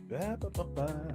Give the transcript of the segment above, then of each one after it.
Ba, ba, ba, ba.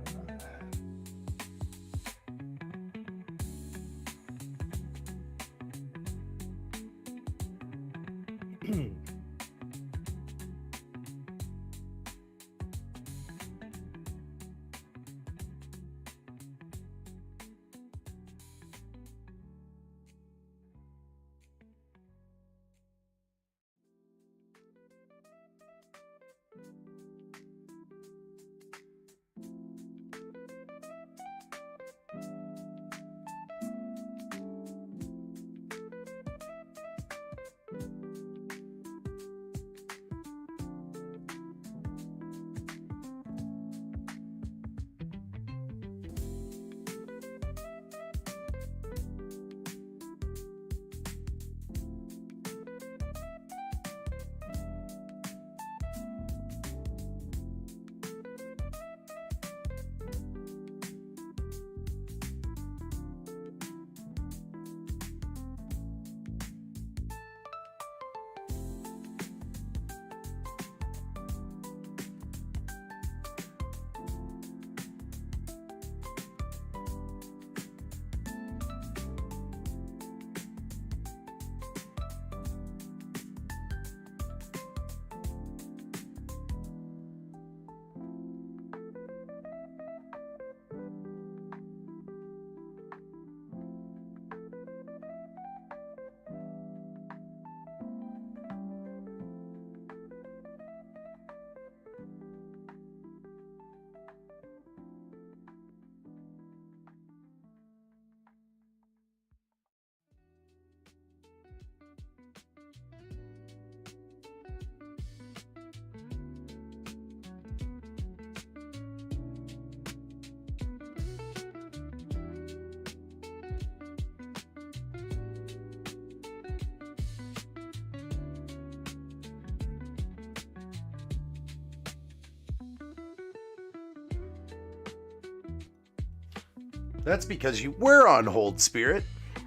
That's because you were on hold, Spirit.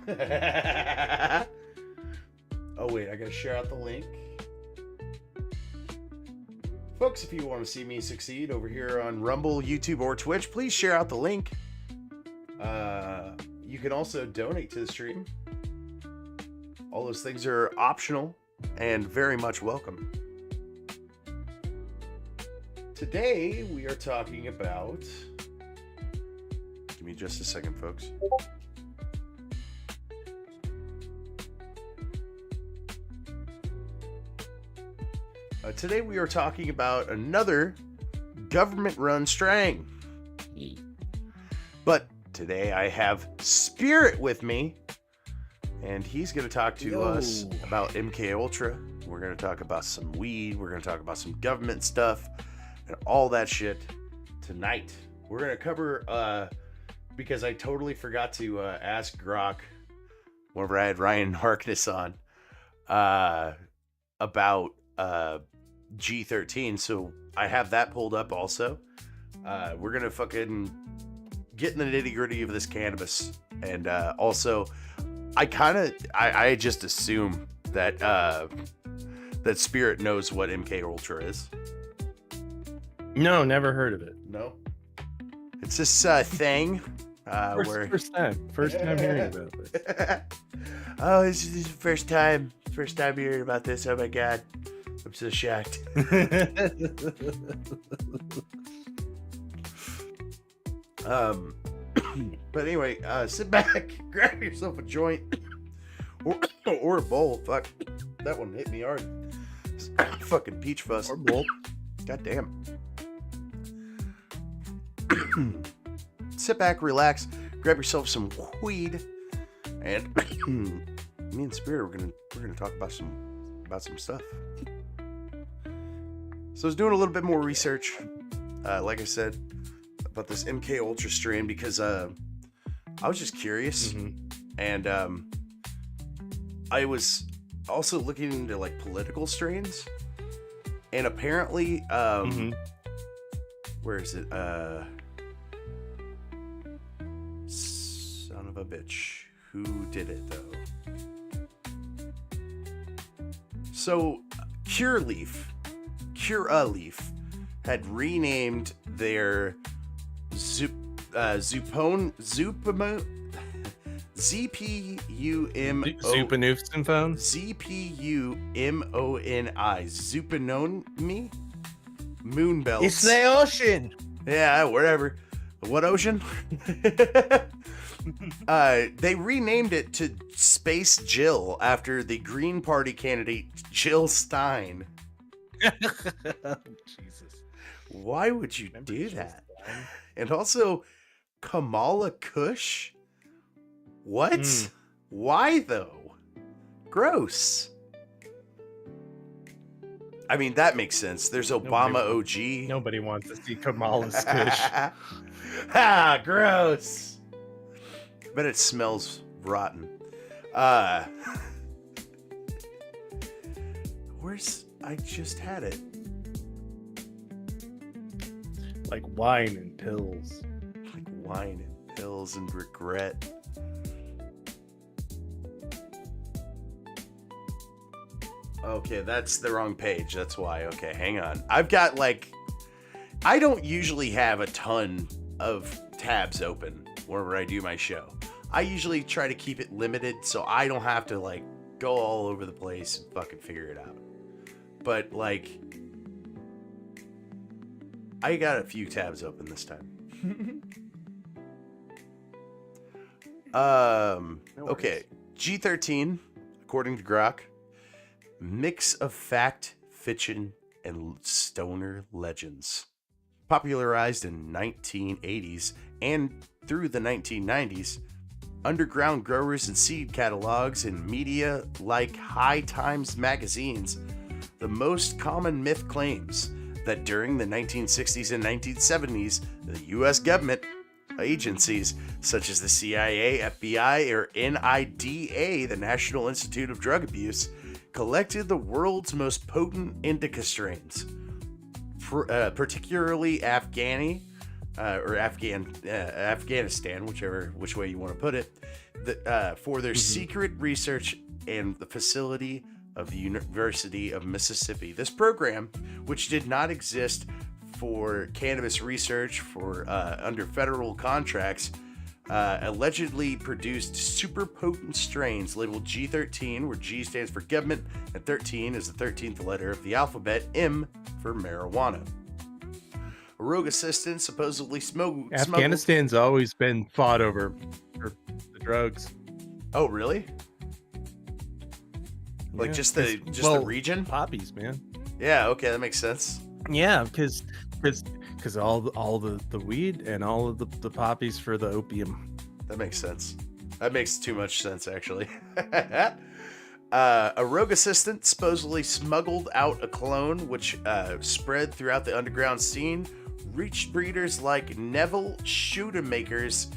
Oh, wait, I gotta share out the link. Folks, if you want to see me succeed over here on Rumble, YouTube, or Twitch, please share out the link. You can also donate to the stream. All those things are optional and very much welcome. Today, we are talking about... Give me just a second, folks. Today we are talking about another government-run strain. But today I have Spirit with me, and he's going to talk to us about MK Ultra. We're going to talk about some weed. We're going to talk about some government stuff and all that shit tonight. We're going to cover... because I totally forgot to ask Grok whenever I had Ryan Harkness on about G13. So I have that pulled up also. We're going to fucking get in the nitty gritty of this cannabis. And also, I just assume that that Spirit knows what MK Ultra is. No, never heard of it. No? It's this thing. First time hearing about this. Oh, this is the first time hearing about this. Oh my god, I'm so shocked. But anyway, sit back, grab yourself a joint or a bowl. Fuck, that one hit me hard. Fucking peach fuzz. Or bowl. God damn. Sit back, relax, grab yourself some weed, and me and Spirit we're gonna talk about some stuff. So I was doing a little bit more research, like I said, about this MK Ultra strain because I was just curious, and I was also looking into like political strains, and apparently, where is it? Son of a bitch. Who did it though? So Curaleaf had renamed their Zupone ZPUMO Zupanufson ZPUMONI Zupanoni Moonbelts. It's the ocean. Yeah, wherever. What ocean? They renamed it to Space Jill after the Green Party candidate Jill Stein. Jesus. Why would you do that? And also, Kamala Kush? What? Why though? Gross. I mean, that makes sense. There's Obama OG. Nobody wants to see Kamala's Kush. Ah, gross. But it smells rotten. I just had it. Like wine and pills. Like wine and pills and regret. Okay, that's the wrong page. That's why. Okay, hang on. I've got I don't usually have a ton of tabs open whenever I do my show. I usually try to keep it limited so I don't have to go all over the place and fucking figure it out. But I got a few tabs open this time. Okay. G13, according to Grok, mix of fact, fiction, and stoner legends. Popularized in 1980s and through the 1990s, underground growers and seed catalogs in media like High Times magazines, the most common myth claims that during the 1960s and 1970s, the U.S. government agencies such as the CIA, FBI, or NIDA, the National Institute of Drug Abuse, collected the world's most potent indica strains, particularly Afghanistan, which way you want to put it, for their secret research and the facility of the University of Mississippi. This program, which did not exist for cannabis research under federal contracts, allegedly produced super potent strains labeled G13, where G stands for government and 13 is the 13th letter of the alphabet, M for marijuana. A rogue assistant supposedly smuggled. Afghanistan's always been fought over for the drugs. Oh, really? Yeah, just the region? Poppies, man. Yeah, okay, that makes sense. Yeah, because all the weed and all of the poppies for the opium. That makes sense. That makes too much sense, actually. A rogue assistant supposedly smuggled out a clone, which spread throughout the underground scene, reached breeders like Neville Schoedemakers,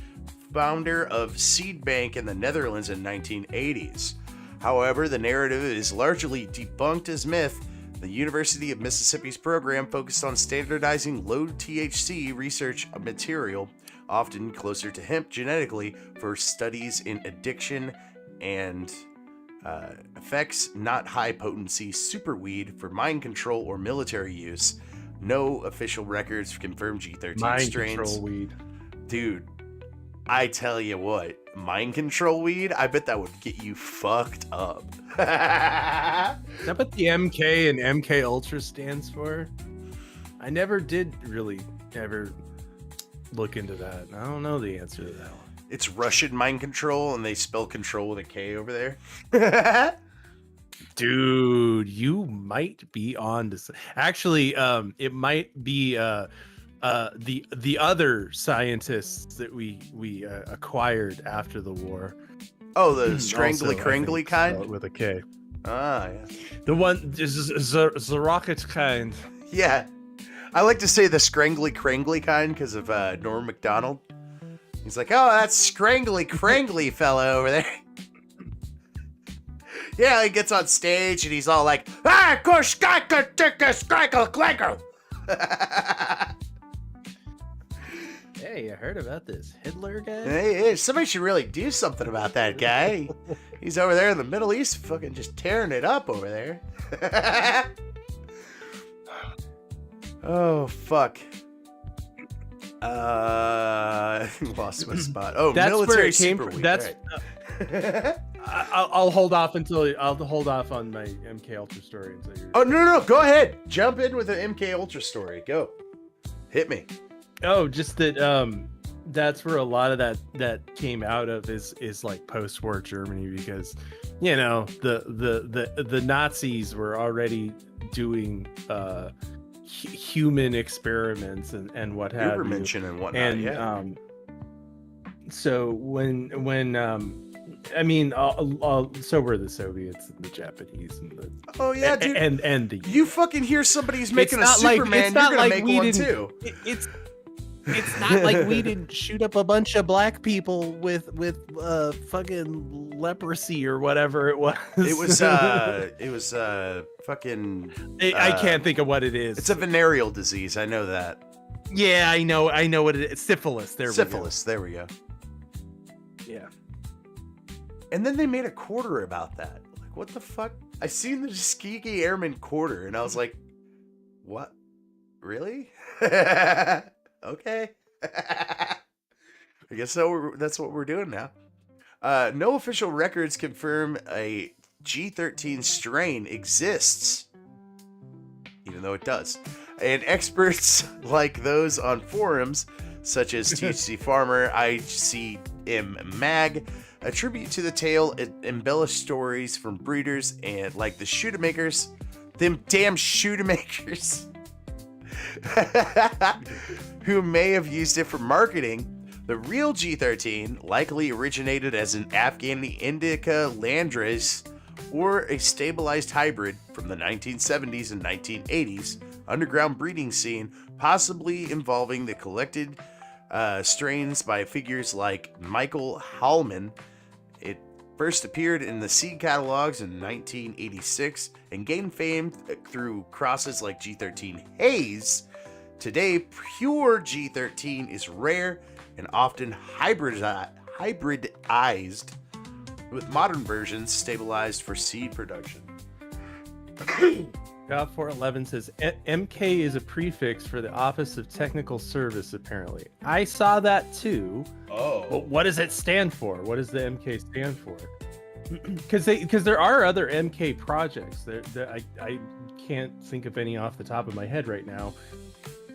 founder of Seed Bank in the Netherlands in 1980s. However, the narrative is largely debunked as myth. The University of Mississippi's program focused on standardizing low THC research material, often closer to hemp genetically, for studies in addiction and effects, not high-potency superweed for mind control or military use. No official records confirm G13 mind strains. Control weed. Dude, I tell you what, mind control weed, I bet that would get you fucked up. Is that what the MK and MK Ultra stands for? I never did really ever look into that. I don't know the answer to that one. It's Russian mind control, and they spell control with a K over there. Dude, you might be on to. Actually, it might be the other scientists that we acquired after the war. Oh, the strangly crangly kind with a K. Ah, yeah. The one is the rocket kind. Yeah, I like to say the scrangly crangly kind because of Norm Macdonald. He's like, oh, that's scrangly crangly fella over there. Yeah, he gets on stage and he's all like, ah, Hey, I heard about this Hitler guy. Hey, somebody should really do something about that guy. He's over there in the Middle East fucking just tearing it up over there. Oh, fuck. Lost my spot. Oh, That's where military it came super from. week. That's Right. I'll hold off I'll hold off on my MK Ultra story until you're. Oh no, go ahead. Jump in with an MK Ultra story. Go. Hit me. Oh, just that that's where a lot of that came out of is like post-war Germany, because you know the Nazis were already doing human experiments and what have you. Ubermensch and whatnot. And yeah. So when so were the Soviets and the Japanese and the Oh yeah, dude. and the You fucking hear somebody's making a not like- Superman, it's you're not gonna like make we one didn't- too. It's not like we didn't shoot up a bunch of black people with fucking leprosy or whatever it was. It was fucking. I can't think of what it is. It's a venereal disease. I know that. Yeah, I know what it is. Syphilis. Syphilis. There we go. Yeah. And then they made a quarter about that. Like, what the fuck? I seen the Tuskegee Airmen quarter, and I was like, what? Really? Okay. I guess so. That's what we're doing now. No official records confirm a G13 strain exists, even though it does. And experts like those on forums, such as THC Farmer, ICM Mag, attribute to the tale embellished stories from breeders and like the Shootmakers, them damn Shootmakers, who may have used it for marketing. The real G13 likely originated as an Afghani indica landrace or a stabilized hybrid from the 1970s and 1980s underground breeding scene, possibly involving the collected strains by figures like Michael Hallman. It first appeared in the seed catalogs in 1986 and gained fame through crosses like G13 Haze. Today, pure G13 is rare and often hybridized, with modern versions stabilized for seed production. God 411 says MK is a prefix for the Office of Technical Service, apparently. I saw that too. Oh. But what does it stand for? What does the MK stand for? Because there are other MK projects. I can't think of any off the top of my head right now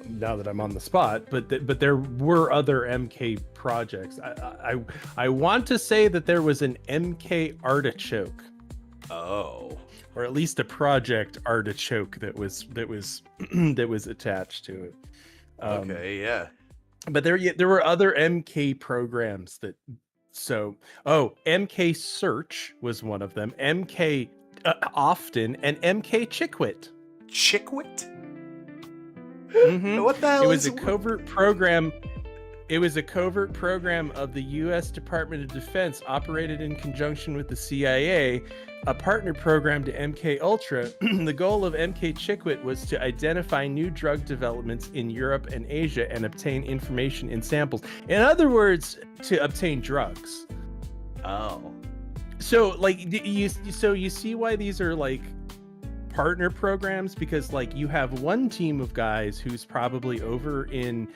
that I'm on the spot, but there were other MK projects. I want to say that there was an MK Artichoke. Oh. Or at least a project Artichoke that was that was attached to it. Okay, yeah. But there were other MK programs that. So, MK Search was one of them. MK Often and MK Chickwit. Chickwit? Mm-hmm. What the hell It was is a covert program. It was a covert program of the U.S. Department of Defense, operated in conjunction with the CIA, a partner program to MK Ultra. The goal of MK Chickwit was to identify new drug developments in Europe and Asia and obtain information in samples. In other words, to obtain drugs. Oh. So, like, you see why these are like partner programs, because like you have one team of guys who's probably over in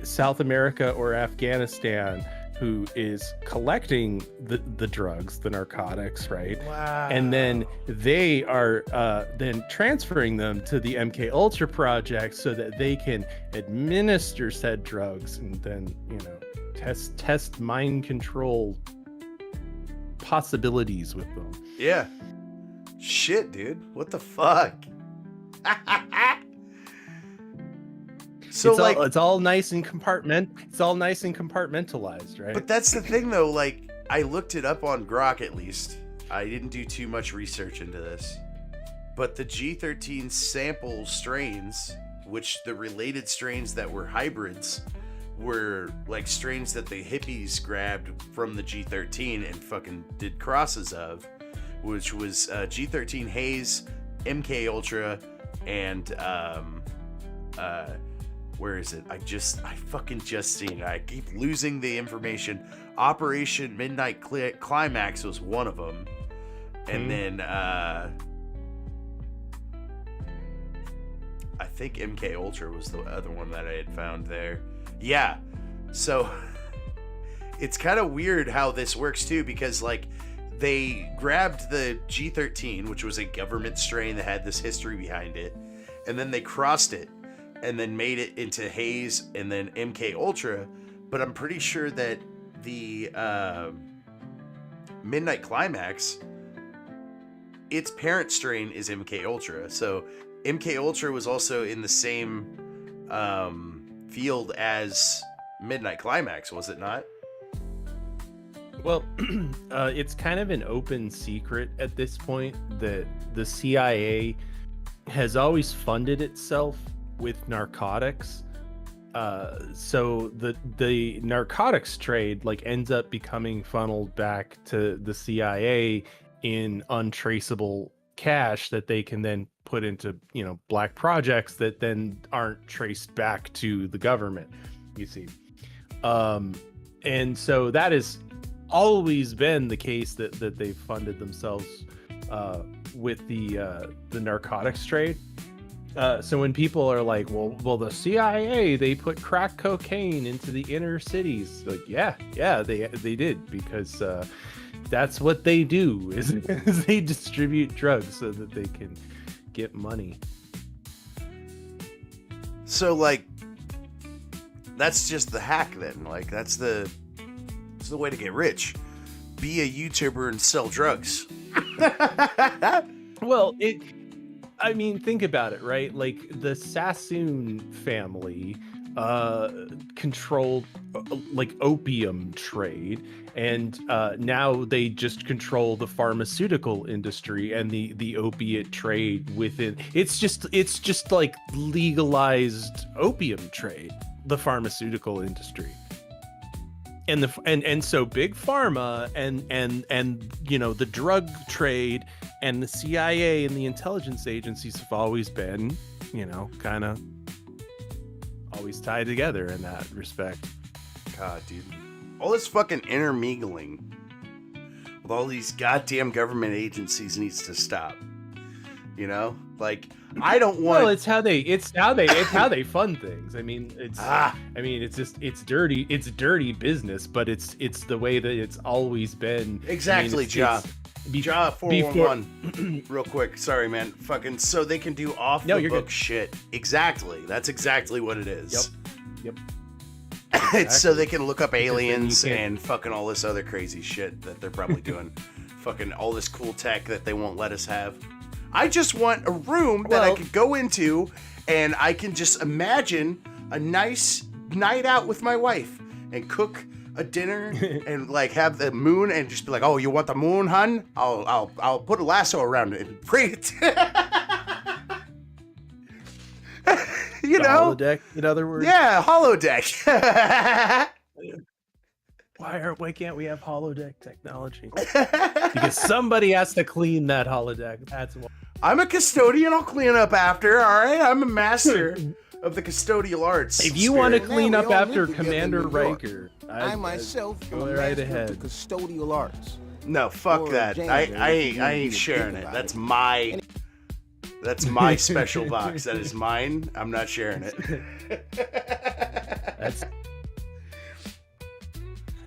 South America or Afghanistan who is collecting the drugs, the narcotics, right? Wow. And then they are then transferring them to the MK Ultra project so that they can administer said drugs and then, you know, test mind control possibilities with them. Yeah. Shit, dude. What the fuck? So it's all nice and compartmentalized, right? But that's the thing though, like I looked it up on Grok at least. I didn't do too much research into this. But the G13 sample strains, which the related strains that were hybrids, were like strains that the hippies grabbed from the G13 and fucking did crosses of, which was G13 Haze, MK Ultra, and where is it? I fucking just seen it. I keep losing the information. Operation Midnight Climax was one of them, and then I think MK Ultra was the other one that I had found there. Yeah. So it's kind of weird how this works too, because like they grabbed the G13, which was a government strain that had this history behind it, and then they crossed it and then made it into Haze and then MK Ultra. But I'm pretty sure that the Midnight Climax, its parent strain is MK Ultra. So MK Ultra was also in the same field as Midnight Climax, was it not? Well, it's kind of an open secret at this point that the CIA has always funded itself with narcotics. So the narcotics trade like ends up becoming funneled back to the CIA in untraceable cash that they can then put into, you know, black projects that then aren't traced back to the government, you see. And so that has always been the case that they've funded themselves with the narcotics trade. So when people are like, well, the CIA, they put crack cocaine into the inner cities. Like, yeah, they did, because that's what they do is they distribute drugs so that they can get money. So like, that's just the hack then. Like that's the way to get rich. Be a YouTuber and sell drugs. Well, I mean, think about it, right? Like the Sassoon family controlled like opium trade, and now they just control the pharmaceutical industry and the opiate trade within. It's just like legalized opium trade, the pharmaceutical industry. And so big pharma and you know, the drug trade and the CIA and the intelligence agencies have always been, you know, kind of always tied together in that respect. God, dude, all this fucking intermingling with all these goddamn government agencies needs to stop. You know, like I don't want. Well, it's how they fund things. I mean, it's dirty business, but it's the way that it's always been. Exactly, Ja 411. Real quick, sorry, man. Fucking so they can do off the book good. Shit. Exactly, that's exactly what it is. Yep. It's so they can look up aliens and fucking all this other crazy shit that they're probably doing. Fucking all this cool tech that they won't let us have. I just want a room that I could go into and I can just imagine a nice night out with my wife and cook a dinner and like have the moon and just be like, oh, you want the moon, hun? I'll put a lasso around it and pray it. You know? Holodeck, in other words. Yeah, holodeck. Why can't we have holodeck technology? Because somebody has to clean that holodeck. That's why. I'm a custodian. I'll clean up after. All right, I'm a master of the custodial arts. If you want to clean up after Commander Riker, I myself am go a right master ahead. of the custodial arts. No, fuck Or that. Jane, I if you ain't sharing it. That's my special box. That is mine. I'm not sharing it. That's.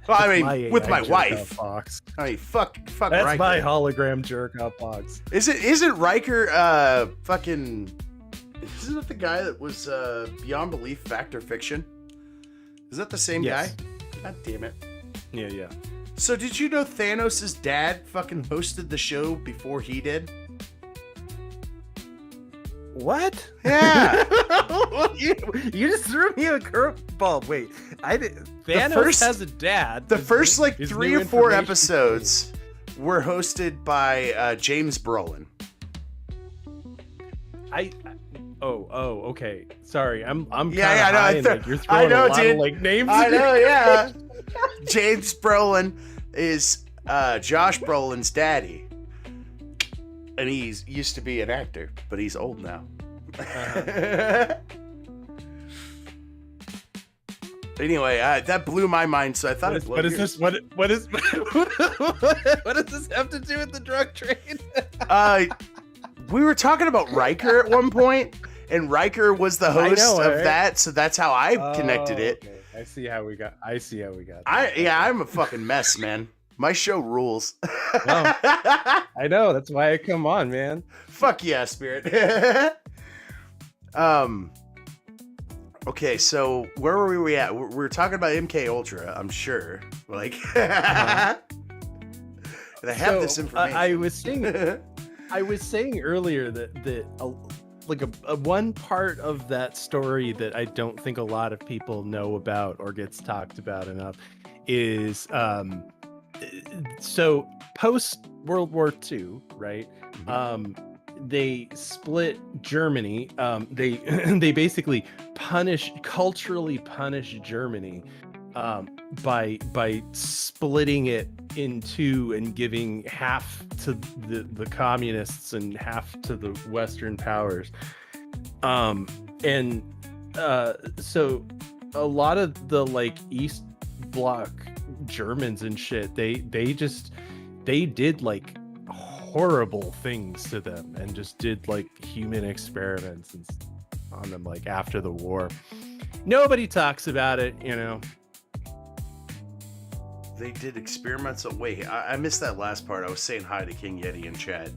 Well, I mean, with my wife. Box. I mean, fuck That's Riker. my hologram jerk off box. Isn't Riker fucking? Isn't it the guy that was Beyond Belief Fact or Fiction? Is that the same Yes. guy? God damn it. Yeah. So did you know Thanos' dad fucking hosted the show before he did? What? Yeah. you just threw me a curveball. Wait, I did. Thanos has a dad. The first like Is 3 new or 4 information episodes were hosted by James Brolin. Oh, okay. Sorry, I'm kind of Yeah, I know, high and, like, you're throwing I know, a lot dude. of like names. I in there. know, yeah. James Brolin is Josh Brolin's daddy. And he's used to be an actor, but he's old now. Anyway, that blew my mind, so I thought it'd blow What is yours. this? What is what does this have to do with the drug trade? We were talking about Riker at one point, and Riker was the host know, of right? that, so that's how I connected it. Okay. I see how we got. I'm a fucking mess, man. My show rules. Well, I know. That's why I come on, man. Fuck yeah, Spirit. Okay, so where were we at? We're talking about MK Ultra, I'm sure. Like, and I have this information. I was saying earlier that like a one part of that story that I don't think a lot of people know about or gets talked about enough is so post World War II, right? They split Germany. They they basically culturally punish Germany by splitting it in two and giving half to the communists and half to the Western powers. So a lot of the like East Bloc Germans and shit, they did like horrible things to them and just did like human experiments on them like after the war. Nobody talks about it, you know. They did experiments. Wait, I missed that last part. I was saying hi to King Yeti in chat.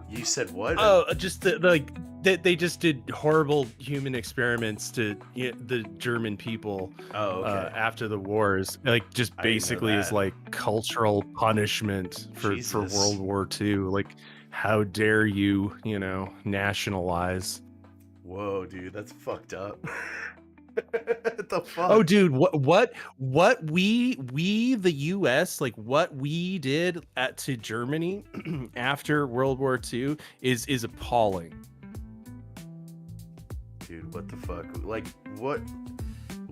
You said what? Oh, just they just did horrible human experiments to the German people. Oh, okay. After the wars, like just basically is like cultural punishment for World War II. Like, how dare you, nationalize? Whoa, dude, that's fucked up. What the fuck? Oh, dude, what we the U.S. like what we did to Germany after World War II is appalling. Dude, what the fuck? Like, what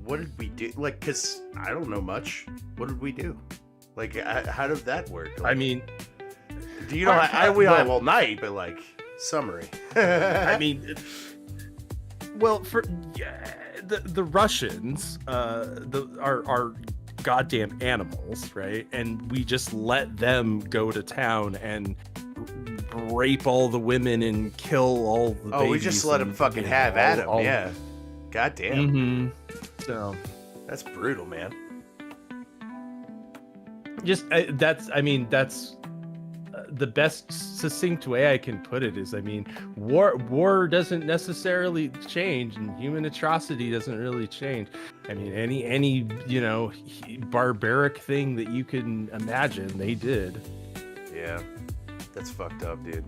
did we do? Like, cause I don't know much. What did we do? Like, how did that work? Like, I mean, do you know? We don't have all night, but like summary. I mean, well, for the Russians, are goddamn animals, right? And we just let them go to town and rape all the women and kill all the babies. We just let them fucking have at them. Yeah. Goddamn. Mm-hmm. So that's brutal, man. Just that's the best succinct way I can put it is, I mean, war doesn't necessarily change, and human atrocity doesn't really change. I mean, any barbaric thing that you can imagine, they did. Yeah, that's fucked up, dude.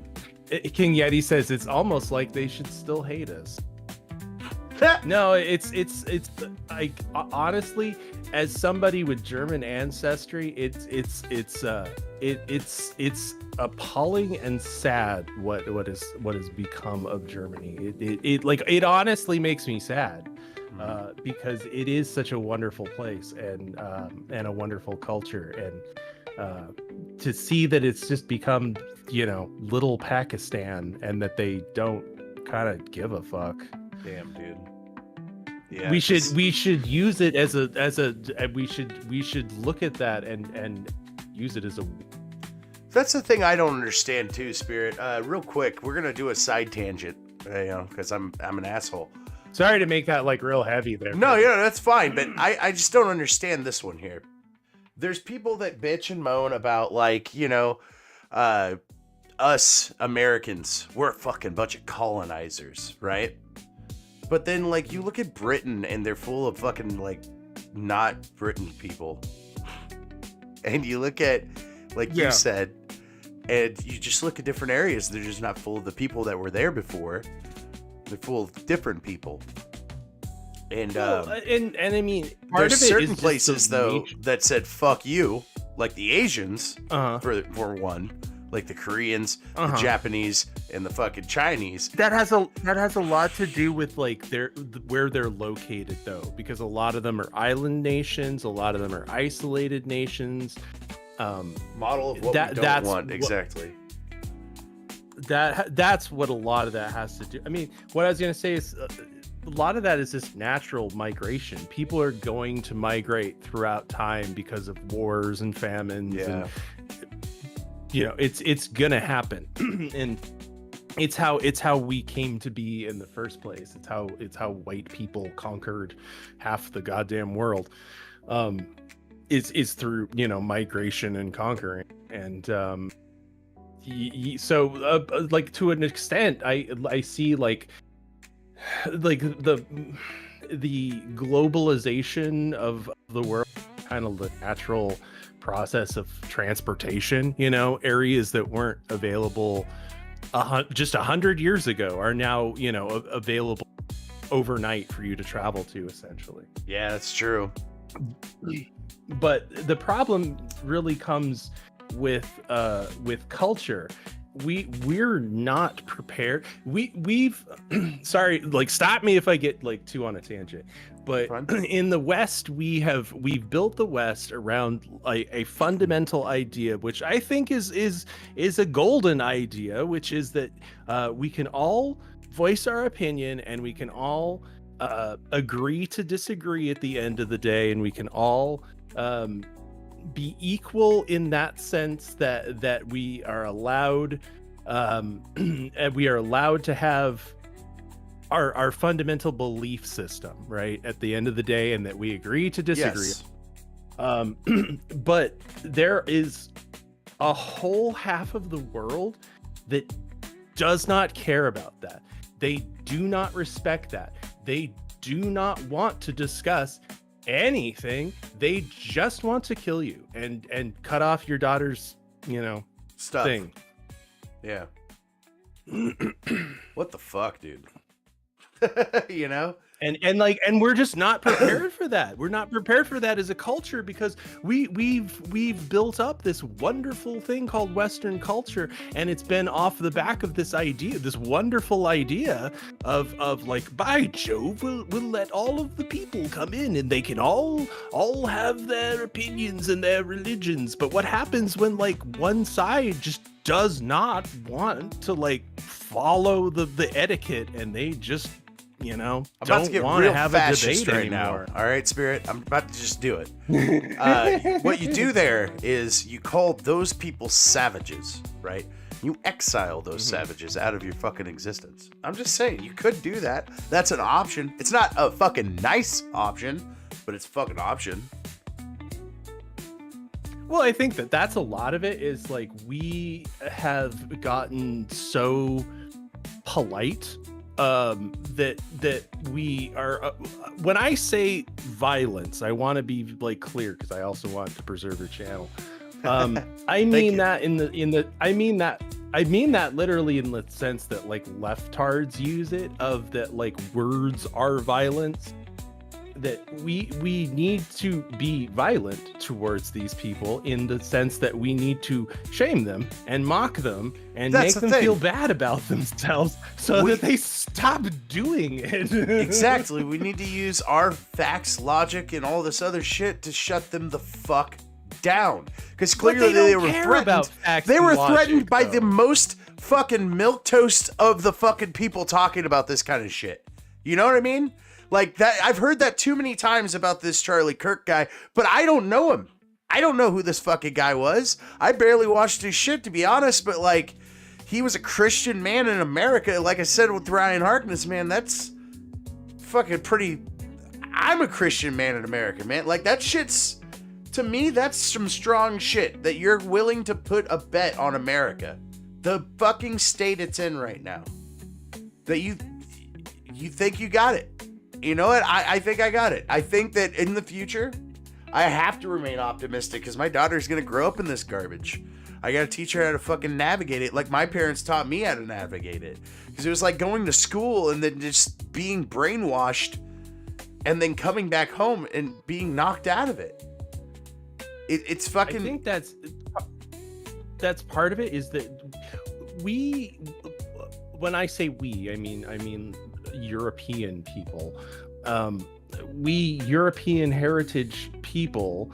King Yeti says it's almost like they should still hate us. No, it's like, honestly, as somebody with German ancestry, it's appalling and sad what has become of Germany. It honestly makes me sad, because it is such a wonderful place and a wonderful culture, and to see that it's just become little Pakistan and that they don't kind of give a fuck. Damn, dude. Yeah, we should use it as a we should look at that and use it as a. That's the thing I don't understand too, Spirit. Real quick, we're gonna do a side tangent, because I'm an asshole. Sorry to make that like real heavy there. No, that's fine, but I just don't understand this one here. There's people that bitch and moan about like, us Americans, we're a fucking bunch of colonizers, right? But then, like, you look at Britain and they're full of fucking, like, not Britain people. And you look at, like you said, and you just look at different areas. They're just not full of the people that were there before. They're full of different people. And, and I mean, part there's of it certain is places, though, that said, fuck you. Like the Asians, for one. Like the Koreans, the Japanese, and the fucking Chinese. That has a lot to do with like where they're located, though, because a lot of them are island nations, a lot of them are isolated nations. Model of what we don't want, exactly. That's what a lot of that has to do. I mean, what I was gonna say is a lot of that is just natural migration. People are going to migrate throughout time because of wars and famines. Yeah. And, it's gonna happen. And it's how we came to be in the first place. It's how white people conquered half the goddamn world. Is through, you know, migration and conquering. And so like to an extent I see like the globalization of the world, kind of the natural process of transportation. You know, areas that weren't available just 100 years ago are now, you know, available overnight for you to travel to, essentially. Yeah, that's true. But the problem really comes with culture. We're not prepared. We've sorry, like, stop me if I get like too on a tangent. But in the West, we've built the West around a fundamental idea, which I think is a golden idea, which is that we can all voice our opinion and we can all agree to disagree at the end of the day, and we can all be equal in that sense that we are allowed and we are allowed to have our fundamental belief system, right, at the end of the day, and that we agree to disagree. Yes. But there is a whole half of the world that does not care about that. They do not respect that. They do not want to discuss anything. They just want to kill you and cut off your daughter's, you know, stuff. Thing. Yeah. What the fuck, dude? You know? And we're just not prepared for that. We're not prepared for that as a culture, because we've built up this wonderful thing called Western culture, and it's been off the back of this idea, this wonderful idea of like, by Jove, we'll let all of the people come in and they can all have their opinions and their religions. But what happens when like one side just does not want to like follow the etiquette, and they just, you know, I'm about to get real have fascist a right anymore. now. All right, Spirit, I'm about to just do it. What you do there is you call those people savages, right? You exile those savages out of your fucking existence. I'm just saying, you could do that. That's an option. It's not a fucking nice option, but it's a fucking option. Well, I think that's a lot of it is like we have gotten so polite that we are when I say violence, I want to be like clear, because I also want to preserve your channel. I mean that I mean that literally in the sense that like leftards use it, of that like words are violence, that we need to be violent towards these people in the sense that we need to shame them and mock them and make them feel bad about themselves that they stop doing it. Exactly. We need to use our facts, logic, and all this other shit to shut them the fuck down. Because clearly they were threatened. They were threatened by the most fucking milquetoast of the fucking people talking about this kind of shit. You know what I mean? Like that, I've heard that too many times about this Charlie Kirk guy, but I don't know him. I don't know who this fucking guy was. I barely watched his shit, to be honest, but like, he was a Christian man in America. Like I said with Ryan Harkness, man, that's fucking pretty. I'm a Christian man in America, man. Like, that shit's, to me, that's some strong shit, that you're willing to put a bet on America, the fucking state it's in right now, that you think you got it. You know what? I think I got it. I think that in the future, I have to remain optimistic, because my daughter's going to grow up in this garbage. I got to teach her how to fucking navigate it like my parents taught me how to navigate it. Because it was like going to school and then just being brainwashed and then coming back home and being knocked out of it. It's fucking... I think that's part of it, is that we... When I say we, I mean European people. We European heritage people,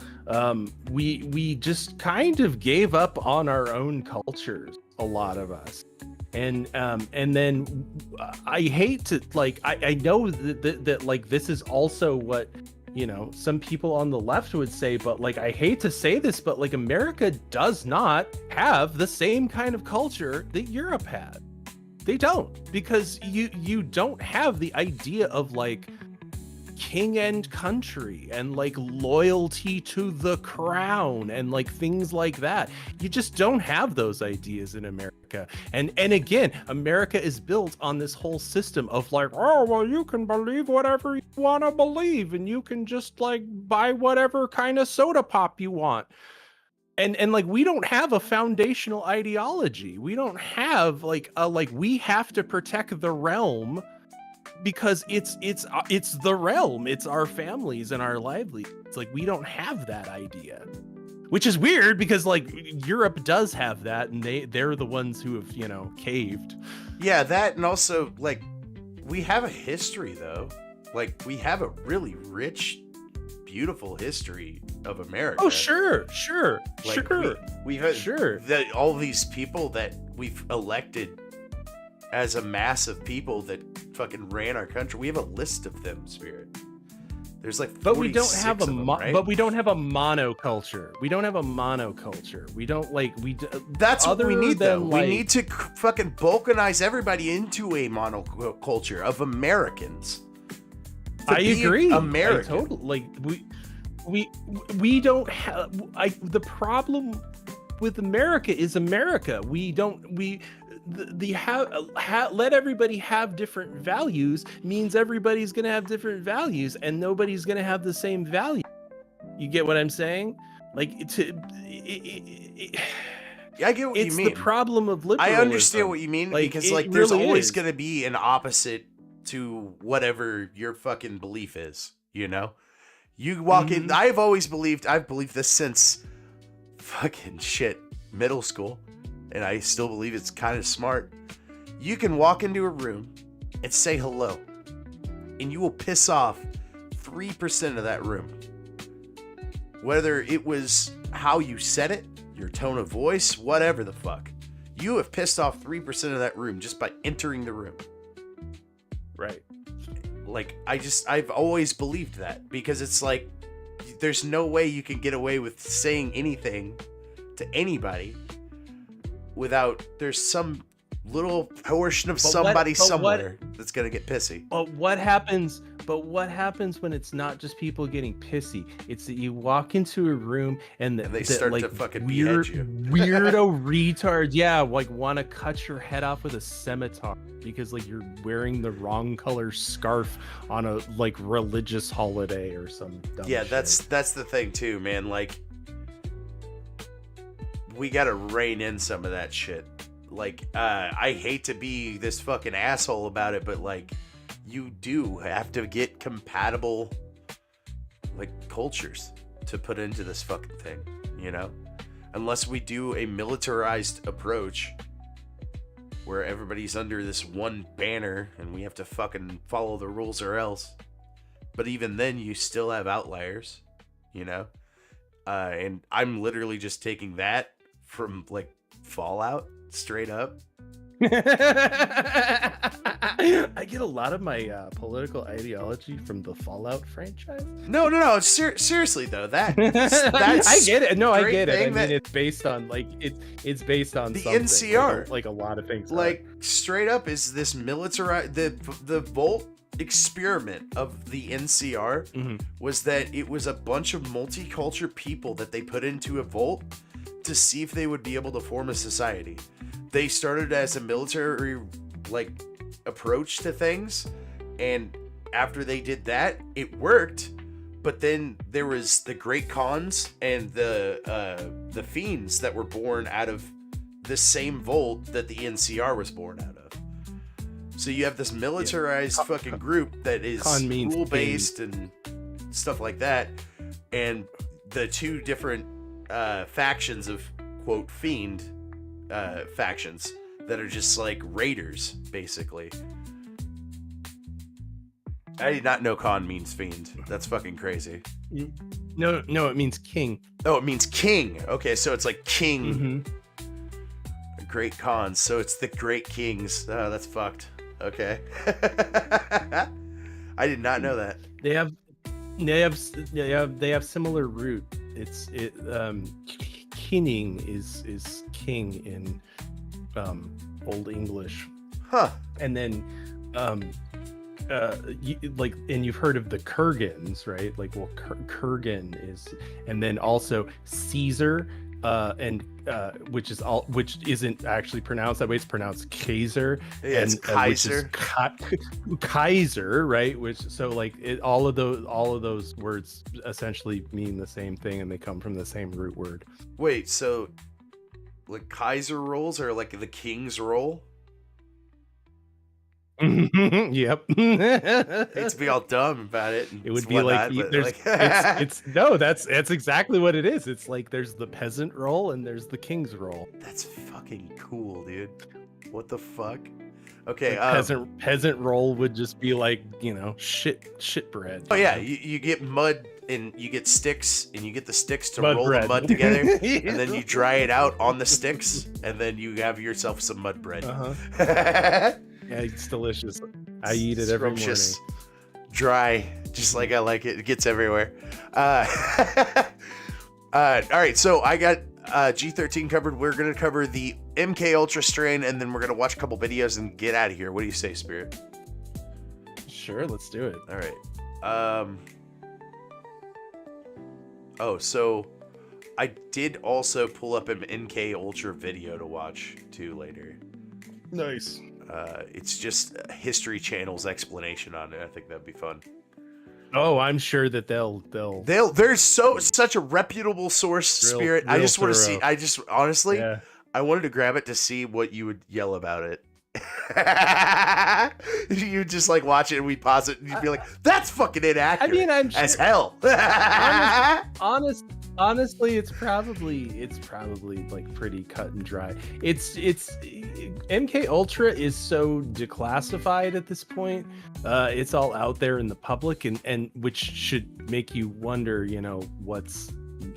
we just kind of gave up on our own cultures, a lot of us, and then I hate to, like, I know that like this is also what, you know, some people on the left would say, but like, I hate to say this, but like, America does not have the same kind of culture that Europe had. They don't, because you don't have the idea of like king and country and like loyalty to the crown and like things like that. You just don't have those ideas in America. And again, America is built on this whole system of like, oh well, you can believe whatever you want to believe and you can just like buy whatever kind of soda pop you want. And like we don't have a foundational ideology. We don't have like we have to protect the realm because it's the realm. It's our families and our livelihoods. It's like we don't have that idea, which is weird because like Europe does have that, and they're the ones who have, you know, caved. Yeah, that, and also like we have a history though. Like we have a really rich, beautiful history of America. Oh sure. Like, Sure. We've had Sure. all these people that we've elected as a mass of people that fucking ran our country. We have a list of them, Spirit. There's like 46 But we don't have a of them, right? but we don't have a monoculture. We don't have a monoculture. We don't like That's what we other need though. than, We like- need to fucking balkanize everybody into a monoculture of Americans. To I be agree. American. I totally like we don't have the problem with America is America. Let everybody have different values means everybody's gonna have different values and nobody's gonna have the same value. You get what I'm saying? Like Yeah, I get what you it's mean. the problem of liberalism. I understand what you mean, Like, because it like there's really always is. going to be an opposite to whatever your fucking belief is, you know? You walk in, I've believed this since fucking shit middle school, and I still believe it's kind of smart. You can walk into a room and say hello, and you will piss off 3% of that room. Whether it was how you said it, your tone of voice, whatever the fuck. You have pissed off 3% of that room just by entering the room. Right. Like, I've always believed that, because it's like, there's no way you can get away with saying anything to anybody without there's some little portion of somebody somewhere that's gonna get pissy. But what happens when it's not just people getting pissy? It's that you walk into a room and they start like to fucking weird, behead you. weirdo retards, yeah, like want to cut your head off with a scimitar because like you're wearing the wrong color scarf on a like religious holiday or some dumb Yeah, shit. that's the thing too, man. Like, we gotta rein in some of that shit. Like, I hate to be this fucking asshole about it, but like, you do have to get compatible like cultures to put into this fucking thing, you know? Unless we do a militarized approach where everybody's under this one banner and we have to fucking follow the rules or else. But even then, you still have outliers, you know? And I'm literally just taking that from like Fallout straight up. I get a lot of my political ideology from the Fallout franchise. No. Seriously though, that's I get it. No, I great get it. I thing mean, that- it's based on like it's based on The something, NCR. like a lot of things. are. like straight up is this militarized the Volt experiment of the NCR Mhm. was that it was a bunch of multicultural people that they put into a Volt to see if they would be able to form a society. They started as a military like approach to things, and after they did that, it worked. But then there was the Great Khans and the Fiends that were born out of the same Volt that the NCR was born out of. So you have this militarized fucking group that is Khan means rule based and stuff like that, and the two different factions of quote Fiend factions that are just like raiders, basically. I did not know Khan means fiend. That's fucking crazy. No, it means king. Oh, it means king. Okay, so it's like king. Mhm. Great Khans. So it's the Great Kings. Oh, that's fucked. Okay. I did not know that. They have similar root. Kinning is king in Old English. Huh. And then and you've heard of the Kurgans, right? Like, well, Kurgan is, and then also Caesar, which isn't actually pronounced that way. It's pronounced Kaiser. Yeah, it's Kaiser. Kaiser, right? Which, so like all of those words essentially mean the same thing, and they come from the same root word. Wait, so like Kaiser rolls are like the king's roll? Yep. Hate to be all dumb about it. It would be like, that's exactly what it is. It's like there's the peasant role and there's the king's role. That's fucking cool, dude. What the fuck? Okay, peasant role would just be like, shit bread. Oh yeah, you get mud and you get sticks, and you get the sticks to Mud roll bread. the mud together, and then you dry it out on the sticks, and then you have yourself some mud bread. Yeah, it's delicious. I eat it every morning. Scrumptious, dry, just like I like it. It gets everywhere. All right, so I got G13 covered. We're gonna cover the MK Ultra strain, and then we're gonna watch a couple videos and get out of here. What do you say, Spirit? Sure, let's do it. All right. Oh, so I did also pull up an MK Ultra video to watch too later. Nice. It's just History Channel's explanation on it. I think that'd be fun. Oh, I'm sure that they'll. There's such a reputable source, Spirit. I just want to see. I just honestly, Yeah. I wanted to grab it to see what you would yell about it. You just like watch it and we pause it and you'd be like, "That's fucking inaccurate." I mean, I'm sure, as hell. honestly, it's probably like pretty cut and dry. It's MK Ultra is so declassified at this point. It's all out there in the public, and which should make you wonder, what's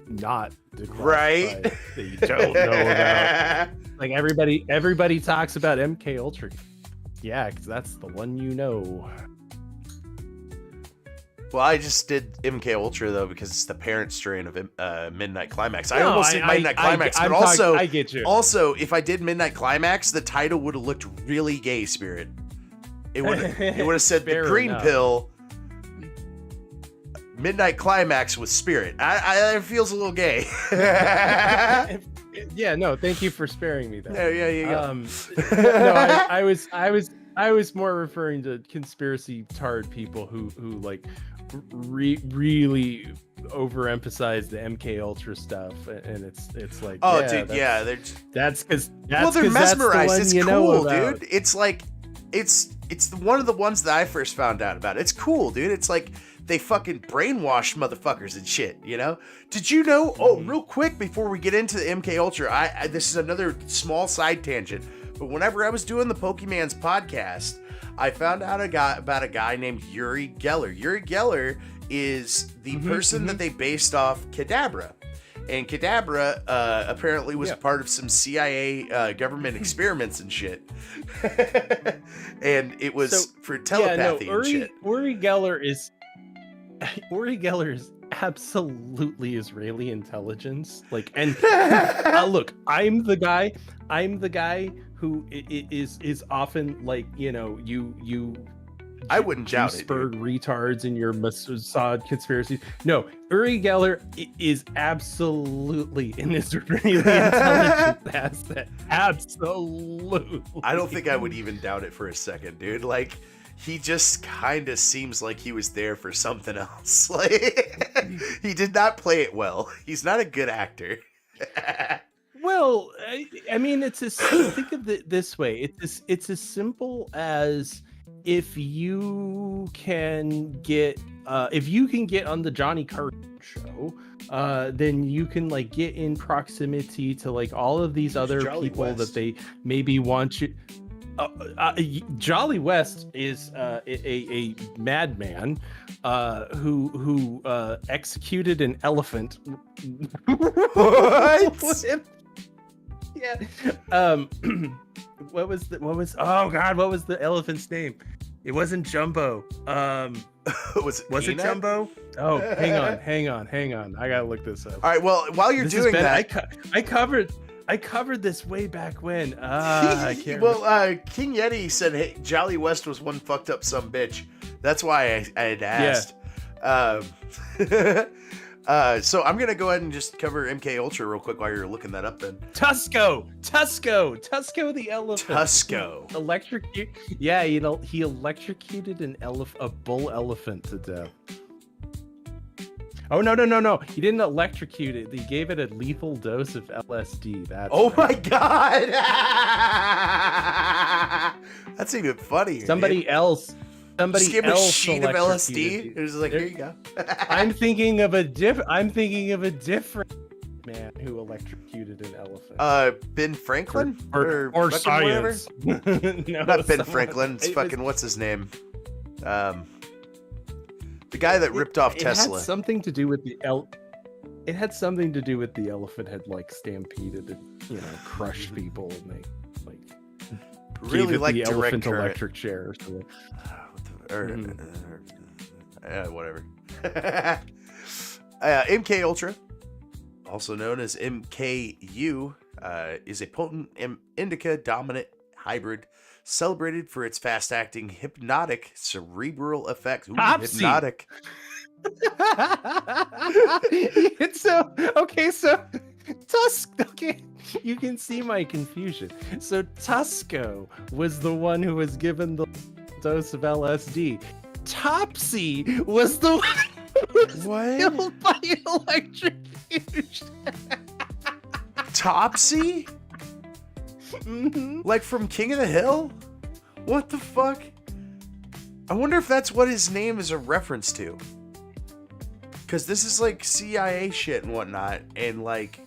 not declassified Right. that you don't know about. Like everybody talks about MK Ultra. Yeah, because that's the one you know. Well, I just did MK Ultra though because it's the parent strain of Midnight Climax. I almost did Midnight Climax, but also I get you. Also, if I did Midnight Climax, the title would have looked really gay, Spirit. It would have said Fair the green enough. pill. Midnight Climax with Spirit. It feels a little gay. Yeah, no, thank you for sparing me that. Yeah, you go. No, I was more referring to conspiracy tard people who like really overemphasize the MK Ultra stuff, and it's like, Oh, yeah, dude, yeah, they're that's because they're mesmerized. It's cool, about. dude. It's like it's one of the ones that I first found out about. It's cool, dude. It's like they fucking brainwashed motherfuckers and shit, Did you know? Oh, real quick before we get into the MK Ultra, this is another small side tangent. But whenever I was doing the Pokemans podcast, I found out about a guy named Uri Geller. Uri Geller is the person that they based off Kadabra. And Kadabra apparently was part of some CIA government experiments and shit. And it was for telepathy and shit. Uri Geller is absolutely Israeli intelligence. Like, and look, I'm the guy who is often like, you I wouldn't doubt it. Spurred retards in your Mossad conspiracies. No, Uri Geller is absolutely an Israeli intelligence asset. Absolutely. I don't think I would even doubt it for a second, dude. Like, he just kind of seems like he was there for something else. Like, he did not play it well. He's not a good actor. Well, I mean, think of it this way. It's as simple as if you can get on the Johnny Carson show, then you can like get in proximity to like all of these other Jolly people West. that they maybe want you. Jolly West is a madman who executed an elephant. What? Yeah. What was the elephant's name? It wasn't Jumbo. Was it Was it Peanut? Jumbo? Oh, hang on. I gotta look this up. All right, well, while you're This has doing been- that, I covered I covered this way back when. I can't. Well, King Yeti said, "Hey, Jolly West was one fucked up some bitch." That's why I had asked. So I'm gonna go ahead and just cover MK Ultra real quick while you're looking that up. Then Tusco the elephant. Tusco. Electrocute. Yeah, you know, he electrocuted a bull elephant to death. Oh no! He didn't electrocute it. He gave it a lethal dose of LSD. That's Oh my god! That's even funnier. somebody dude. else. Somebody Just give him a else sheet of LSD. electrocuted It was like, here you go. I'm thinking of a different man who electrocuted an elephant. Ben Franklin or fucking whatever? science. No, Not Ben someone- Franklin. It's it fucking what's his name? The guy that ripped off it Tesla. had something to do with the It had something to do with the elephant had like stampeded and, you know, crushed people, and they like Really gave it like the direct elephant current. electric chair or something. Whatever. MK Ultra, also known as MKU, is a potent indica dominant hybrid celebrated for its fast-acting hypnotic cerebral effects. Ooh, Topsy. hypnotic. It's so okay. So Okay, you can see my confusion. So Tusco was the one who was given the dose of LSD. Topsy was the one who was What? killed by electrocution. Topsy? Mhm. Like from King of the Hill? What the fuck? I wonder if that's what his name is a reference to. Because this is like CIA shit and whatnot, and like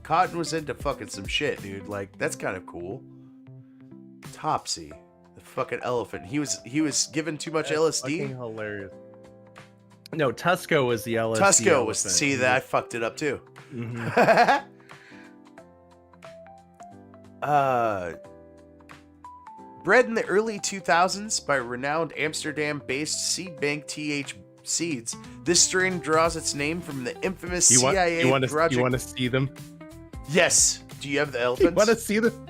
Cotton was into fucking some shit, dude. Like, that's kind of cool. Topsy, the fucking elephant. He was given too much That's LSD. fucking hilarious. No, Tusco was the LSD. Tusco was. elephant. See, that I fucked it up too. Mhm. Bred in the early 2000s by renowned Amsterdam-based seed bank TH Seeds, this strain draws its name from the infamous CIA you want project. to see them? Yes. Do you have the You elephants? want to see them?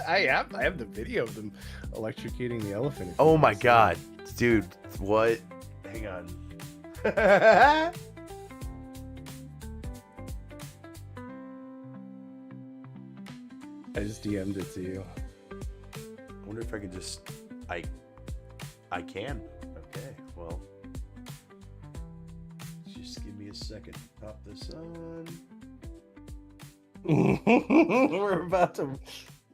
I have the video of them electrocuting the elephant. if you Oh wanna my see god, dude! What? Hang on. it. I just DM'd it to you. I wonder if I can just. I can. Okay. Well, just give me a second. Pop this on. We're about to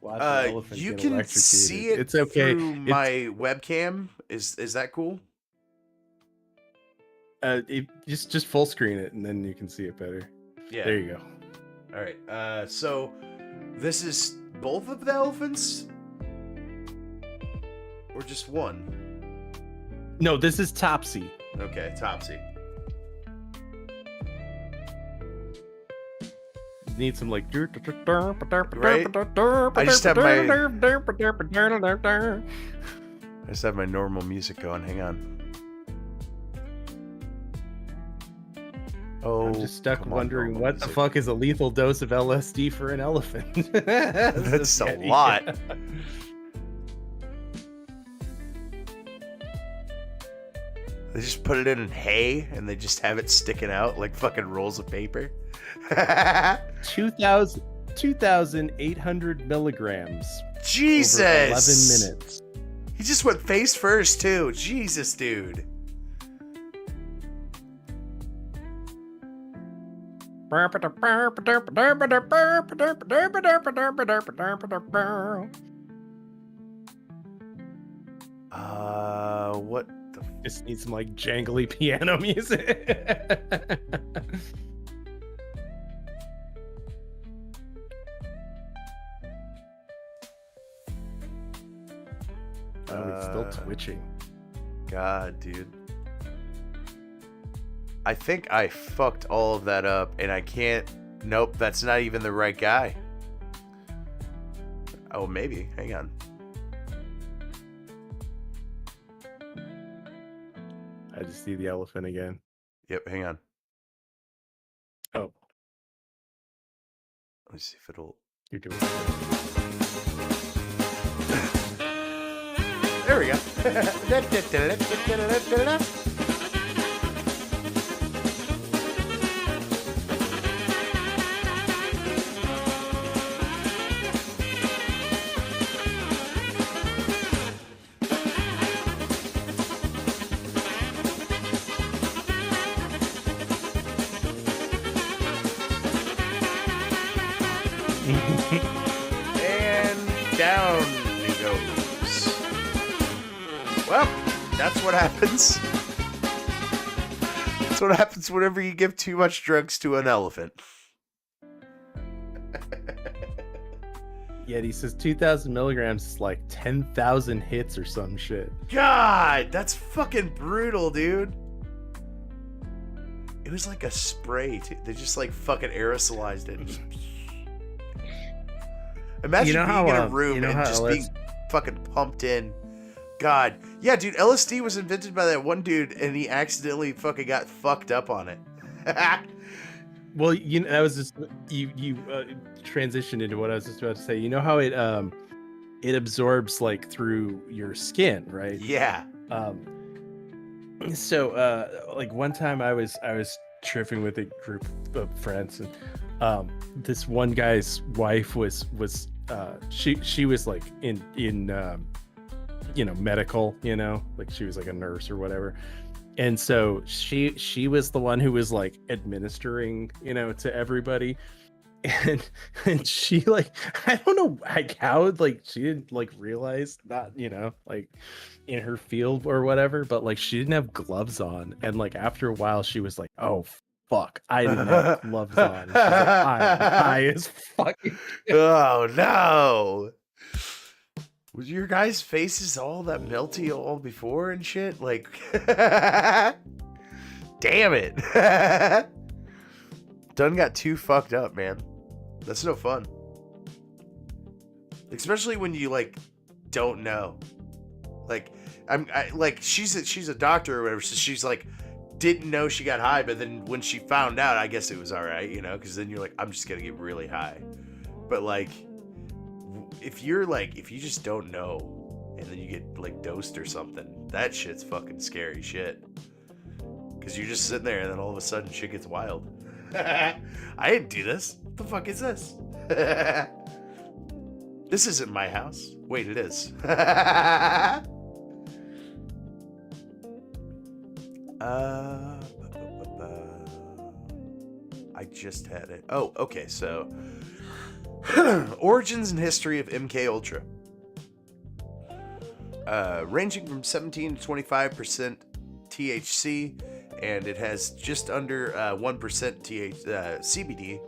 watch an elephant You get can electrocuted. see it It's okay. through my webcam. Is that cool? Just full screen it and then you can see it better. Yeah. There you go. All right. So this is both of the elephants, or just one? No, this is Topsy. Okay, Topsy. Need some like Right? I just have I just have my normal music going. Hang on. Oh, I'm just stuck come on, wondering normal what the music. fuck is a lethal dose of LSD for an elephant. That's a Yeti. lot. They just put it in hay and they just have it sticking out like fucking rolls of paper. 2,800 milligrams. Jesus. Over 11 minutes. He just went face first too. Jesus, dude. What the Just need some like jangly piano music. Oh, he's still twitching. God, dude. I think I fucked all of that up and I can't. Nope, that's not even the right guy. Oh, maybe. Hang on. I just see the elephant again. Yep, hang on. Oh, Let's see if it'll. You're doing There we go. And down he goes. Well, that's what happens. That's what happens whenever you give too much drugs to an elephant. Yet he says 2,000 milligrams is like 10,000 hits or some shit. God, that's fucking brutal, dude. It was like a spray, too. They just like fucking aerosolized it. Imagine You know being how, in a room you know and how just LS being fucking pumped in. God. Yeah, dude, LSD was invented by that one dude and he accidentally fucking got fucked up on it. Well, you know, that was just you transitioned into what I was just about to say. You know how it absorbs like through your skin, right? Yeah. So like one time I was tripping with a group of friends, and this one guy's wife was she was like in you know, medical, you know, like she was like a nurse or whatever. And so she was the one who was like administering, you know, to everybody. And she like, I don't know like how like she didn't like realize that, you know, like in her field or whatever, but like she didn't have gloves on. And like after a while she was like, oh fuck, I didn't have gloves on. She's like, I'm high as fucking. Oh no. Was your guys' faces all that melty all before and shit? Like, damn it. Done got too fucked up, man. That's no fun. Especially when you like don't know. Like, she's a doctor or whatever, so she's like didn't know she got high, but then when she found out, I guess it was all right, you know, because then you're like, I'm just gonna get really high. But like, if you just don't know and then you get like dosed or something, that shit's fucking scary shit. Because you're just sitting there and then all of a sudden shit gets wild. I didn't do this. What the fuck is this? This isn't my house. Wait, it is. I just had it. Oh, okay, so origins and history of MK Ultra. Ranging from 17 to 25% THC, and it has just under 1% CBD.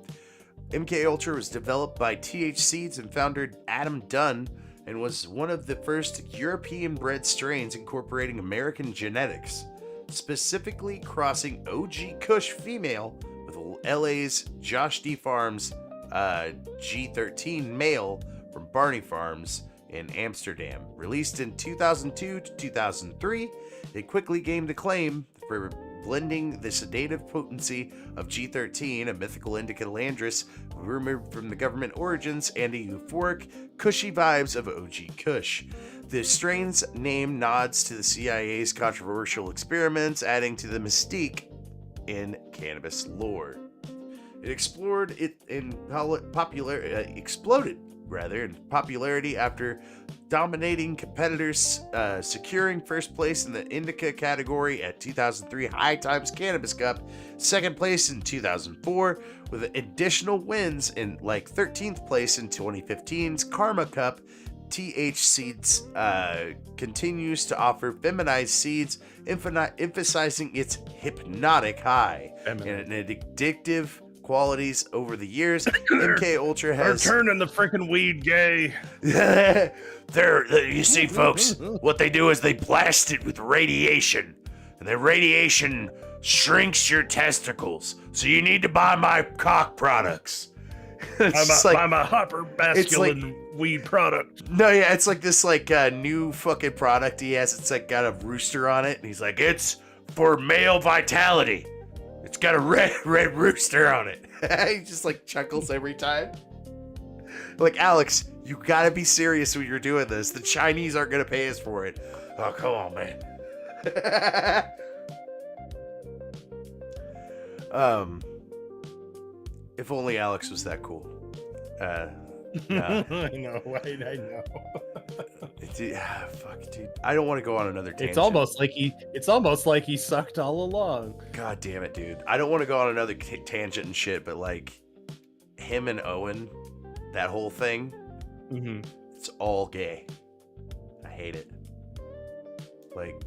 MK Ultra was developed by TH Seeds and founder Adam Dunn, and was one of the first European-bred strains incorporating American genetics, specifically crossing OG Kush female with LA's Josh D. Farms G13 male from Barney Farms in Amsterdam. Released in 2002 to 2003, it quickly gained acclaim for blending the sedative potency of G13, a mythical indica landris rumored from the government origins, and the euphoric, cushy vibes of OG Kush. The strain's name nods to the CIA's controversial experiments, adding to the mystique in cannabis lore. It exploded in popularity after dominating competitors, securing first place in the indica category at 2003 High Times Cannabis Cup, second place in 2004, with additional wins in like 13th place in 2015's Karma Cup. TH Seeds continues to offer feminized seeds, emphasizing its hypnotic high and addictive qualities over the years. MK Ultra has turning the freaking weed gay. You see, folks, what they do is they blast it with radiation, and the radiation shrinks your testicles. So you need to buy my cock products. I'm a hyper masculine weed product. No, yeah, it's like this new fucking product he has. It's like got a rooster on it, and he's like, it's for male vitality. It's got a red rooster on it. He just like chuckles every time. Like, Alex, you gotta be serious when you're doing this. The Chinese aren't gonna pay us for it. Oh, come on, man. If only Alex was that cool. Nah. I know. Dude, fuck, dude. I don't want to go on another tangent. It's almost like he sucked all along. God damn it, dude. I don't want to go on another tangent and shit, but like him and Owen, that whole thing, it's all gay. I hate it. Like,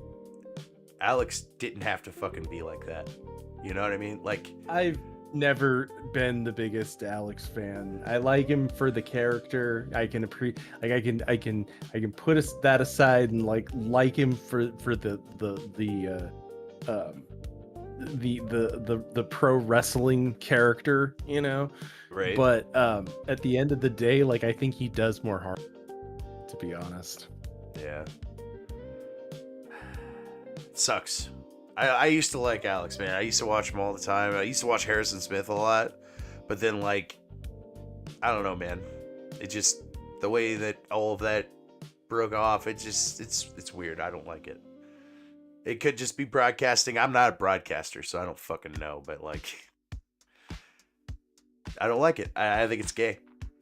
Alex didn't have to fucking be like that. You know what I mean? Like, I've never been the biggest Alex fan. I like him for the character. I can put that aside and like him for the pro wrestling character, you know. right? But at the end of the day, like, I think he does more harm, to be honest. Yeah. Sucks. I used to like Alex, man. I used to watch him all the time. I used to watch Harrison Smith a lot. But then, like, I don't know, man. It just, the way that all of that broke off, it's weird. I don't like it. It could just be broadcasting. I'm not a broadcaster, so I don't fucking know. But, like, I don't like it. I think it's gay.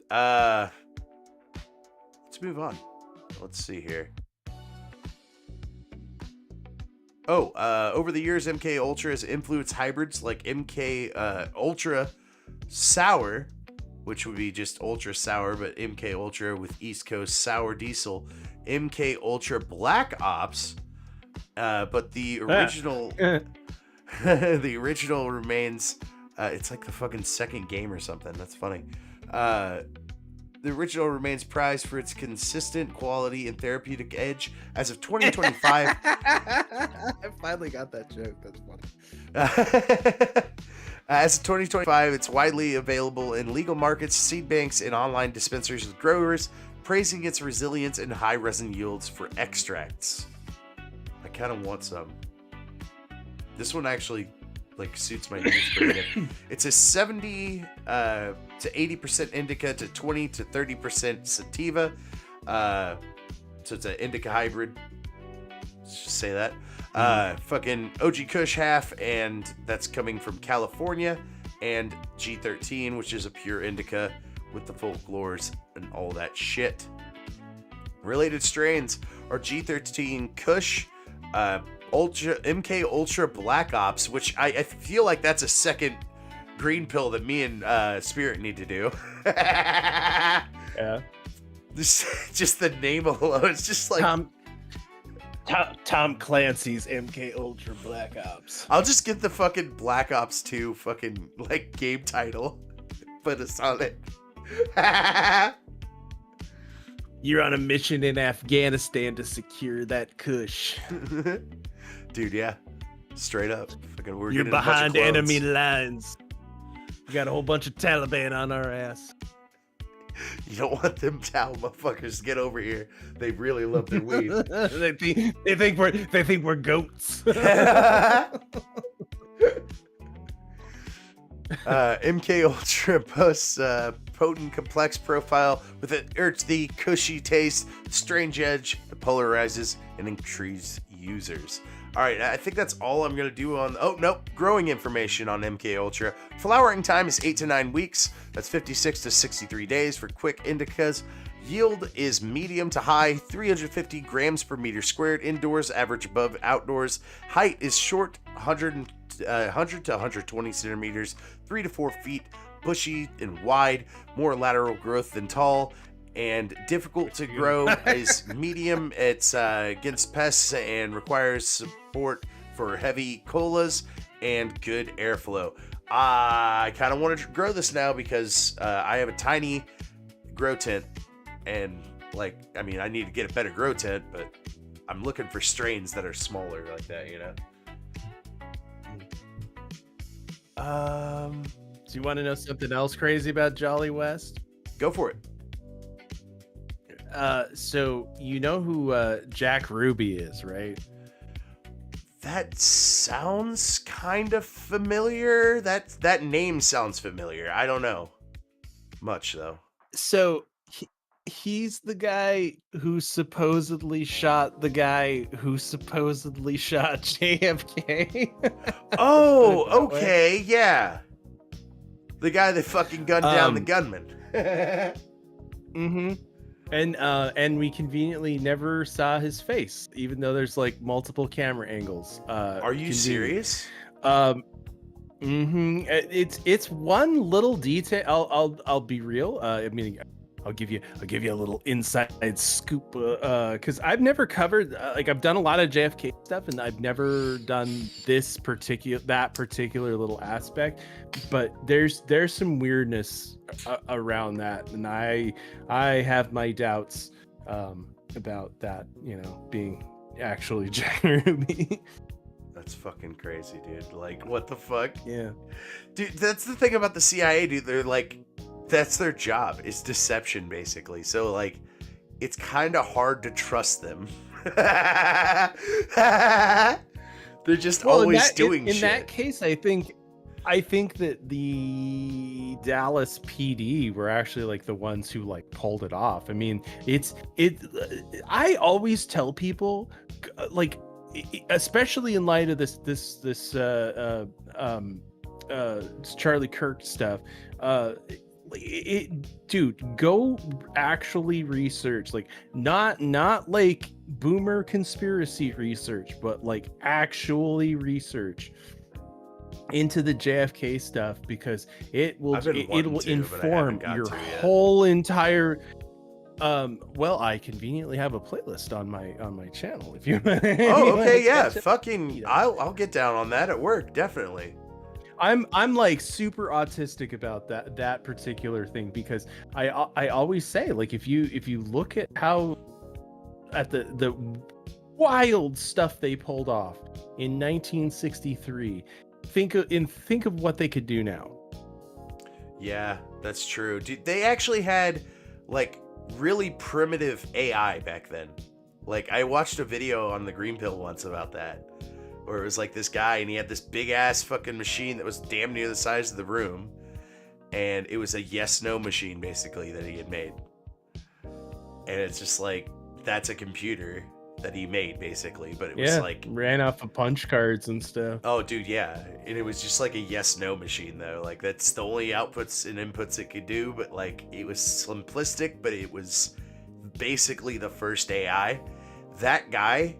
Let's move on. Let's see here. Over the years, MK Ultra has influenced hybrids like MK Ultra Sour, which would be just Ultra Sour, but MK Ultra with East Coast Sour Diesel, MK Ultra Black Ops, but the original, the original remains. It's like the fucking second game or something. That's funny. The original remains prized for its consistent quality and therapeutic edge. As of 2025, I finally got that joke. That's funny. As of 2025, it's widely available in legal markets, seed banks, and online dispensaries with growers, praising its resilience and high resin yields for extracts. I kind of want some. This one actually suits my needs pretty good. It's a 70 to 80% indica to 20 to 30% sativa. So it's an indica hybrid. Let's just say that. Fucking OG Kush half, and that's coming from California, and G13, which is a pure indica with the folklores and all that shit. Related strains are G13 Kush, MK Ultra Black Ops, which I feel like that's a second green pill that me and Spirit need to do. Yeah. Just the name alone, it's just like Tom Clancy's MK Ultra Black Ops. I'll just get the fucking Black Ops 2 fucking game title. Put us on it. You're on a mission in Afghanistan to secure that Kush. Dude, yeah. Straight up. Fucking, You're behind enemy lines. We got a whole bunch of Taliban on our ass. You don't want them Tao motherfuckers to get over here. They really love their weed. they think we're goats. MK Ultra boasts potent, complex profile with an earthy, cushy taste, strange edge that polarizes and intrigues users. All right, I think that's all I'm going to do on... Oh, nope. Growing information on MK Ultra. Flowering time is 8 to 9 weeks. That's 56 to 63 days for quick indicas. Yield is medium to high, 350 grams per meter squared indoors, average above outdoors. Height is short, 100 to 120 centimeters, 3 to 4 feet, bushy and wide, more lateral growth than tall. And difficult to grow is medium. It's against pests and requires support for heavy colas and good airflow. I kind of want to grow this now because I have a tiny grow tent, and I need to get a better grow tent, but I'm looking for strains that are smaller like that, you know. So you want to know something else crazy about Jolly West? Go for it. So you know who Jack Ruby is, right? That sounds kind of familiar. That name sounds familiar. I don't know much though. So He's the guy who supposedly shot the guy who supposedly shot JFK. Oh, Put it that way. okay, yeah. The guy that fucking gunned down the Um, gunman. Mm-hmm. And we conveniently never saw his face, even though there's like multiple camera angles. Are you convenient. serious? It's one little detail. I'll be real. I mean, I'll give you a little inside scoop. Because I've never covered like I've done a lot of JFK stuff, and I've never done that particular little aspect. But there's some weirdness around that, and I have my doubts about that. You know, being actually Jack Ruby. That's fucking crazy, dude. Like, what the fuck? Yeah. Dude, that's the thing about the CIA, dude. They're like, that's their job. It's deception, basically. So, like, it's kind of hard to trust them. They're just always doing in shit. that case, I think that the Dallas PD were actually like the ones who like pulled it off. I mean, I always tell people like, especially in light of this Charlie Kirk stuff, dude, go actually research, like not like boomer conspiracy research, but like actually research into the JFK stuff, because it will I've been it wanting will to, but I haven't inform got your to yet. whole entire. Well, I conveniently have a playlist on my channel. If you. Oh, okay, yeah. catch it. Fucking, I'll get down on that at work, definitely. I'm like super autistic about that particular thing, because I always say, like, if you look at how at the wild stuff they pulled off in 1963, think of what they could do now. Yeah, that's true. Dude, they actually had like really primitive AI back then. Like, I watched a video on the Green Pill once about that, where it was like this guy and he had this big ass fucking machine that was damn near the size of the room, and it was a yes/no machine basically that he had made. And it's just like, that's a computer that he made basically, but it was like, ran off of punch cards and stuff. oh dude, yeah. And it was just like a yes/no machine though. Like, that's the only outputs and inputs it could do, but like, it was simplistic, but it was basically the first AI. That guy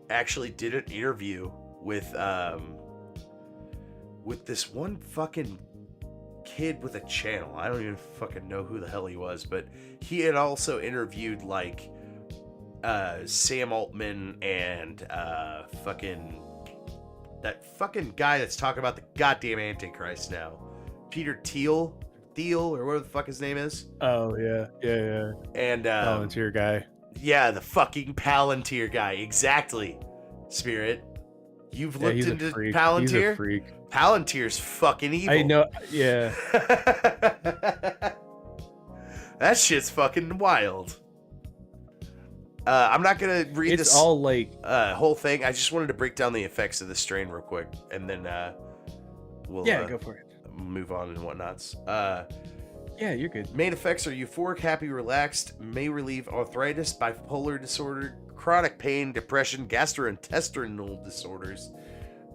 actually did an interview with this one fucking kid with a channel. I don't even fucking know who the hell he was, but he had also interviewed like Sam Altman and fucking that fucking guy that's talking about the goddamn Antichrist now, Peter Thiel, or whatever the fuck his name is. Oh yeah. And Volunteer guy. yeah, the fucking Palantir guy, exactly. Spirit, you've Yeah, looked he's a into freak. Palantir. He's a freak. Palantir's fucking evil. I know. Yeah. That shit's fucking wild. I'm not gonna read It's this all like. whole thing. I just wanted to break down the effects of the strain real quick, and then we'll Go for it. move on and whatnots. Yeah, you're good. Main effects are euphoric, happy, relaxed, may relieve arthritis, bipolar disorder, chronic pain, depression, gastrointestinal disorders,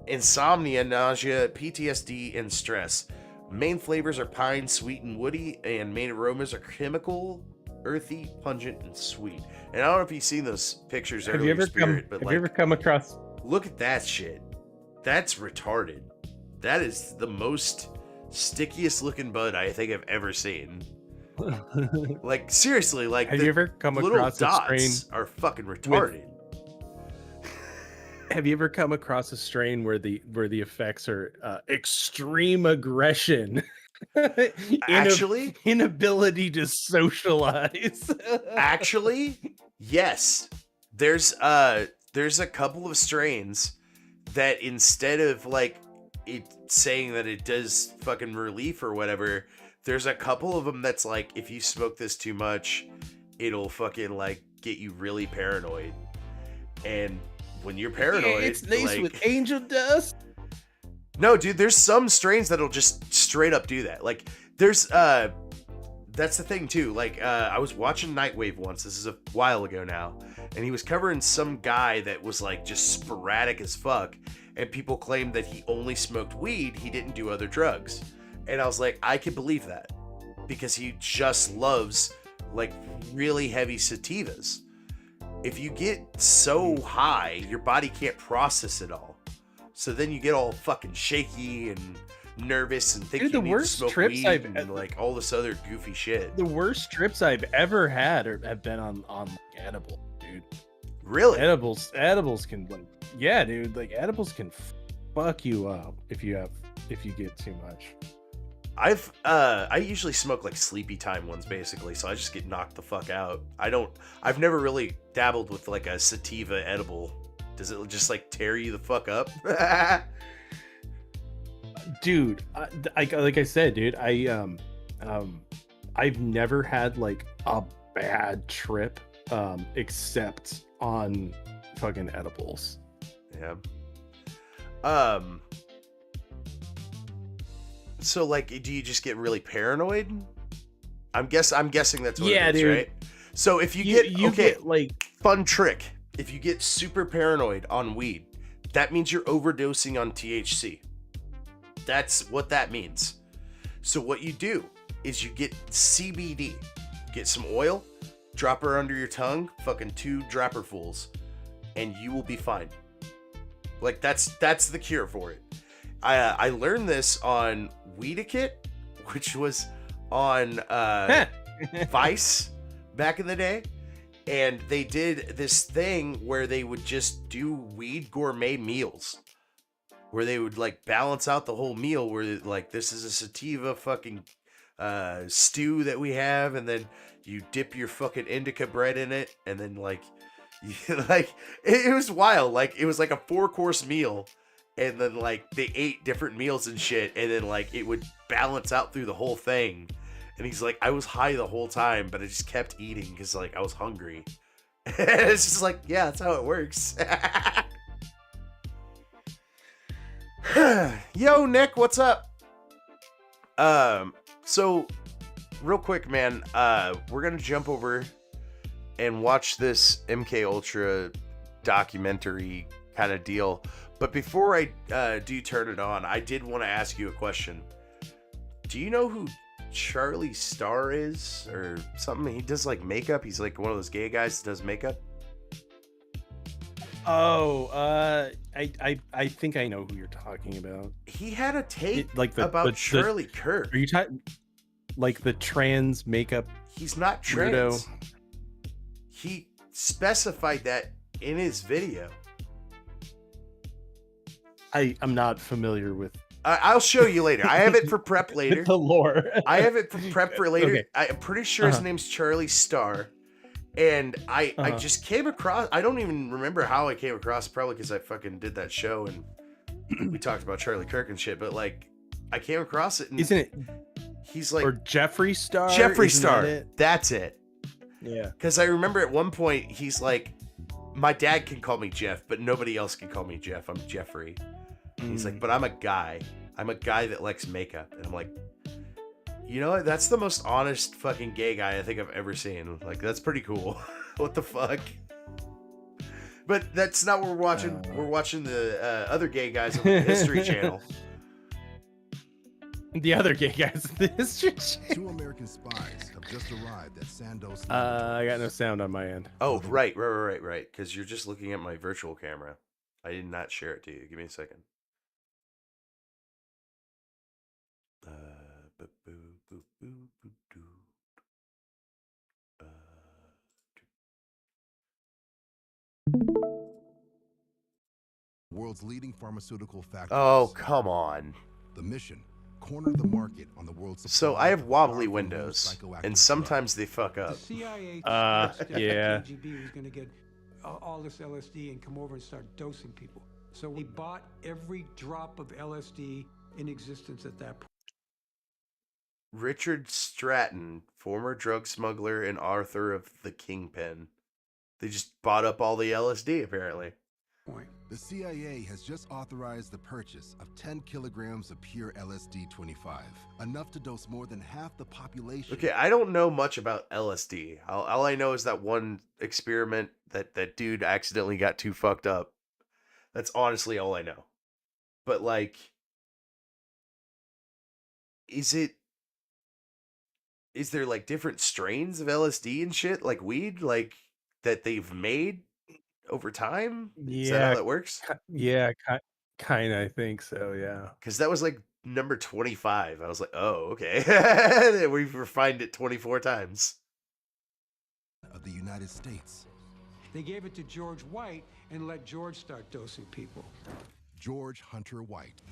insomnia, nausea, PTSD, and stress. Main flavors are pine, sweet, and woody, and main aromas are chemical, earthy, pungent, and sweet. And I don't know if you've seen those pictures Have you earlier, ever Spirit, but Have like, you ever come across? look at that shit. That's retarded. That is the most stickiest looking bud I think I've ever seen. Like, seriously, like, Have the you ever come little across a strain? dots are fucking retarded. Have you ever come across a strain where the effects are extreme aggression, Actually, inability to socialize? actually, yes. There's a couple of strains that, instead of like it saying that it does fucking relief or whatever, there's a couple of them that's like, if you smoke this too much, it'll fucking like get you really paranoid. And when you're paranoid, It's nice like, with angel dust. no, dude, there's some strains that'll just straight up do that. Like, there's that's the thing too. Like, I was watching Nightwave once. This is a while ago now, and he was covering some guy that was like just sporadic as fuck, and people claimed that he only smoked weed. He didn't do other drugs, and I was like, I can believe that because he just loves like really heavy sativas. If you get so high, your body can't process it all, so then you get all fucking shaky and nervous and think Dude, you the need worst to smoke trips weed I've and like all this other goofy shit. The worst trips I've ever had have been on like, edible, dude. Really? Edibles can like, yeah, dude, like edibles can fuck you up if you get too much. I usually smoke like sleepy time ones basically, so I just get knocked the fuck out. I've never really dabbled with like a sativa edible. Does it just like tear you the fuck up? Dude, like I said, dude, I've never had like a bad trip except on fucking edibles. Yeah. So like, do you just get really paranoid? I'm guessing that's what it is, dude. right? So if you get like fun trick, if you get super paranoid on weed, that means you're overdosing on THC. That's what that means. So what you do is you get CBD, get some oil, drop her under your tongue, fucking 2 dropperfuls, and you will be fine. Like that's the cure for it. I learned this on Weedakit, which was on Vice back in the day, and they did this thing where they would just do weed gourmet meals, where they would like balance out the whole meal, where like this is a sativa fucking stew that we have, and then you dip your fucking indica bread in it, and then like like it was wild. Like it was like a 4-course meal, and then like they ate different meals and shit, and then like it would balance out through the whole thing. And he's like, I was high the whole time, but I just kept eating because like I was hungry. And it's just like, yeah, that's how it works. Yo, Nick, what's up? So real quick, man, we're gonna jump over and watch this MK Ultra documentary kind of deal. But before I do turn it on, I did want to ask you a question. Do you know who Charlie Starr is or something? He does like makeup. He's like one of those gay guys that does makeup. Oh, I think I know who you're talking about. He had a tape Like about Charlie Kirk. Are you talking like the trans makeup? He's not trans. He specified that in his video. I'm not familiar with I'll show you later. I have it for prep later. the lore. I have it for prep for later. Okay. I'm pretty sure his name's Charlie Starr. And I just came across, I don't even remember how I came across, probably because I fucking did that show and we talked about Charlie Kirk and shit, but like I came across it and Isn't it? He's like, Or Jeffree Star? Jeffree Isn't Star. that it? That's it. Yeah. Because I remember at one point he's like, my dad can call me Jeff, but nobody else can call me Jeff. I'm Jeffrey. He's like, but I'm a guy. I'm a guy that likes makeup. And I'm like, you know what? That's the most honest fucking gay guy I think I've ever seen. Like, that's pretty cool. What the fuck? But that's not what we're watching. We're watching the other gay guys on the History Channel. The other gay guys in the History Channel. 2 American spies have just arrived at Sandoz. I got no sound on my end. Oh, right. Because you're just looking at my virtual camera. I did not share it to you. Give me a second. World's leading pharmaceutical factories. Oh, come on. The mission: corner the market on the world's. So supply I have of wobbly powerful windows, psychoactive and sometimes they fuck The up. CIA Yeah. the KGB was going to get all this LSD and come over and start dosing people. So we bought every drop of LSD in existence at that point. Richard Stratton, former drug smuggler and author of The Kingpin. They just bought up all the LSD, apparently. point. The CIA has just authorized the purchase of 10 kilograms of pure LSD-25, enough to dose more than half the population. Okay, I don't know much about LSD. All I know is that one experiment that dude accidentally got too fucked up. That's honestly all I know. But like, is there like different strains of LSD and shit, like weed, like that they've made over time? Is that how Yeah, that works? yeah, kind of. I think so. Yeah. Because that was like number 25. I was like, oh, okay. We've refined it 24 times. Of the United States. They gave it to George White and let George start dosing people. George Hunter White,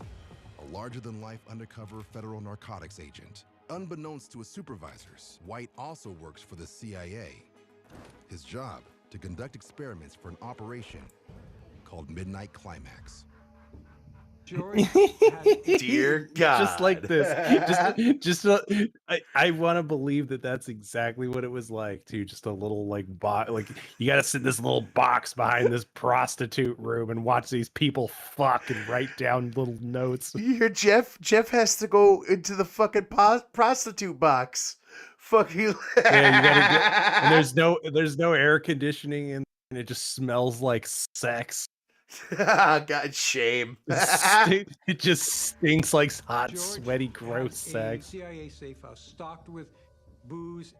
a larger-than-life undercover federal narcotics agent. Unbeknownst to his supervisors, White also works for the CIA. His job, to conduct experiments for an operation called Midnight Climax. George had Dear God. Just like this. I want to believe that that's exactly what it was like too. Just a little like box. Like you got to sit in this little box behind this prostitute room and watch these people fuck and write down little notes. You hear Jeff? Jeff has to go into the fucking prostitute box. Fuck you. Yeah, you gotta get. And there's no air conditioning and it just smells like sex. God, shame. It just stinks like hot, George sweaty, had gross a sex. CIA safe house stocked with booze.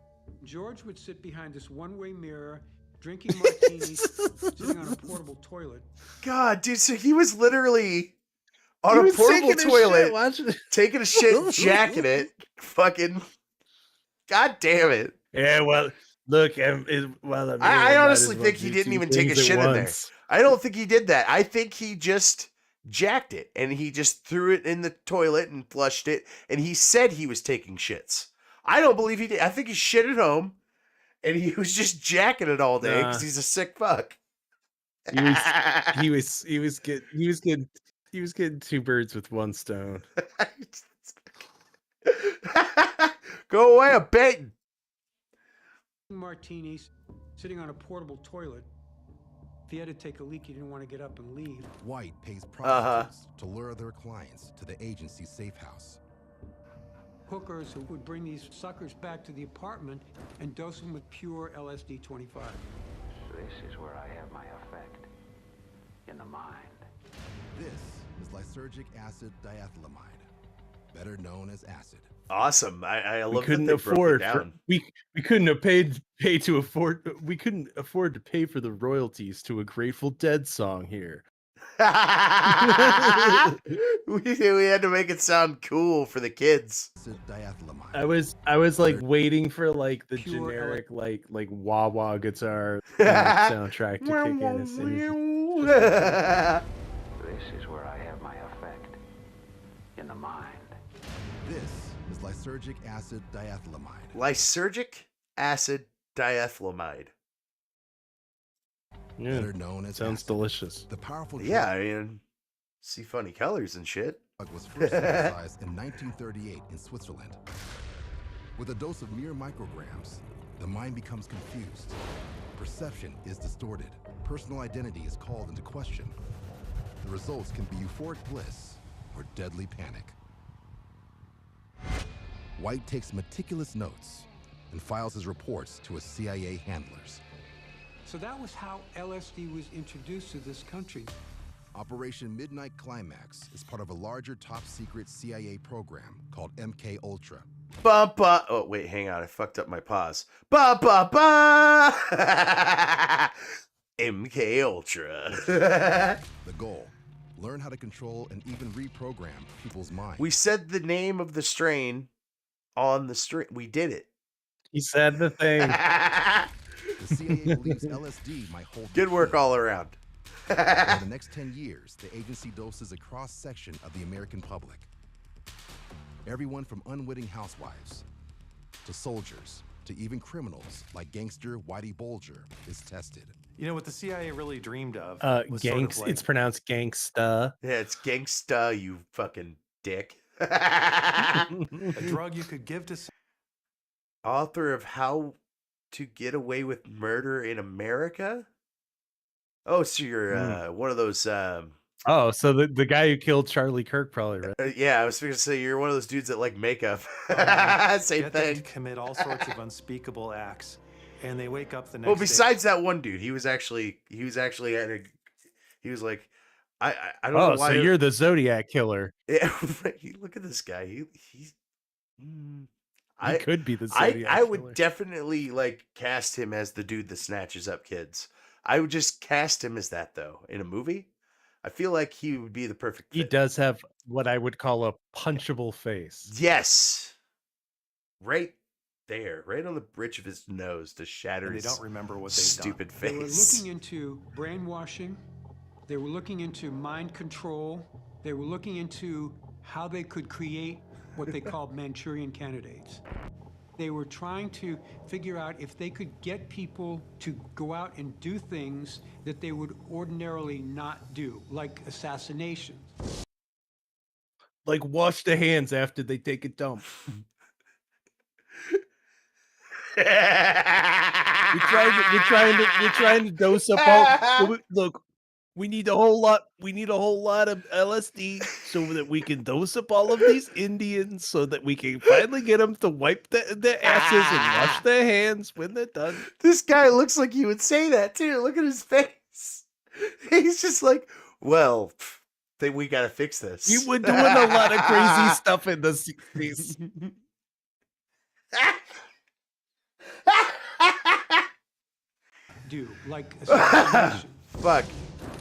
George would sit behind this one-way mirror, drinking martinis, sitting on a portable toilet. God, dude, so he was literally on He a was portable taking a shit, toilet, watching it. taking a shit, jacking it. Fucking. God damn it. Yeah, well, look, I honestly think he didn't even take a shit in there. I don't think he did that. I think he just jacked it and he just threw it in the toilet and flushed it. And he said he was taking shits. I don't believe he did. I think he shit at home and he was just jacking it all day because he's a sick fuck. He was getting two birds with one stone. Go away, I'm baiting. Martinis, sitting on a portable toilet. If he had to take a leak, he didn't want to get up and leave. White pays prostitutes to lure their clients to the agency's safe house. Hookers who would bring these suckers back to the apartment and dose them with pure LSD-25. This is where I have my effect. In the mind. This is lysergic acid diethylamide, better known as acid. Awesome. I love We couldn't that they broke it afford down. we couldn't have pay to afford we couldn't afford to pay for the royalties to a Grateful Dead song here. we had to make it sound cool for the kids. Acid diethylamide. I was like waiting for like the Pure generic like wah wah guitar soundtrack to kick in as soon as This is where I have my effect. In the mind. This is lysergic acid diethylamide. Lysergic acid diethylamide. Yeah, Better known as sounds acid. delicious. The powerful drug Yeah, I mean, see funny colors and shit. was first synthesized in 1938 in Switzerland. With a dose of mere micrograms, the mind becomes confused. Perception is distorted. Personal identity is called into question. The results can be euphoric bliss or deadly panic. White takes meticulous notes and files his reports to his CIA handlers. So that was how LSD was introduced to this country. Operation Midnight Climax is part of a larger top-secret CIA program called MK Ultra. Ba ba. Oh wait, hang on. I fucked up my pause. Ba ba ba. MK Ultra. The goal, learn how to control and even reprogram people's minds. We said the name of the strain on the string. We did it. He said the thing. The CIA believes LSD might hold the Good work key. all around. For the next 10 years, the agency doses a cross-section of the American public. Everyone from unwitting housewives to soldiers to even criminals like gangster Whitey Bulger is tested. You know what the CIA really dreamed of? was Gangs. sort of It's pronounced gangsta. Yeah, it's gangsta, you fucking dick. a drug you could give to Author of How to Get Away with Murder in America? Oh, so you're one of those. Oh, so the guy who killed Charlie Kirk, probably, right? Yeah, I was going to say you're one of those dudes that like makeup. Same Get them to thing. commit all sorts of unspeakable acts, and they wake up the next Well, day. besides that one dude, he was actually he was like, I don't Oh, know why. so you're the Zodiac killer. Yeah, look at this guy. He's. He could be the I Zodiac would killer. definitely like cast him as the dude that snatches up kids. I would just cast him as that though in a movie. I feel like he would be the perfect He fit. does have what I would call a punchable face. Yes, right there, right on the bridge of his nose to shatter And they his don't remember what they've stupid done. They were face. looking into brainwashing. They were looking into mind control. They were looking into how they could create what they called Manchurian candidates. They were trying to figure out if they could get people to go out and do things that they would ordinarily not do, like assassination. Like wash the hands after they take a dump. We're trying to dose up all. Look, we need a whole lot. We need a whole lot of LSD so that we can dose up all of these Indians, so that we can finally get them to wipe their asses and wash their hands when they're done. This guy looks like he would say that too. Look at his face. He's just like, well, think we gotta fix this. We were doing a lot of crazy stuff in the 60s. Do, like assassination. Fuck.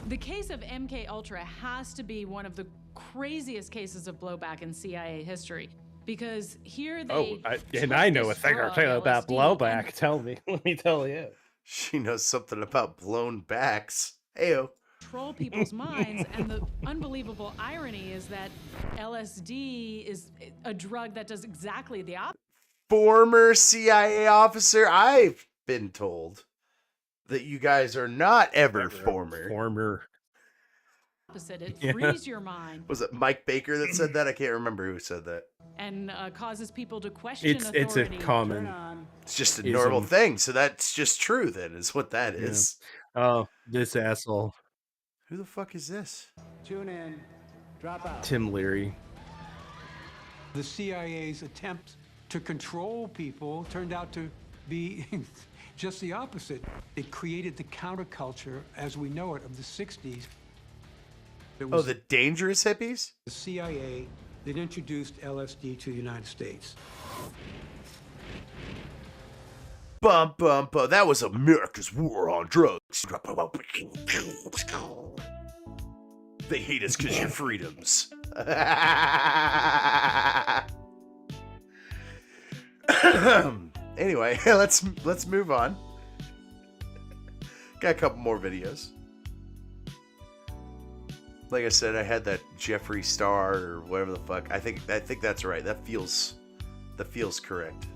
The case of MK Ultra has to be one of the craziest cases of blowback in CIA history, because here they I know a thing or drug, two about LSD, blowback. Tell me, let me tell you. She knows something about blown backs. Heyo. control people's minds. And the unbelievable irony is that LSD is a drug that does exactly the opposite. Former CIA officer, I've been told that you guys are not ever former. It frees your mind Was it Mike Baker that said that? I can't remember who said that. and causes people to question authority. It's a common. It's just a normal thing. So that's just true then, is what that is. Oh, this asshole. Who the fuck is this? Tune in. Drop out. Tim Leary. The CIA's attempt to control people turned out to be just the opposite. It created the counterculture as we know it of the 60s. It Oh, was the dangerous hippies? the CIA that introduced LSD to the United States. Bum, bum, bum. That was America's war on drugs. They hate us because your freedoms. Anyway, let's move on. Got a couple more videos. Like I said, I had that Jeffree Star or whatever the fuck. I think that's right. That feels correct.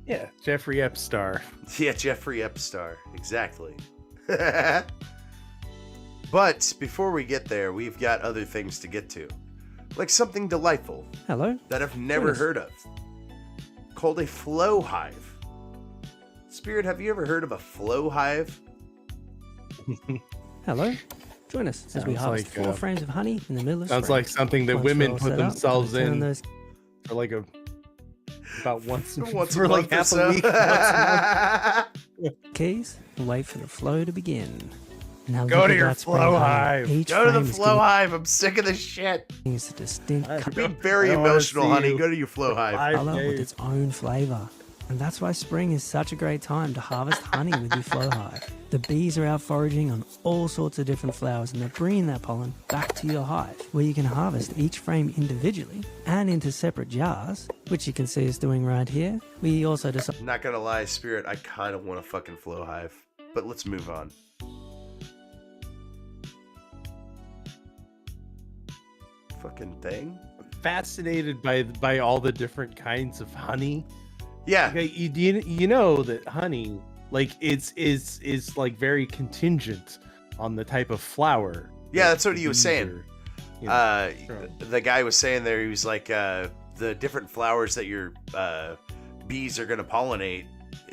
Yeah, Jeffrey Epstein. Yeah, Jeffrey Epstein. Exactly. But before we get there, we've got other things to get to. Like something delightful. Hello. That I've never heard of. Called a flow hive. Spirit, have you ever heard of a flow hive? Hello. Join us as we Sounds harvest like, 4 frames of honey in the middle of Sounds spring. like something that Once women we're all put set up, themselves we'll turn in those for like about once Once for a like month or half so. a week. Once a keys and wait for the flow to begin. Now Go look to at your that spring flow honey. hive. Each Go to the frame is flow giving hive. I'm sick of this shit. us a distinct I color Being very I don't wanna emotional, see honey. you. Go to your flow hive. with its own flavor. And that's why spring is such a great time to harvest honey with your flow hive. The bees are out foraging on all sorts of different flowers and they're bringing that pollen back to your hive, where you can harvest each frame individually and into separate jars, which you can see us doing right here. We also decide Not gonna lie, Spirit, I kind of want a fucking flow hive. But let's move on. Fucking thing? fascinated by all the different kinds of honey. Yeah. Okay, you know that honey, like is like very contingent on the type of flower. Yeah, that's what he was bees saying. are, you know, The guy was saying there, he was like, the different flowers that your bees are going to pollinate,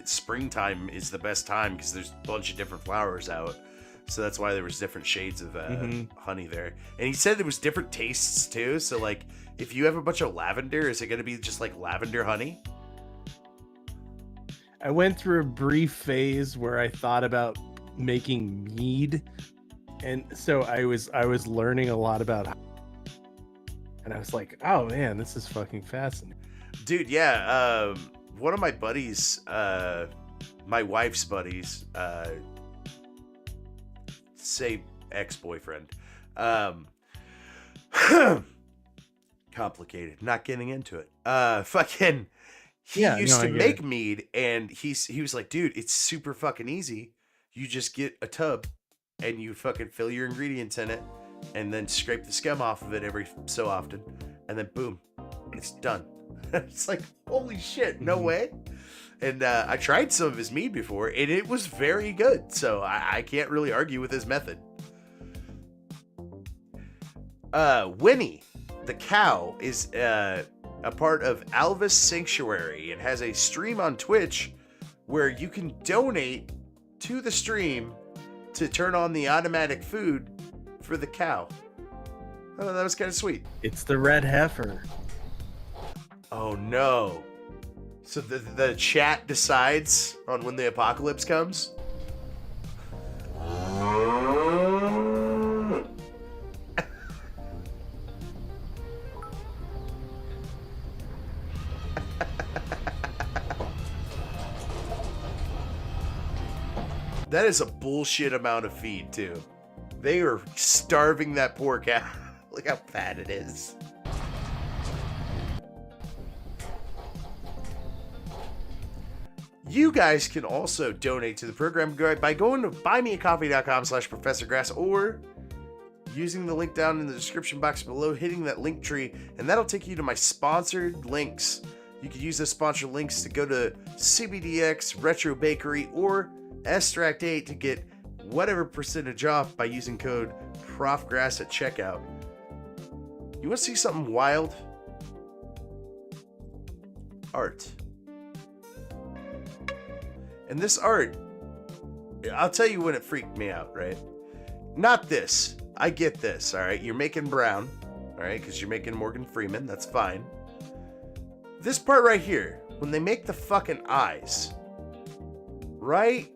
springtime is the best time because there's a bunch of different flowers out. So that's why there was different shades of honey there. And he said there was different tastes too. So like, if you have a bunch of lavender, is it going to be just like lavender honey? I went through a brief phase where I thought about making mead, and so I was learning a lot about, and I was like, oh man, this is fucking fascinating. Dude, yeah. One of my buddies, my wife's buddies, say ex-boyfriend, complicated, not getting into it. Fucking, he used to make mead, and he was like, dude, it's super fucking easy. You just get a tub and you fucking fill your ingredients in it and then scrape the scum off of it every so often, and then boom, it's done. It's like, holy shit, no way. And I tried some of his mead before, and it was very good. So I can't really argue with his method. Winnie, the cow, is a part of Alvis Sanctuary and has a stream on Twitch where you can donate to the stream to turn on the automatic food for the cow. Oh, that was kind of sweet. It's the red heifer. Oh no. So the chat decides on when the apocalypse comes? That is a bullshit amount of feed, too. They are starving that poor cow. Look how fat it is. You guys can also donate to the program by going to buymeacoffee.com/ProfessorGrass or using the link down in the description box below, hitting that link tree, and that'll take you to my sponsored links. You can use those sponsored links to go to CBDX, Retro Bakery, or Estract8 to get whatever percentage off by using code ProfGrass at checkout. You want to see something wild? Art. And this art, I'll tell you when it freaked me out, right? Not this. I get this, all right? You're making Brown, all right? Because you're making Morgan Freeman. That's fine. This part right here, when they make the fucking eyes, right?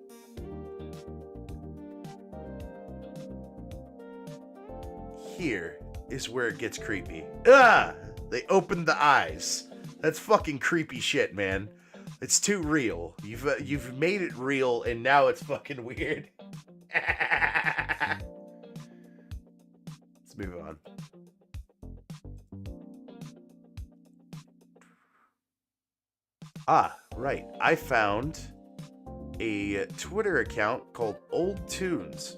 Here is where it gets creepy. Ah! They opened the eyes. That's fucking creepy shit, man. It's too real. You've made it real, and now it's fucking weird. Let's move on. Ah, right. I found a Twitter account called Old Tunes.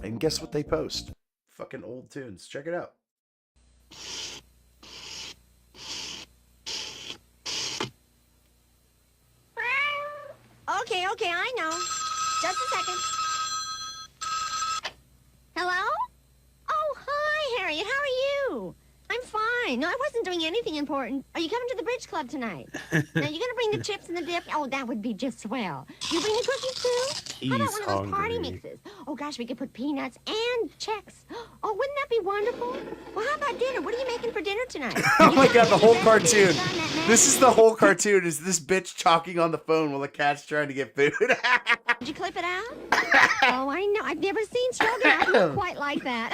And guess what they post? Fucking Old Tunes. Check it out. Okay, I know. Just a second. Hello? Oh, hi, Harriet. How are you? I'm fine. No, I wasn't doing anything important. Are you coming to the bridge club tonight? Now, you gonna bring the chips and the dip? Oh, that would be just swell. You bring the cookies, too? How about one of those party mixes? Oh, gosh, we could put peanuts and Chex. Oh, wouldn't that be wonderful? Well, how about dinner? What are you making for dinner tonight? Oh my god, the whole cartoon. This is the whole cartoon, is this bitch talking on the phone while the cat's trying to get food. Did you clip it out? Oh, I know. I've never seen stroganoff look quite like that.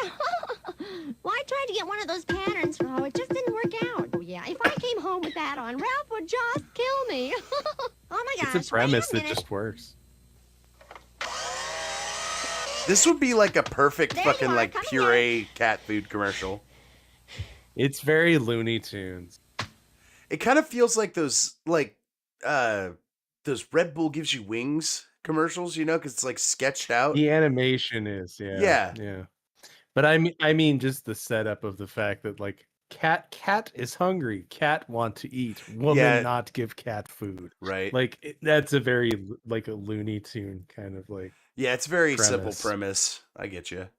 Well, I tried to get one of those patterns. Oh, it just didn't work out. Oh, yeah. If I came home with that on, Ralph would just kill me. Oh, my gosh. It's a premise that just works. This would be like a perfect There fucking you are, like come puree cat food commercial. It's very Looney Tunes. It kind of feels like those Red Bull gives you wings commercials, you know, because it's like sketched out. The animation is, yeah. But I mean, just the setup of the fact that like cat is hungry, cat want to eat, woman not give cat food, right? Like that's a very like a Looney Tune kind of like. Yeah, it's very simple premise. I get you.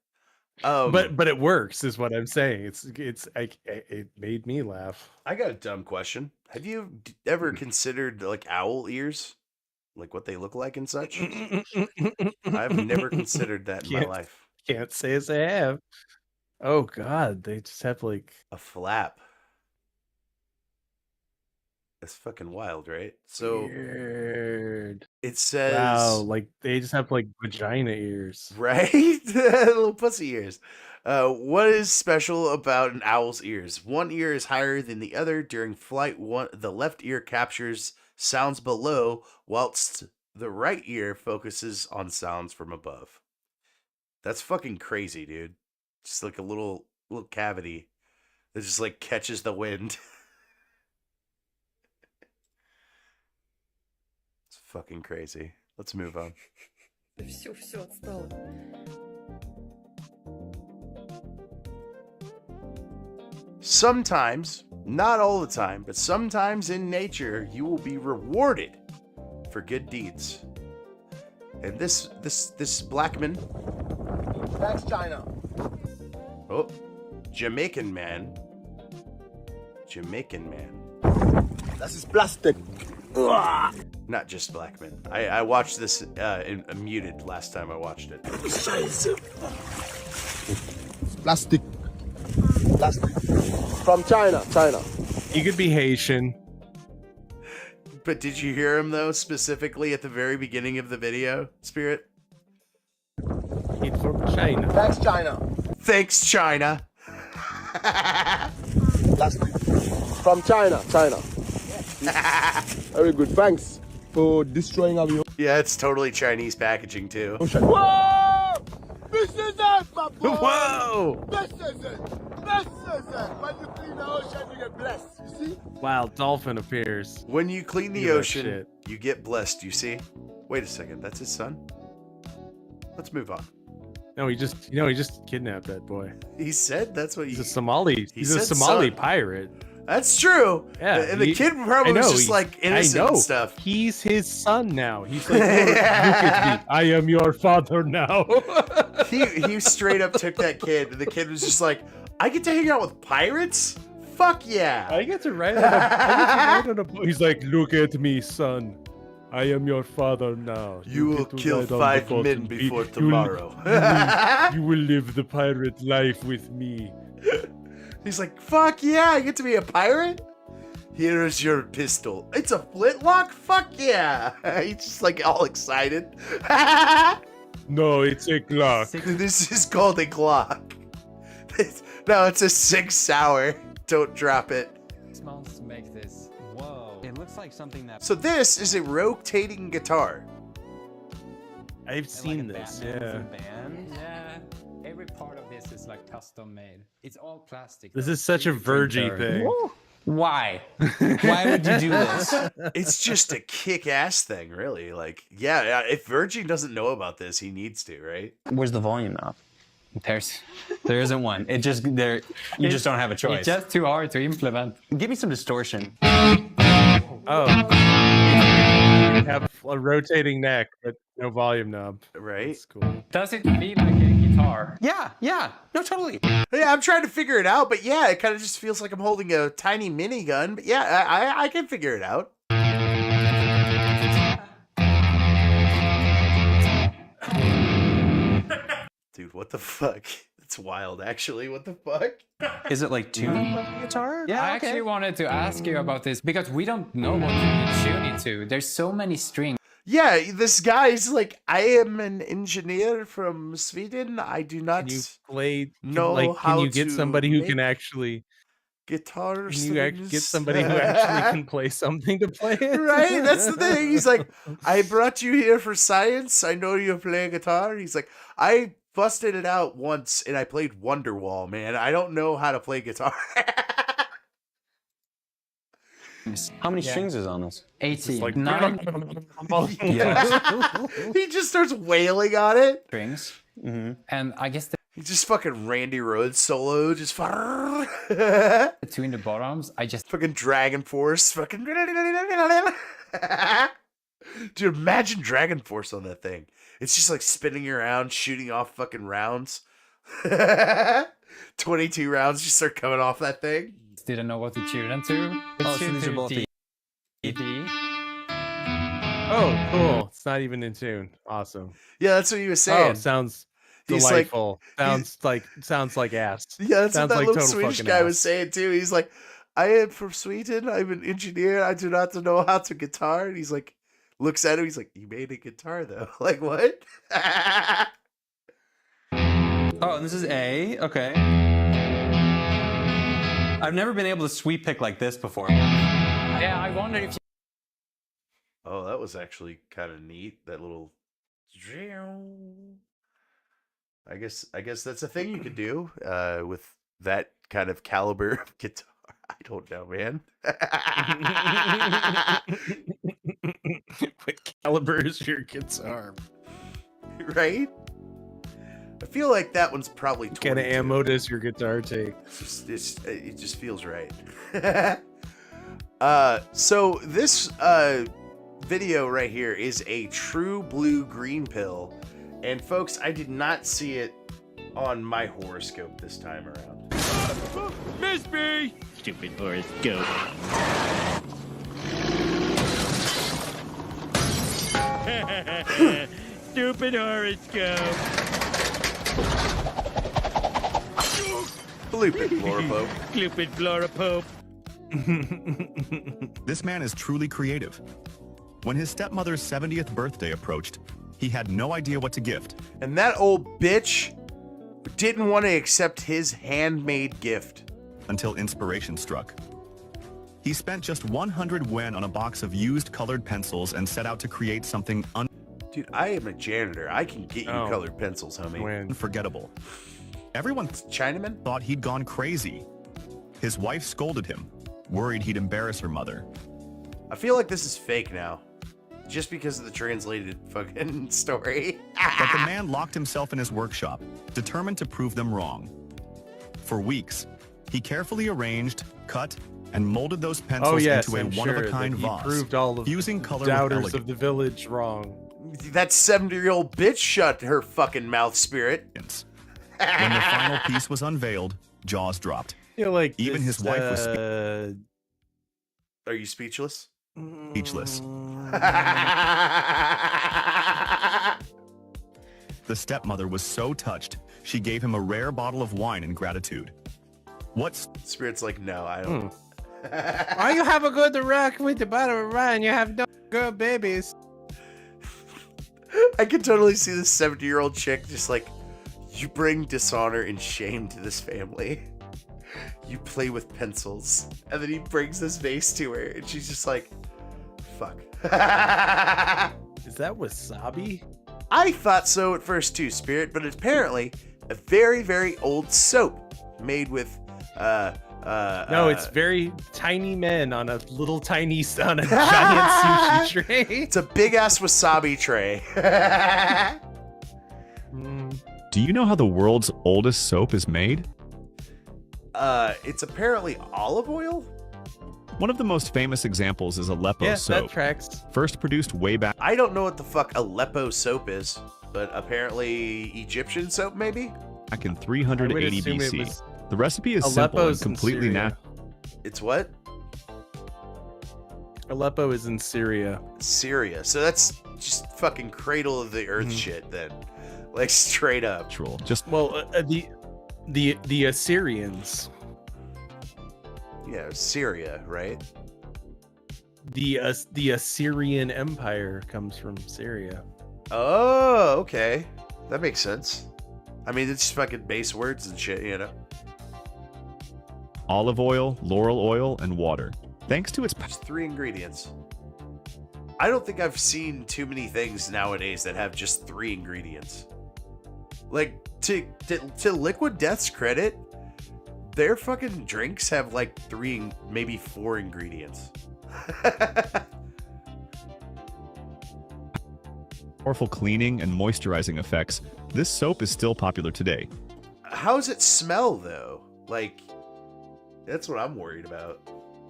But it works, is what I'm saying. It made me laugh. I got a dumb question. Have you ever considered like owl ears? like what they look like and such. I've never considered that in my life. Can't say as I have. Oh God, they just have like a flap. That's fucking wild, right? So weird. It says, wow, like they just have like vagina ears, right? Little pussy ears. What is special about an owl's ears? One ear is higher than the other. During flight, the left ear captures sounds below, whilst the right ear focuses on sounds from above. That's fucking crazy, dude. Just like a little cavity that just like catches the wind. It's fucking crazy. Let's move on. Sometimes, not all the time, but sometimes in nature, you will be rewarded for good deeds. And this Blackman. Thanks, China. Oh, Jamaican man. Das ist plastic. Not just Blackman. I watched this muted last time I watched it. Plastic. From China. You could be Haitian. But did you hear him though, specifically at the very beginning of the video, Spirit? It's from China. Thanks, China. Thanks, China. Plastic. From China. Very good. Thanks for destroying our. Yeah, it's totally Chinese packaging too. Whoa! This is it, my boy. Whoa! This is it. When you clean the ocean, you get blessed. You see? Wow, dolphin appears. When you clean the Look at that ocean, shit. you get blessed, you see? Wait a second, that's his son? Let's move on. No, he just kidnapped that boy. He said that's what He's a Somali. He's a said Somali son. pirate. That's true. Yeah, And the kid probably was just like innocent and stuff. He's his son now. He's like, oh, look at me. I am your father now. he straight up took that kid, and the kid was just like, I get to hang out with pirates? Fuck yeah. I get to ride on a boat. He's like, look at me, son. I am your father now. You will get to kill ride on 5 the boat men and be- before you will- tomorrow. You will live the pirate life with me. He's like, fuck yeah, I get to be a pirate? Here's your pistol. It's a flintlock? Fuck yeah. He's just like all excited. No, it's a Glock. This is called a Glock. No, it's a 6 sour. Don't drop it. Smells to make this. Whoa. It looks like something that. So this is a rotating guitar. I've seen like a this, Batman yeah. with a band. Yeah. Every part of this is like custom made. It's all plastic. This though. is such a Virgie thing. Why? Why would you do this? It's just a kick-ass thing, really. Like, yeah, if Virgin doesn't know about this, he needs to, right? Where's the volume knob? There isn't one. It just there. You just don't have a choice. It's just too hard to implement. Give me some distortion. Oh. You have a rotating neck, but no volume knob. Right? That's cool. Does it feel like a guitar? Yeah. No, totally. Yeah, I'm trying to figure it out, but yeah, it kind of just feels like I'm holding a tiny minigun. But yeah, I can figure it out. Dude, what the fuck? It's wild, actually. What the fuck? Is it like tuned like a guitar? Yeah, I actually wanted to ask you about this because we don't know what you tune it to. There's so many strings. Yeah, this guy's like, I am an engineer from Sweden. I do not Can you play? know Like, how can you get to somebody who make can actually? guitar Can you get strings. somebody who actually can play something to play it? Right? That's the thing. He's like, I brought you here for science. I know you play guitar. He's like, I busted it out once and I played Wonderwall, man. I don't know how to play guitar. How many strings is on this? 18. Like, 9 Yeah. He just starts wailing on it. strings. And I guess He just fucking Randy Rhoads solo. Just between the bottoms, I just fucking Dragon Force. Fucking. Dude, imagine Dragon Force on that thing. It's just like spinning around, shooting off fucking rounds. 22 rounds just start coming off that thing. didn't know what to tune into. Oh, so these are both D. Oh, cool. It's not even in tune. Awesome. Yeah, that's what he was Oh, saying. sounds He's delightful. sounds like ass. Yeah, that's sounds what that like little total Swedish fucking guy ass. was saying too. He's like, I am from Sweden. I'm an engineer. I do not know how to guitar. And he's like, looks at him. He's like, you made a guitar though. Like what? Oh, and this is A. Okay. I've never been able to sweep pick like this before. Yeah, I wondered if. Oh, that was actually kind of neat. That little. I guess that's a thing you could do with that kind of caliber of guitar. I don't know, man. What caliber is your guitar? Right? I feel like that one's probably What kind of 22. ammo does your guitar take? It just feels right. So this video right here is a true blue green pill. And folks, I did not see it on my horoscope this time around. Miss me! Stupid horoscope. Stupid horoscope. Blooping Flora Stupid Flora Pope. This man is truly creative. When his stepmother's 70th birthday approached, he had no idea what to gift. And that old bitch didn't want to accept his handmade gift. Until inspiration struck. He spent just 100 yen on a box of used colored pencils and set out to create something Dude, I am a janitor. I can get you colored pencils, homie. unforgettable. Everyone Chinaman thought he'd gone crazy. His wife scolded him, worried he'd embarrass her mother. I feel like this is fake now. Just because of the translated fucking story. But the man locked himself in his workshop, determined to prove them wrong. For weeks, he carefully arranged, cut, and molded those pencils into a one-of-a-kind vase, proved all of fusing color with doubters elegance. of the village wrong. That 70-year-old bitch shut her fucking mouth, Spirit. When the final piece was unveiled, jaws dropped. You know, like Even this, his wife was Are you speechless? speechless. The stepmother was so touched, she gave him a rare bottle of wine in gratitude. What's Spirit's like, no, I don't. Why you have a good rock with the bottle of wine? You have no good babies. I can totally see this 70-year-old chick just like, you bring dishonor and shame to this family. You play with pencils. And then he brings this vase to her, and she's just like, fuck. Is that wasabi? I thought so at first too, Spirit, but it's apparently a very, very old soap made with, No, it's very tiny men on a little tiny on a giant sushi tray. It's a big-ass wasabi tray. Do you know how the world's oldest soap is made? It's apparently olive oil? One of the most famous examples is Aleppo Yeah, soap. that tracks. First produced way back. I don't know what the fuck Aleppo soap is, but apparently Egyptian soap, maybe? Back in 380 I would assume it BC. was The recipe is simple and Aleppo's in completely Syria. natural. It's what? Aleppo is in Syria. Syria. So that's just fucking cradle of the earth shit then. Like straight up. Just Well, the Assyrians. Yeah, Syria, right? The Assyrian Empire comes from Syria. Oh, okay. That makes sense. I mean, it's just fucking base words and shit, you know? olive oil, laurel oil, and water. Thanks to its Just 3 ingredients. I don't think I've seen too many things nowadays that have just 3 ingredients. Like, to Liquid Death's credit, their fucking drinks have like 3, maybe 4 ingredients. powerful cleaning and moisturizing effects, this soap is still popular today. How does it smell though? Like, that's what I'm worried about.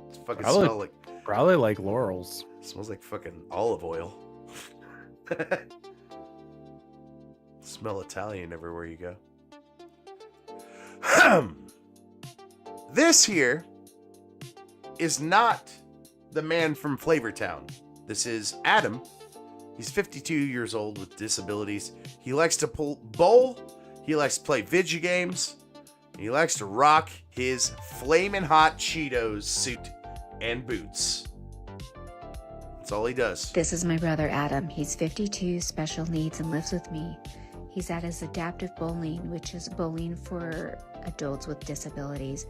It's fucking smell like probably like laurels. Smells like fucking olive oil. Smell Italian everywhere you go. This here is not the man from Flavortown. This is Adam He's 52 years old with disabilities. He likes to bowl. He likes to play video games. He likes to rock his Flamin' Hot Cheetos suit and boots. That's all he does. This is my brother Adam. He's 52, special needs, and lives with me. He's at his adaptive bowling, which is bowling for adults with disabilities.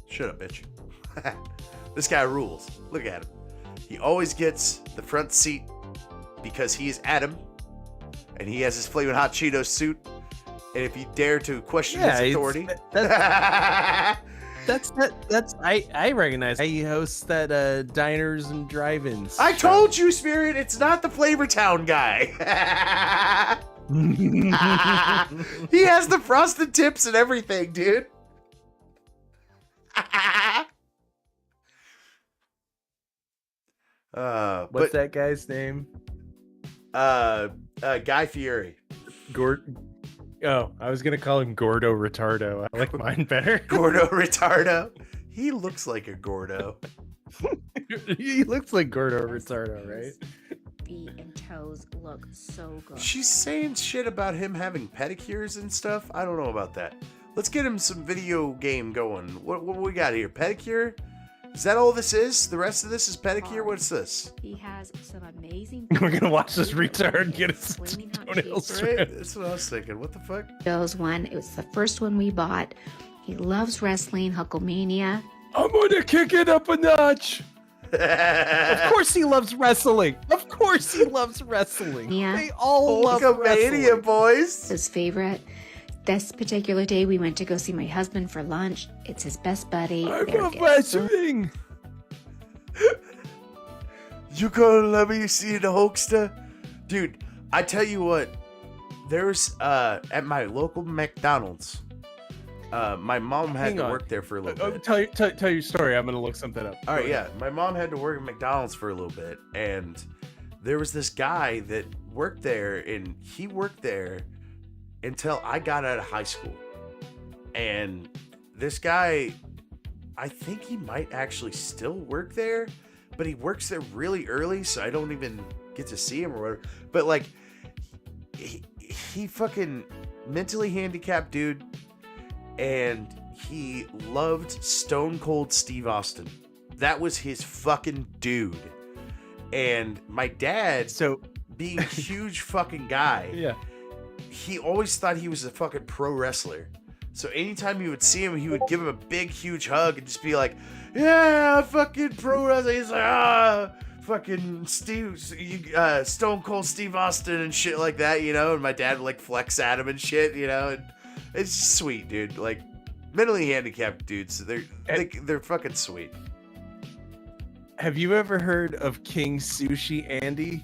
Shut up, bitch. This guy rules. Look at him. He always gets the front seat because he is Adam, and he has his Flamin' Hot Cheetos suit. And if you dare to question his authority, I recognize. He hosts that diners and drive-ins. I told you, Spirit, it's not the Flavortown guy. He has the frosted tips and everything, dude. What's that guy's name? Guy Fieri. Oh, I was gonna call him Gordo Retardo. I like mine better. Gordo Retardo. He looks like a Gordo. He looks like Gordo Retardo, right? Feet and toes look so good. She's saying shit about him having pedicures and stuff. I don't know about that. Let's get him some video game going. What we got here? Pedicure? Is that all this is? The rest of this is pedicure? What's this? He has some amazing. We're gonna watch this retard get his toenails Right? trimmed. That's what I was thinking. What the fuck? Those one. It was the first one we bought. He loves wrestling, Hulkamania. I'm gonna kick it up a notch. Of course he loves wrestling. Of course he loves wrestling. Yeah. They all love Hulkamania, wrestling. boys. His favorite. This particular day, we went to go see my husband for lunch. It's his best buddy. I They're love getting wrestling. You gonna let me see the Hulkster? Dude, I tell you what. There's, at my local McDonald's, my mom had Hang to on. work there for a little bit. Tell your story. I'm gonna look something up. All right, yeah. My mom had to work at McDonald's for a little bit, and there was this guy that worked there, and he worked there until I got out of high school. And this guy, I think he might actually still work there, but he works there really early, so I don't even get to see him or whatever. But like, he fucking mentally handicapped dude, and he loved Stone Cold Steve Austin. That was his fucking dude. And my dad, being a huge fucking guy, Yeah. he always thought he was a fucking pro wrestler. So anytime he would see him, he would give him a big, huge hug and just be like, yeah, fucking pro wrestler. He's like, fucking Stone Cold Steve Austin and shit like that, you know? And my dad would like flex at him and shit, you know? And it's just sweet, dude. Like, mentally handicapped dudes, they're fucking sweet. Have you ever heard of King Sushi Andy?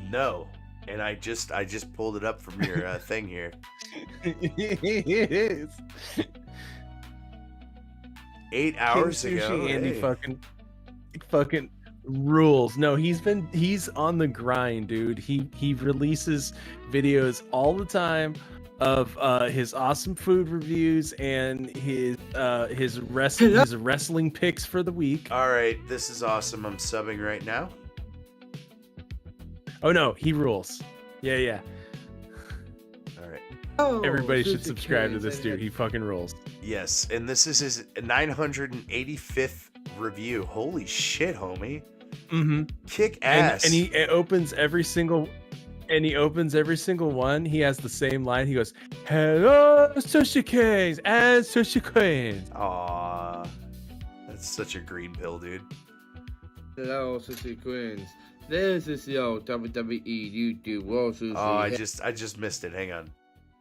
No. And I just pulled it up from your thing here. Yes. 8 hours King ago. Sushi Andy Hey. fucking rules. No, he's on the grind, dude. He releases videos all the time of his awesome food reviews and his wrestling picks for the week. All right, this is awesome. I'm subbing right now. Oh no, he rules. Yeah. All right. Everybody should subscribe to this dude. He fucking rules. Yes, and this is his 985th review. Holy shit, homie. Mm-hmm. Kick ass. And he opens every single one. He has the same line. He goes, "Hello, Sushi Kings and Sushi Queens." Aw, that's such a green pill, dude. Hello, Sushi Queens. This is your WWE YouTube World Sushi. Oh, I just missed it. Hang on.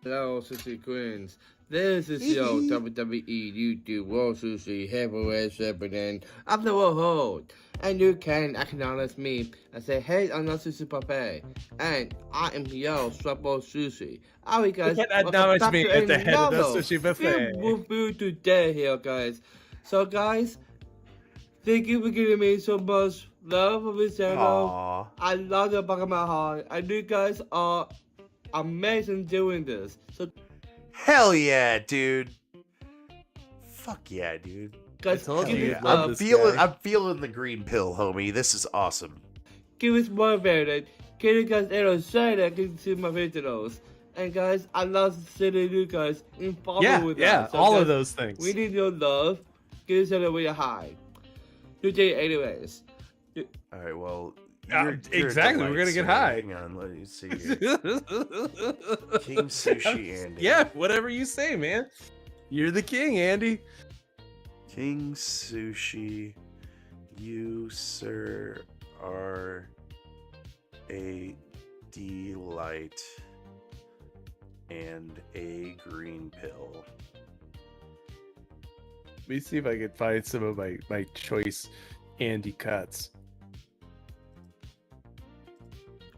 Hello, Sushi Queens. This is your WWE YouTube World Sushi Heavyweight Champion of the world. And you can acknowledge me and say, hey, I'm not Sushi Buffet. And I am your Trouble Sushi. Alright, guys. You can acknowledge me at the head of the Sushi Buffet. We'll today here, guys. So, guys, thank you for giving me so much love for this channel. Aww. I love the back of my heart. And you guys are amazing doing this. So, hell yeah, dude. Fuck yeah, dude. guys, told give you, us love love. this guy. I'm feeling the green pill, homie. This is awesome. Give us motivated. Can you guys say that can see my videos? And guys, I love seeing you guys and follow with us. So all guys, of those things. We need your love. Can you say that we are high? You did anyways. All right, well. Exactly, we're gonna get high. Hang on, let me see here. King Sushi Andy. Yeah, whatever you say, man. You're the king, Andy. King Sushi, you, sir, are a delight and a green pill. Let me see if I can find some of my choice Andy cuts.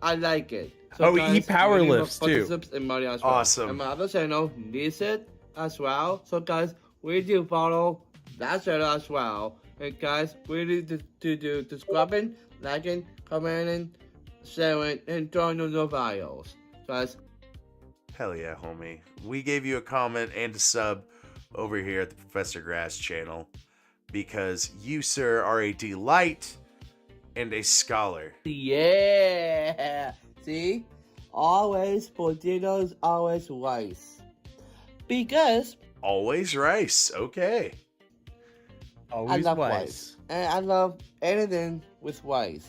I like it. So he power lifts too. Awesome. And my other channel needs it as well. So guys, we do follow that channel as well. And guys, we need to do subscribing, liking, commenting, sharing, and join the videos. Guys. Hell yeah, homie. We gave you a comment and a sub over here at the Professor Grass channel because you, sir, are a delight and a scholar. Yeah. See? Always potatoes, always rice. Because always rice. Okay. Always I love rice. And I love anything with rice.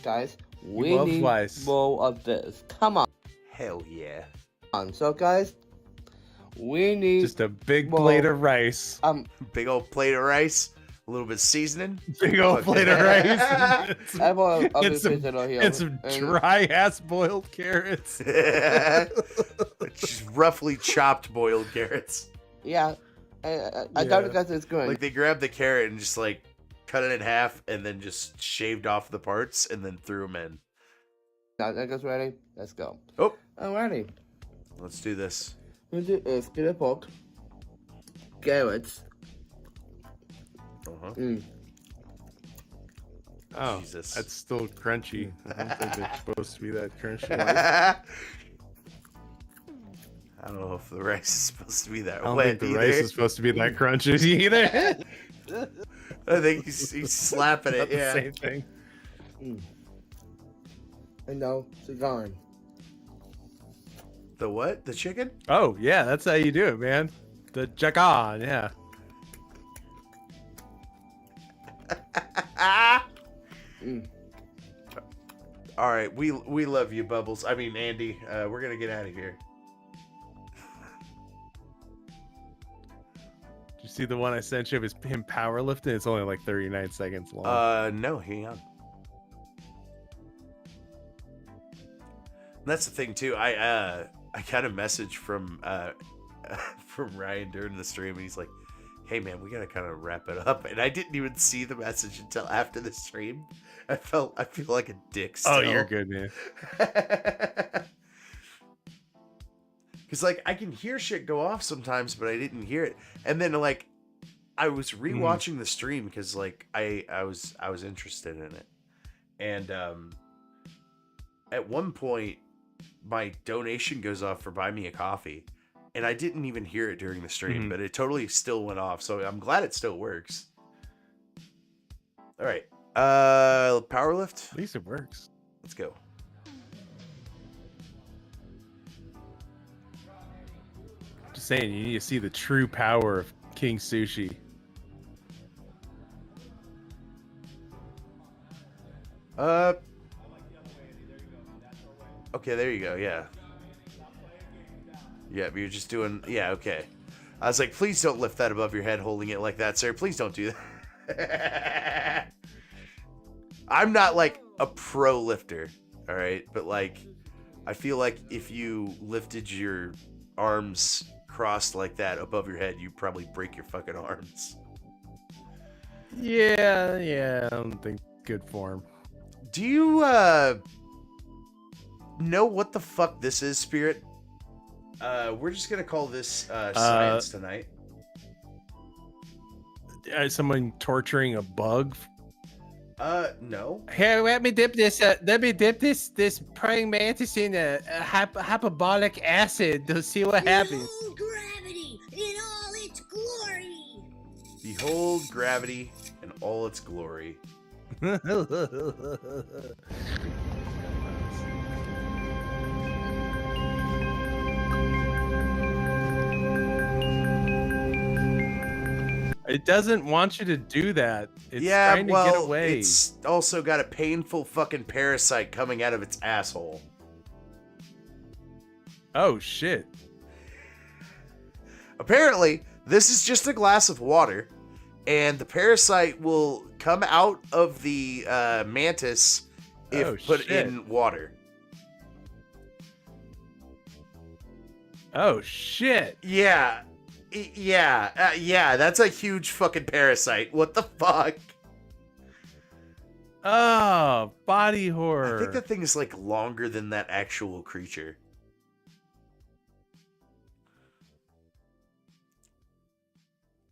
Guys, we love need rice. more of this. Come on. Hell yeah. So guys, we need just a big plate of rice. Big old plate of rice. A little bit of seasoning. Big old plate of rice. and some dry ass boiled carrots. Just roughly chopped boiled carrots. Yeah. I thought you guys was good. Like they grabbed the carrot and just like cut it in half and then just shaved off the parts and then threw them in. Now that guys ready? Let's go. Oh. Alrighty. Let's do this. We'll do is get a pork, carrots. Oh, Jesus. That's still crunchy. I don't think it's supposed to be that crunchy. I don't know if the rice is supposed to be that I don't wet think the either. rice is supposed to be that crunchy either. I think he's slapping it. The Yeah. same thing. And no, it's gone. The what? The chicken? Oh yeah, that's how you do it, man. The chicken, yeah. All right, we love you, Bubbles. I mean, Andy. We're gonna get out of here. Did you see the one I sent you of him powerlifting? It's only like 39 seconds long. No, hang on. That's the thing too. I got a message from Ryan during the stream, and he's like, "Hey man, we gotta kind of wrap it up." And I didn't even see the message until after the stream. I feel like a dick still. Oh, you're good, man. Because like I can hear shit go off sometimes, but I didn't hear it. And then like I was rewatching the stream because like I was interested in it. And at one point my donation goes off for Buy Me a Coffee, and I didn't even hear it during the stream, but it totally still went off. So I'm glad it still works. All right. Power lift. At least it works. Let's go. Just saying, you need to see the true power of King Sushi. Okay, there you go. Yeah. Yeah, but you're just doing. Yeah, okay. I was like, please don't lift that above your head, holding it like that, sir. Please don't do that. I'm not like a pro lifter, all right, but like, I feel like if you lifted your arms crossed like that above your head, you'd probably break your fucking arms. Yeah, I don't think good form. Do you know what the fuck this is, Spirit? We're just gonna call this science tonight. Someone torturing a bug? No. Here, let me dip this praying mantis in a hyperbolic acid to see what happens. Behold gravity in all its glory. Behold gravity in all its glory. It doesn't want you to do that. It's Yeah, trying to well, get away. it's also got a painful fucking parasite coming out of its asshole. Oh, shit. Apparently, this is just a glass of water, and the parasite will come out of the mantis if put in water. Oh, shit. Yeah. Yeah, that's a huge fucking parasite. What the fuck? Oh, body horror. I think that thing is like longer than that actual creature.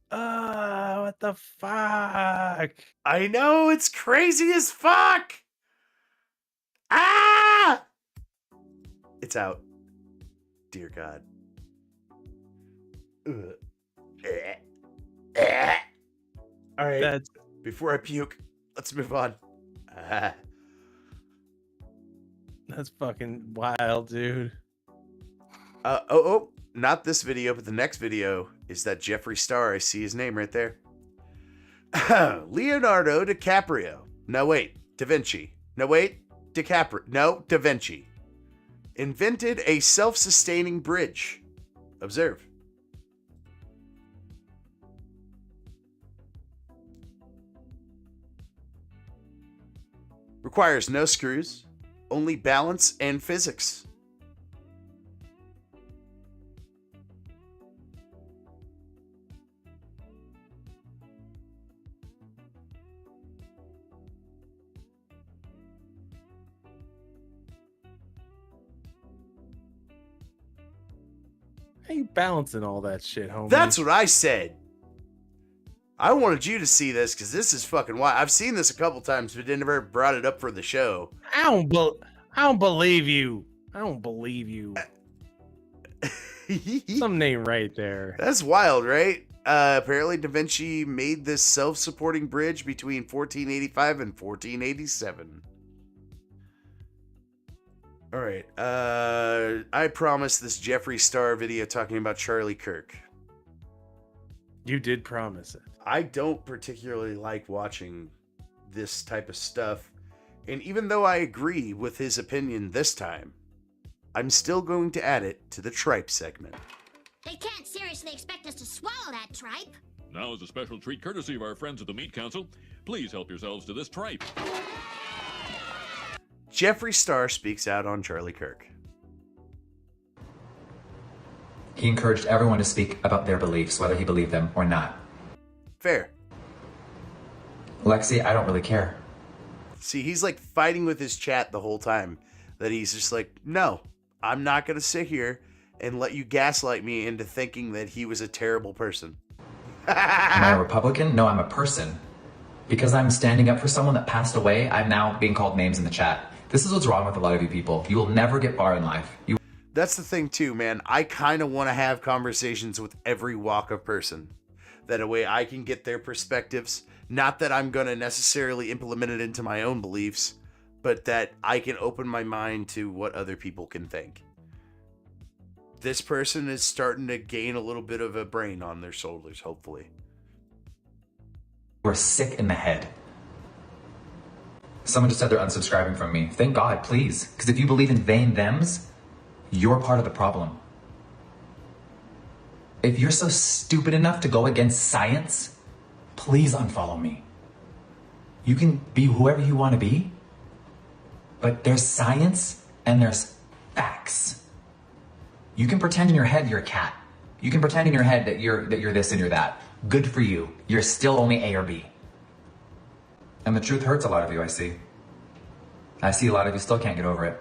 What the fuck? I know, it's crazy as fuck! Ah! It's out. Dear God. All right. Before I puke, let's move on. That's fucking wild, dude. Not this video, but the next video is that Jeffree Star. I see his name right there. Leonardo DiCaprio. No, wait. Da Vinci. No, wait. DiCaprio. No, Da Vinci. Invented a self-sustaining bridge. Observe. Requires no screws, only balance and physics. How you balancing all that shit, homie? That's what I said. I wanted you to see this because this is fucking wild. I've seen this a couple times, but never brought it up for the show. I don't believe you. I don't believe you. Some name right there. That's wild, right? Apparently, Da Vinci made this self-supporting bridge between 1485 and 1487. All right. I promised this Jeffree Star video talking about Charlie Kirk. You did promise it. I don't particularly like watching this type of stuff. And even though I agree with his opinion this time, I'm still going to add it to the tripe segment. They can't seriously expect us to swallow that tripe. Now, as a special treat courtesy of our friends at the Meat Council, please help yourselves to this tripe. Jeffree Star speaks out on Charlie Kirk. He encouraged everyone to speak about their beliefs, whether he believed them or not. Fair. Lexi, I don't really care. See, he's like fighting with his chat the whole time. That he's just like, no, I'm not going to sit here and let you gaslight me into thinking that he was a terrible person. Am I a Republican? No, I'm a person. Because I'm standing up for someone that passed away, I'm now being called names in the chat. This is what's wrong with a lot of you people. You will never get far in life. That's the thing too, man. I kind of want to have conversations with every walk of person. That a way I can get their perspectives. Not that I'm going to necessarily implement it into my own beliefs, but that I can open my mind to what other people can think. This person is starting to gain a little bit of a brain on their shoulders, hopefully. We're sick in the head. Someone just said they're unsubscribing from me. Thank God, please. Because if you believe in they and thems, you're part of the problem. If you're so stupid enough to go against science, please unfollow me. You can be whoever you want to be, but there's science and there's facts. You can pretend in your head you're a cat. You can pretend in your head that you're this and you're that. Good for you. You're still only A or B. And the truth hurts a lot of you, I see. I see a lot of you still can't get over it.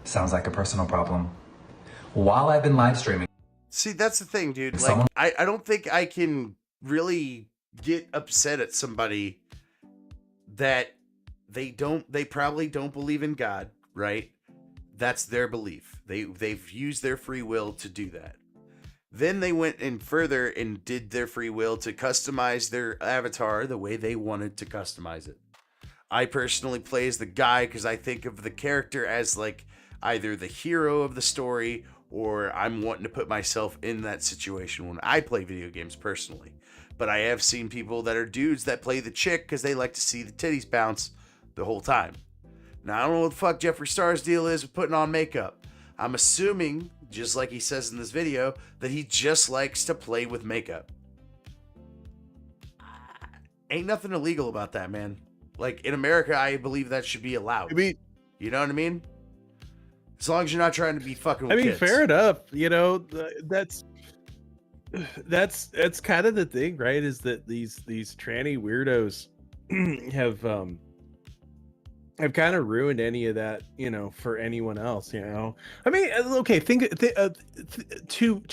Sounds like a personal problem. While I've been live streaming. See, that's the thing, dude. Like, I don't think I can really get upset at somebody that they probably don't believe in God, right? That's their belief. They've used their free will to do that. Then they went in further and did their free will to customize their avatar the way they wanted to customize it. I personally play as the guy because I think of the character as like either the hero of the story or I'm wanting to put myself in that situation when I play video games personally. But I have seen people that are dudes that play the chick because they like to see the titties bounce the whole time. Now, I don't know what the fuck Jeffree Star's deal is with putting on makeup. I'm assuming, just like he says in this video, that he just likes to play with makeup. Ain't nothing illegal about that, man. Like, in America, I believe that should be allowed. I mean, you know what I mean? As long as you're not trying to be fucking with kids. Fair enough. You know, that's kind of the thing, right? Is that these tranny weirdos have kind of ruined any of that, you know, for anyone else, you know. I mean, okay, to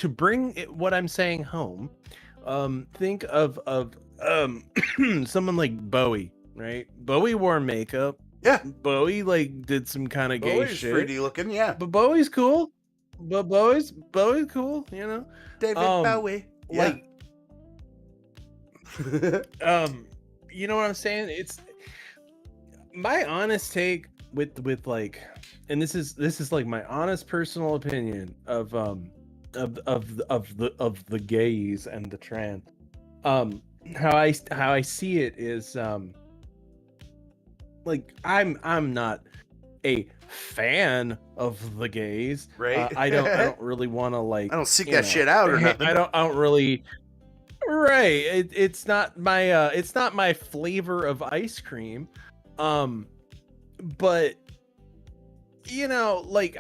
bring what I'm saying home, think of someone like Bowie, right? Bowie wore makeup. Yeah. Bowie like did some kind of gay Bowie's shit. pretty looking, yeah. But Bowie's cool. But Bowie's cool, you know. David Bowie. Yeah. Like, you know what I'm saying? It's my honest take with like, and this is like my honest personal opinion of the gays and the trans. How I see it is like I'm not a fan of the gays, right? I don't really want to like. I don't seek that shit out or nothing. I don't really. Right. It's not my flavor of ice cream. But you know, like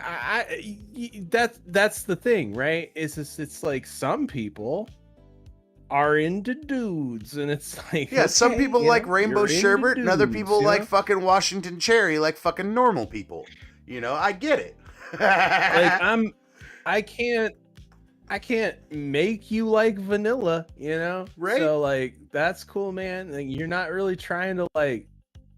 that's the thing, right? It's like some people are into dudes, and it's like, yeah, some okay, people like rainbow sherbet, and other dudes, people you like know? fucking Washington cherry, like fucking normal people. You know, I get it. Like I can't make you like vanilla, you know? Right. So like that's cool, man. Like, you're not really trying to like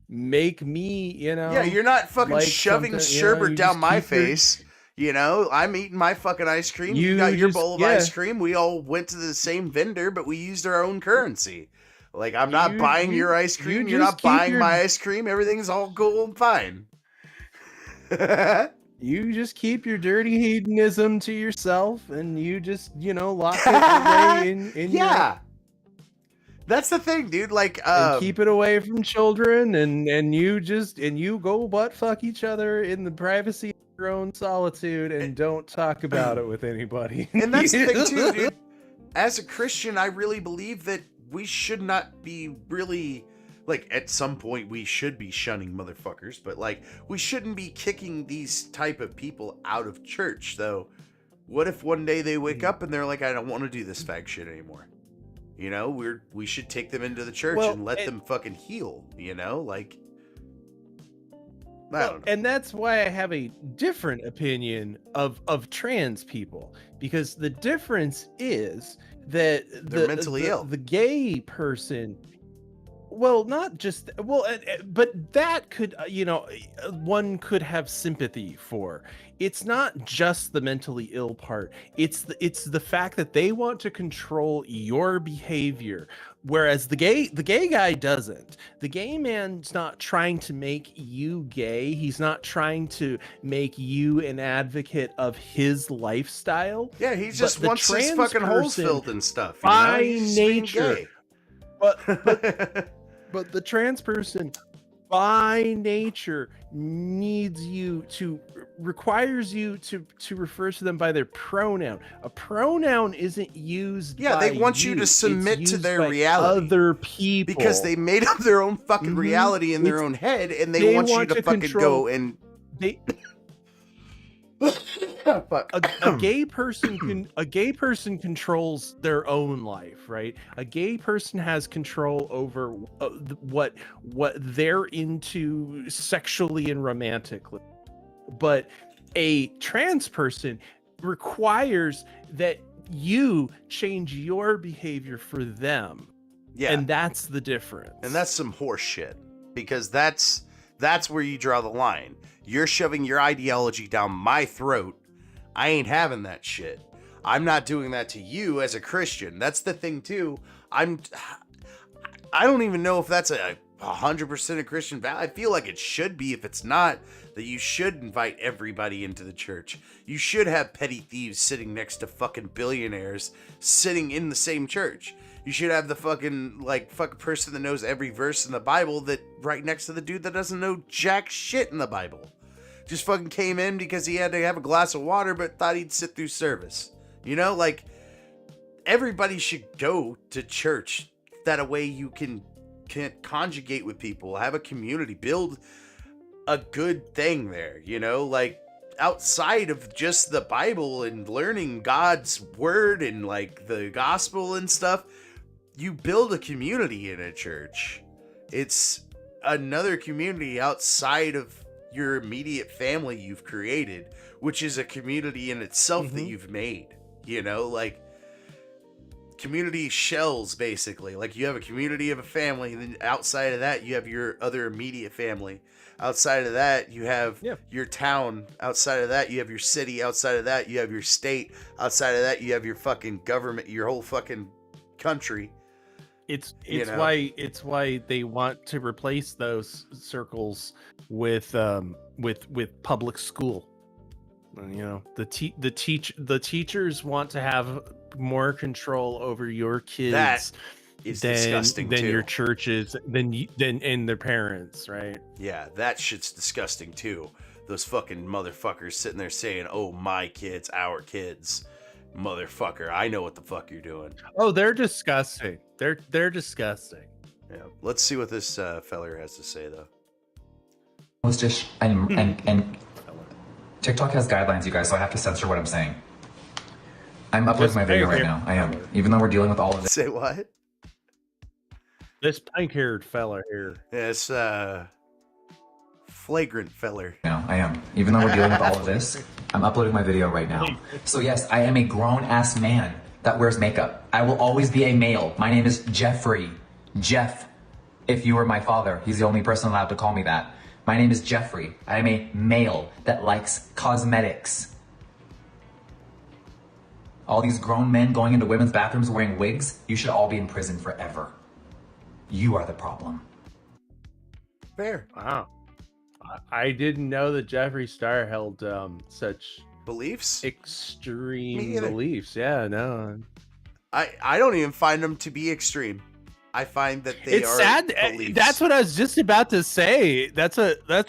make me, you know. Yeah, you're not fucking like shoving something, you sherbet know, you down just my keep your- face. You know, I'm eating my fucking ice cream. You got your just- bowl of yeah. ice cream. We all went to the same vendor, but we used our own currency. Like, I'm not buying your ice cream. You're just not keep buying your- my ice cream. Everything's all cool and fine. You just keep your dirty hedonism to yourself, and you just, you know, lock it away in Yeah. That's the thing, dude. Like, and keep it away from children, and you go butt fuck each other in the privacy of your own solitude, and don't talk about it with anybody. And that's the thing too, dude. As a Christian, I really believe that we should not be really, like, at some point we should be shunning motherfuckers, but like, we shouldn't be kicking these type of people out of church, though. What if one day they wake up and they're like, I don't want to do this fag shit anymore? You know, we should take them into the church and let them fucking heal, you know? Like, I don't know. And that's why I have a different opinion of trans people, because the difference is that They're mentally ill. The gay person, well, not just, well, but that could, you know, one could have sympathy for. It's not just the mentally ill part. It's the fact that they want to control your behavior, whereas the gay guy doesn't. The gay man's not trying to make you gay. He's not trying to make you an advocate of his lifestyle. Yeah, he just But the wants his trans fucking holes person, filled and stuff. You know? by He's just being nature. gay. But the trans person by nature requires you to refer to them by their pronoun. A pronoun isn't used Yeah, by they want you to It's submit to used their by reality. other people, Because they made up their own fucking Mhm. reality in their It's- own head, and they want you to fucking control- go and they fuck. a gay person controls their own life, right? A gay person has control over what they're into sexually and romantically, but a trans person requires that you change your behavior for them. Yeah. And that's the difference. And that's some horse shit. Because that's where you draw the line. You're shoving your ideology down my throat. I ain't having that shit. I'm not doing that to you as a Christian. That's the thing too. I don't even know if that's a 100% a Christian value. I feel like it should be. If it's not, that you should invite everybody into the church. You should have petty thieves sitting next to fucking billionaires sitting in the same church. You should have the fucking person that knows every verse in the Bible that right next to the dude that doesn't know jack shit in the Bible. Just fucking came in because he had to have a glass of water but thought he'd sit through service. You know, like, everybody should go to church. That a way you can conjugate with people, have a community, build a good thing there, you know, like outside of just the Bible and learning God's word and like the gospel and stuff. You build a community in a church. It's another community outside of your immediate family you've created, which is a community in itself that you've made, you know, like community shells, basically. Like, you have a community of a family, and then outside of that you have your other immediate family. Outside of that you have your town. Outside of that you have your city. Outside of that you have your state. Outside of that you have your fucking government, your whole fucking country. It's why they want to replace those circles with public school. You know, the teachers want to have more control over your kids. That is disgusting than too. your churches, than their parents, right? Yeah, that shit's disgusting too. Those fucking motherfuckers sitting there saying, "Oh, my kids, our kids." Motherfucker, I know what the fuck you're doing. Oh, they're disgusting. They're disgusting. Yeah, let's see what this feller has to say though. Was just and TikTok has guidelines, you guys, so I have to censor what I'm saying. I'm uploading my video right now. I am, even though we're dealing with all of this. Say what? This pink-haired fella here. Yes, flagrant feller. No, I am. Even though we're dealing with all of this, I'm uploading my video right now. So yes, I am a grown-ass man that wears makeup. I will always be a male. My name is Jeffrey. Jeff. If you were my father, he's the only person allowed to call me that. My name is Jeffrey. I am a male that likes cosmetics. All these grown men going into women's bathrooms wearing wigs, you should all be in prison forever. You are the problem. Fair. Wow. I didn't know that Jeffree Star held such beliefs, extreme beliefs. Yeah, no. I don't even find them to be extreme. I find that they it's are sad. beliefs. That's what I was just about to say. That's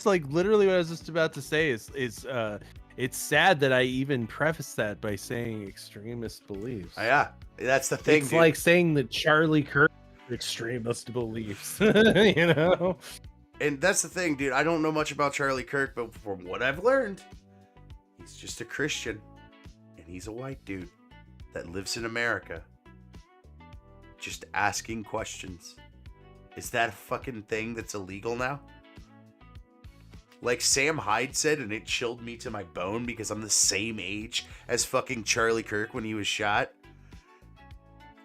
like literally what I was just about to say. Is it's sad that I even prefaced that by saying extremist beliefs. Yeah, that's the thing. It's dude. like saying that Charlie Kirk extremist beliefs. You know. And that's the thing, dude. I don't know much about Charlie Kirk, but from what I've learned, he's just a Christian. And he's a white dude that lives in America. Just asking questions. Is that a fucking thing that's illegal now? Like Sam Hyde said, and it chilled me to my bone because I'm the same age as fucking Charlie Kirk when he was shot.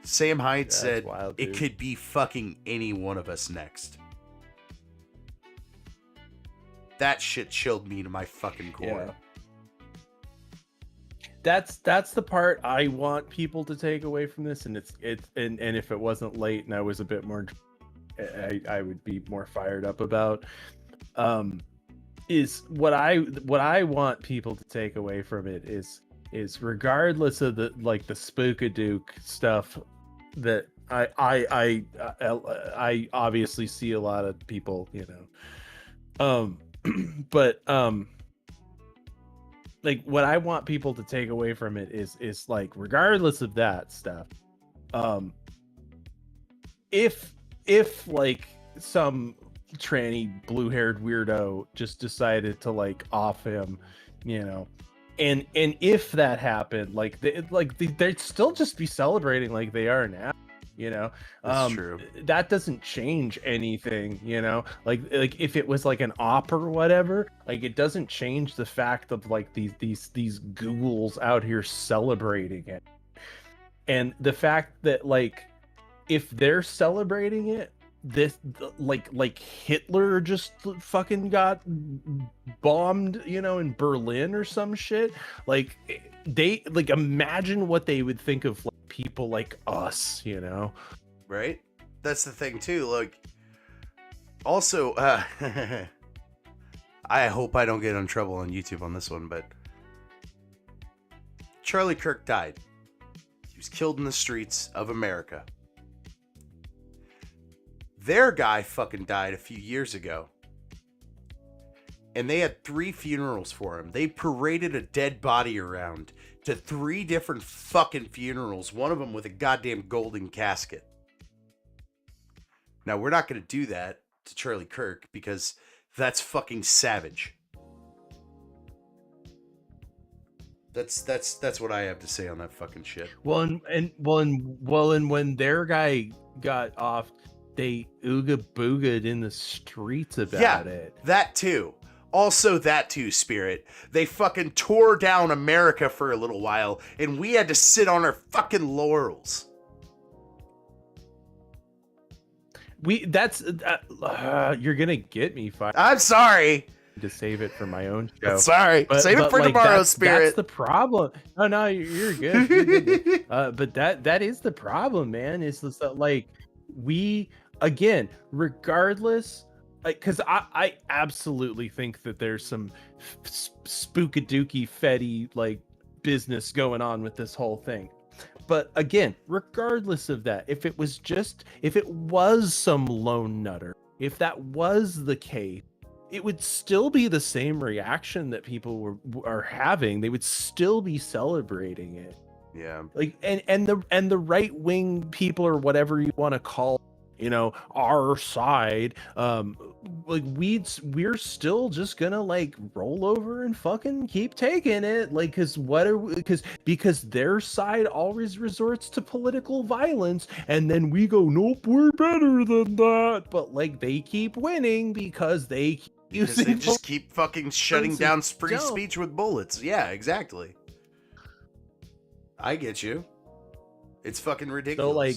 Sam Hyde said, wild, it could be fucking any one of us next. That shit chilled me to my fucking core. Yeah. That's the part I want people to take away from this, and it's and if it wasn't late and I was a bit more, I would be more fired up about. Is what I want people to take away from it is regardless of the Spookadook stuff that I obviously see a lot of people, you know, but like what I want people to take away from it is like regardless of that stuff, if like some tranny blue-haired weirdo just decided to like off him, you know, and if that happened, they'd still just be celebrating like they are now, you know. That's true. That doesn't change anything, you know. Like if it was like an op or whatever, like it doesn't change the fact of like these ghouls out here celebrating it, and the fact that like if they're celebrating it, this like Hitler just fucking got bombed, you know, in Berlin or some shit. Like they like imagine what they would think of like people like us, you know. Right? That's the thing too. Like Also, I hope I don't get in trouble on YouTube on this one, but Charlie Kirk died. He was killed in the streets of America. Their guy fucking died a few years ago. And they had 3 funerals for him. They paraded a dead body around to 3 different fucking funerals, one of them with a goddamn golden casket. Now, we're not going to do that to Charlie Kirk because that's fucking savage. That's what I have to say on that fucking shit. Well, and when their guy got off, they ooga booga'd in the streets about it. That too. Also, that too, Spirit. They fucking tore down America for a little while, and we had to sit on our fucking laurels. You're gonna get me fired. I'm sorry. To save it for my own show. Sorry. Save it for tomorrow, Spirit. That's the problem. No, you're good. You're good. But that is the problem, man. Is that like we again, regardless. Because I absolutely think that there's some spookadooky fetty like business going on with this whole thing. But again, regardless of that, if it was some lone nutter, if that was the case, it would still be the same reaction that people are having. They would still be celebrating it. Yeah. Like and the right wing people or whatever you want to call, our side, like we're still just gonna like roll over and fucking keep taking it, like because their side always resorts to political violence, and then we go, nope, we're better than that, but like they keep winning because they just keep fucking shutting down free speech with bullets. Yeah, exactly. I get you. It's fucking ridiculous. So like.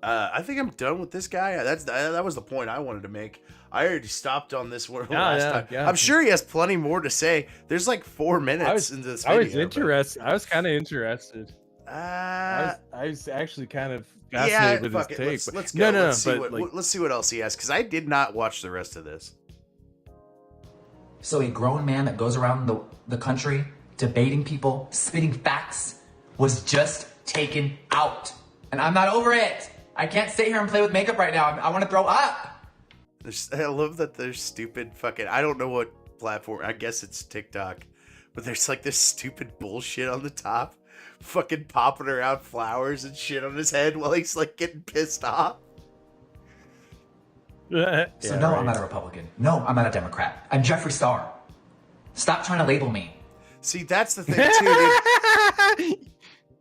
I think I'm done with this guy. That was the point I wanted to make. I already stopped on this one last time. Yeah. I'm sure he has plenty more to say. There's like 4 minutes into this video. I was interested. I was kind of interested. I was actually kind of fascinated with his take. Let's go. Let's see what else he has, because I did not watch the rest of this. So a grown man that goes around the country debating people, spitting facts, was just taken out. And I'm not over it. I can't sit here and play with makeup right now. I want to throw up. I love that there's stupid fucking... I don't know what platform. I guess it's TikTok. But there's like this stupid bullshit on the top. Fucking popping around flowers and shit on his head while he's like getting pissed off. I'm not a Republican. No, I'm not a Democrat. I'm Jeffree Star. Stop trying to label me. See, that's the thing too, dude.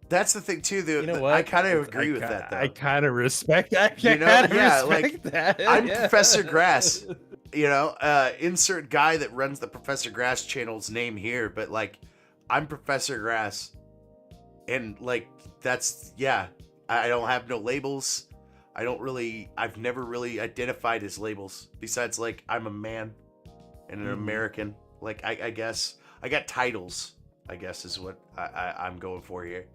That's the thing too, dude. You know what? I kind of agree with that, though. I kind of respect that. That. I'm Professor Grass. Insert guy that runs the Professor Grass channel's name here, but like, I'm Professor Grass, and like that's I don't have no labels. I've never really identified as labels besides like I'm a man and an American. Like I guess I got titles. I guess is what I'm going for here.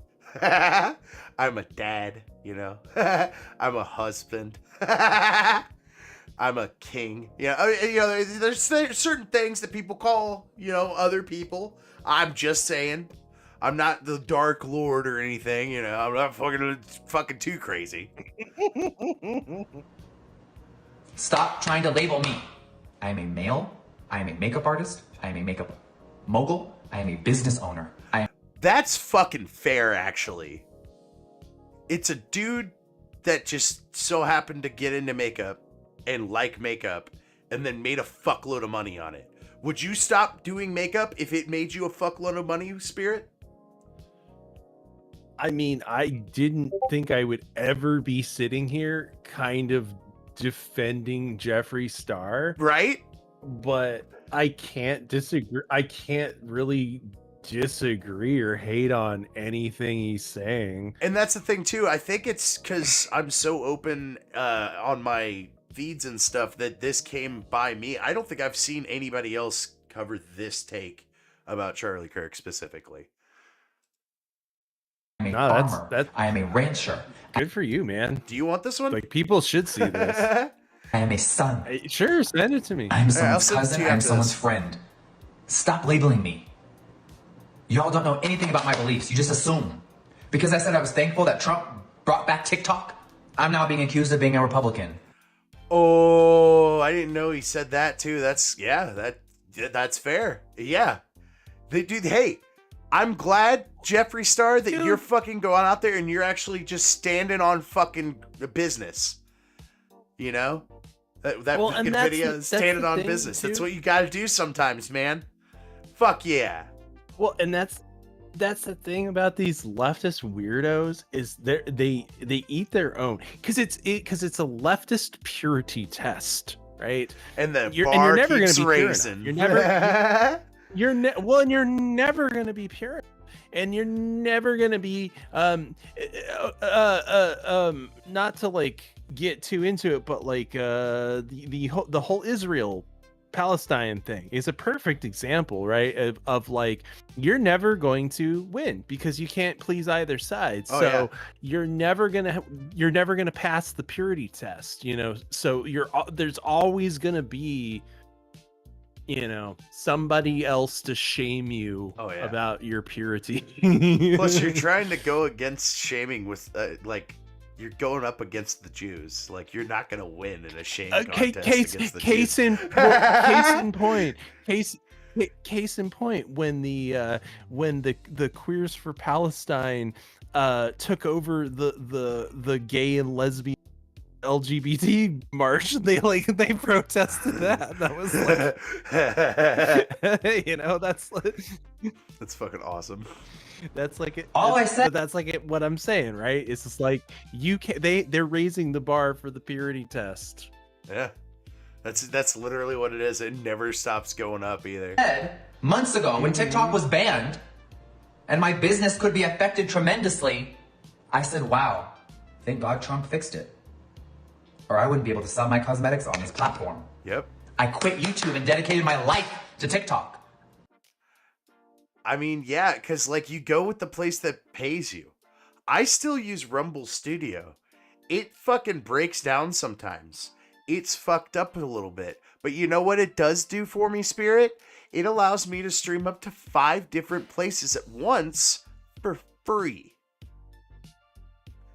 I'm a dad, I'm a husband. I'm a king. There's certain things that people call, other people. I'm just saying, I'm not the Dark Lord or anything. I'm not fucking too crazy. Stop trying to label me. I am a male. I am a makeup artist. I am a makeup mogul. I am a business owner. That's fucking fair, actually. It's a dude that just so happened to get into makeup and like makeup and then made a fuckload of money on it. Would you stop doing makeup if it made you a fuckload of money, Spirit? I mean, I didn't think I would ever be sitting here kind of defending Jeffree Star. Right? But I can't disagree. I can't really disagree or hate on anything he's saying. And that's the thing too. I think it's because I'm so open on my feeds and stuff that this came by me. I don't think I've seen anybody else cover this take about Charlie Kirk specifically. I'm a No, farmer. I am a rancher. Good for you, man. Do you want this one? Like, people should see this. I am a son. Sure, send it to me. I am I'll someone's send it to cousin. you I am after someone's this. friend. Stop labeling me. Y'all don't know anything about my beliefs. You just assume. Because I said I was thankful that Trump brought back TikTok, I'm now being accused of being a Republican. Oh, I didn't know he said that too. That's fair. Yeah. Hey, I'm glad, Jeffree Star, that you're fucking going out there and you're actually just standing on fucking business. You know? That Well, fucking and that's video the- is that's standing the on thing, business. That's too. what you gotta do sometimes, man. Fuck yeah. Well, and that's the thing about these leftist weirdos is they eat their own because it's a leftist purity test, right? And the you're bar never keeps gonna be pure raising. enough. You're never and you're never gonna be pure, and you're never gonna be not to like get too into it, but like the whole Israel Palestine thing is a perfect example, right? Of like, you're never going to win because you can't please either side. Oh, So yeah. you're never gonna pass the purity test, you know. So there's always gonna be, you know, somebody else to shame you about your purity. Plus, you're trying to go against shaming with you're going up against the Jews. Like, you're not gonna win in a shame contest against the case Jews. in point, when the Queers for Palestine took over the gay and lesbian LGBT march, they protested that. That was like, you know, that's fucking awesome. That's like it. All I said. That's like it. What I'm saying, right? It's just like you can. They're raising the bar for the purity test. Yeah, that's literally what it is. It never stops going up either. Months ago, when TikTok was banned, and my business could be affected tremendously, I said, wow, thank God Trump fixed it. Or I wouldn't be able to sell my cosmetics on this platform. Yep. I quit YouTube and dedicated my life to TikTok. I mean, yeah, because like you go with the place that pays you. I still use Rumble Studio. It fucking breaks down sometimes. It's fucked up a little bit. But you know what it does do for me, Spirit? It allows me to stream up to 5 different places at once for free.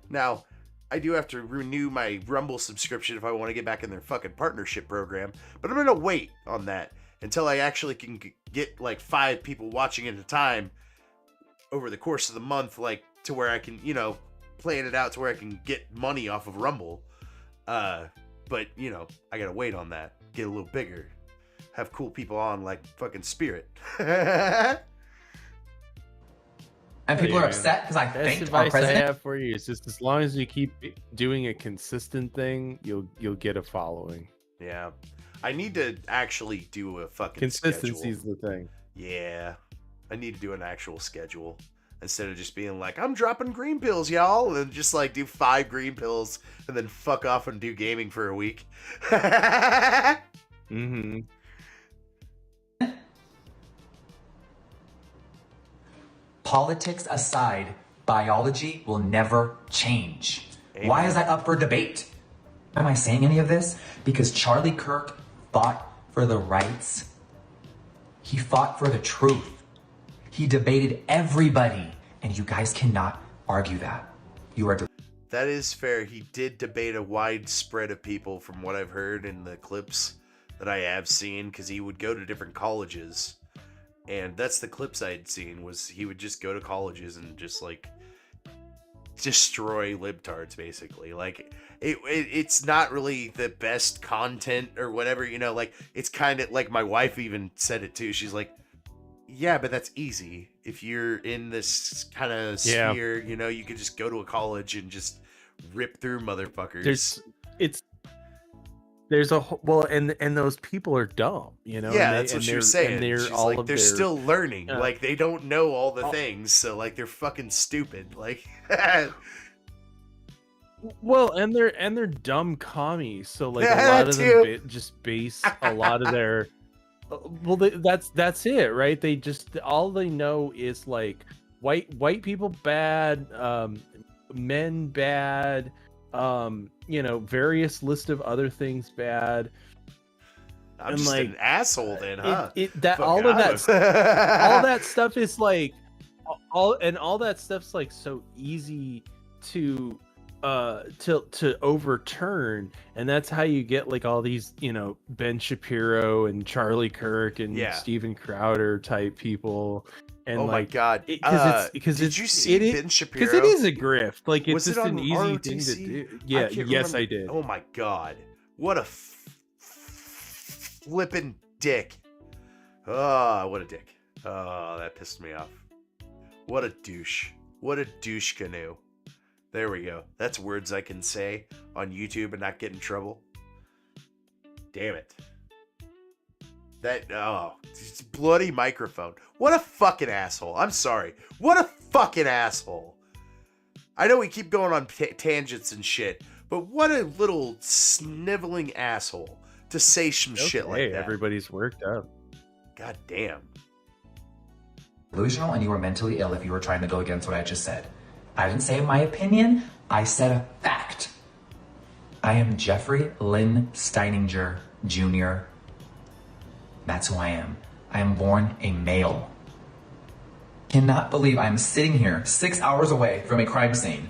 Now, I do have to renew my Rumble subscription if I want to get back in their fucking partnership program. But I'm going to wait on that until I actually can get like 5 people watching at a time over the course of the month, like to where I can, you know, plan it out to where I can get money off of Rumble. But, you know, I got to wait on that. Get a little bigger. Have cool people on like fucking Spirit. And people are upset because I Best thanked our advice I president. have for you is just as long as you keep doing a consistent thing, you'll get a following. Yeah. I need to actually do a fucking Consistency is schedule. the thing. Yeah. I need to do an actual schedule instead of just being like, I'm dropping green pills, y'all, and then just like do 5 green pills and then fuck off and do gaming for a week. Mm-hmm. Politics aside, biology will never change. Why is that up for debate? Am I saying any of this? Because Charlie Kirk fought for the rights. He fought for the truth. He debated everybody, and you guys cannot argue that. You are. That is fair. He did debate a wide spread of people from what I've heard in the clips that I have seen, because he would go to different colleges. And that's the clips I had seen, was he would just go to colleges and just like destroy libtards, basically. Like it's not really the best content or whatever, you know, like it's kind of like my wife even said it too. She's like, yeah, but that's easy. If you're in this kind of sphere, you know, you could just go to a college and just rip through motherfuckers. There's a well, and those people are dumb, you know. Yeah, and that's what she was saying. She's like, they're still learning. Like they don't know all the things, so like they're fucking stupid. Like, well, and they're dumb commies. So like a lot of them just base a lot of their. Well, that's it, right? They just all they know is like white people bad, men bad, various list of other things bad. I'm just an asshole then, huh? All that stuff is like all that stuff's like so easy to overturn, and that's how you get like all these Ben Shapiro and Charlie Kirk and Steven Crowder type people. And oh my god! Did you see Ben Shapiro? Because it is a grift. Like it's just an easy ROTC? thing to do. Yeah, yes, I did. Oh my god! What a flippin' dick! Oh, what a dick! Oh, that pissed me off. What a douche! What a douche canoe! There we go. That's words I can say on YouTube and not get in trouble. Damn it. It's bloody microphone. What a fucking asshole. I'm sorry. What a fucking asshole. I know we keep going on tangents and shit, but what a little sniveling asshole to say some shit like that. Everybody's worked up. God damn. Delusional, and you were mentally ill if you were trying to go against what I just said. I didn't say my opinion. I said a fact. I am Jeffrey Lynn Steininger Jr. That's who I am. I am born a male. Cannot believe I'm sitting here 6 hours away from a crime scene.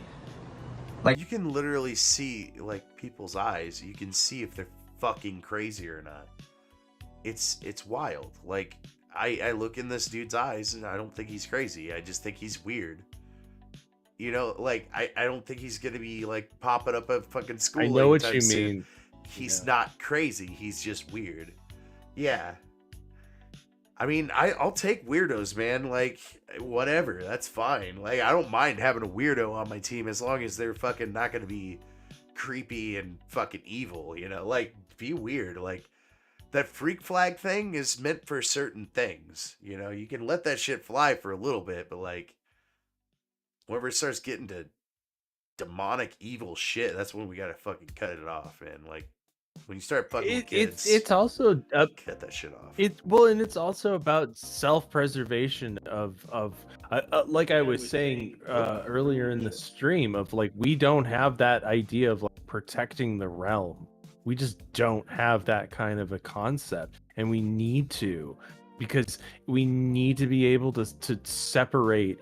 Like, you can literally see like people's eyes. You can see if they're fucking crazy or not. It's wild. Like I look in this dude's eyes and I don't think he's crazy. I just think he's weird. Like I don't think he's gonna be like popping up at fucking school. I know what you mean. He's not crazy. He's just weird. Yeah. I mean, I'll take weirdos, man. Like, whatever. That's fine. Like, I don't mind having a weirdo on my team as long as they're fucking not going to be creepy and fucking evil, Like, be weird. Like, that freak flag thing is meant for certain things, You can let that shit fly for a little bit, but, like, whenever it starts getting to demonic evil shit, that's when we got to fucking cut it off, man. Like, when you start fucking with kids, it's also cut that shit off. And it's also about self-preservation of like I was saying earlier in the stream of like we don't have that idea of like protecting the realm. We just don't have that kind of a concept, and we need to, because we need to be able to separate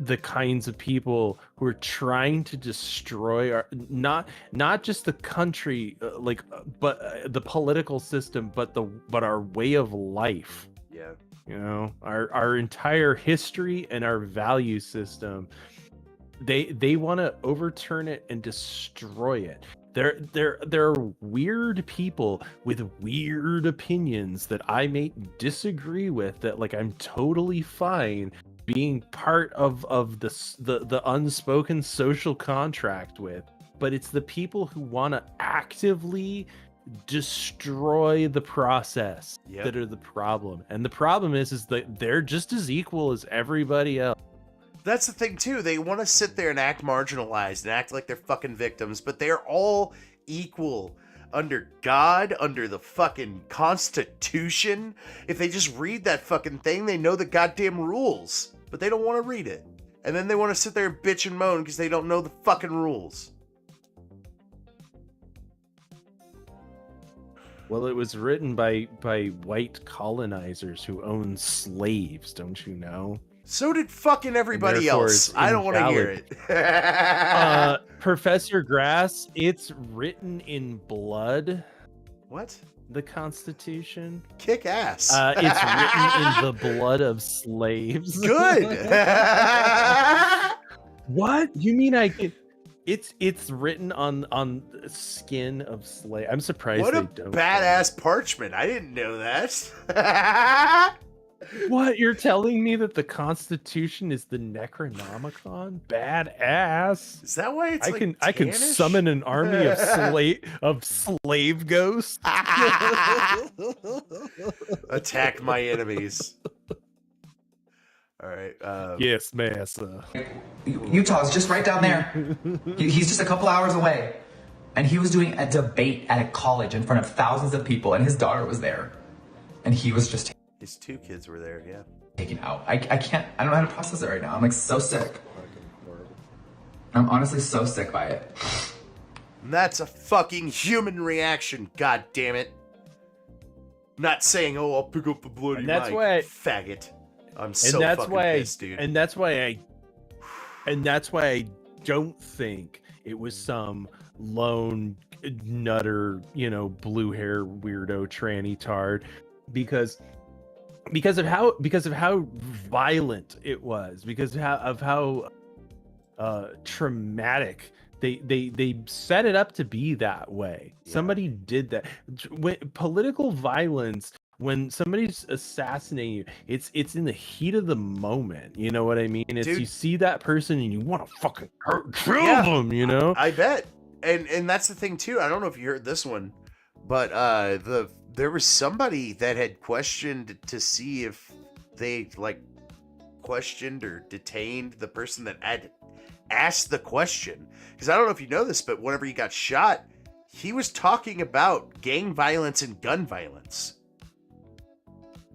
the kinds of people who are trying to destroy our not just the country but the political system, but our way of life. Yeah. Our entire history and our value system. They want to overturn it and destroy it. There are weird people with weird opinions that I may disagree with, that like I'm totally fine being part of the unspoken social contract with, but it's the people who want to actively destroy the process that are the problem. And the problem is that they're just as equal as everybody else. That's the thing too. They want to sit there and act marginalized and act like they're fucking victims, but they're all equal under God, under the fucking Constitution. If they just read that fucking thing, they know the goddamn rules. But they don't want to read it. And then they want to sit there and bitch and moan because they don't know the fucking rules. Well, it was written by white colonizers who owned slaves, don't you know? So did fucking everybody else. I don't want to hear it. Professor Grass, it's written in blood. What? The Constitution. Kick ass. It's written in the blood of slaves. Good. What? You mean I can? It's written on skin of slave. I'm surprised what they a don't. Badass parchment. I didn't know that. What? You're telling me that the Constitution is the Necronomicon? Badass. Is that why it's I can summon an army of slave ghosts. Attack my enemies. All right. Yes, massa. Utah's just right down there. He's just a couple hours away. And he was doing a debate at a college in front of thousands of people, and his daughter was there. And he was just... His two kids were there, yeah. taken out. I can't, I don't know how to process it right now. I'm like so sick. I'm honestly so sick by it. That's a fucking human reaction, god damn it. Not saying, oh, I'll pick up the bloody And that's mic, why I- faggot. I'm And so that's fucking why pissed, dude. And that's why I don't think it was some lone nutter, you know, blue hair weirdo tranny tard, because of how violent it was, because of how traumatic they set it up to be that way. Somebody did that. When political violence, when somebody's assassinating you, it's in the heat of the moment. You know what I mean? It's Dude. you see that person and you want to fucking kill them. You know? I bet. And that's the thing too. I don't know if you heard this one, but there was somebody that had questioned to see if they like questioned or detained the person that had asked the question. Because I don't know if you know this, but whenever he got shot, he was talking about gang violence and gun violence.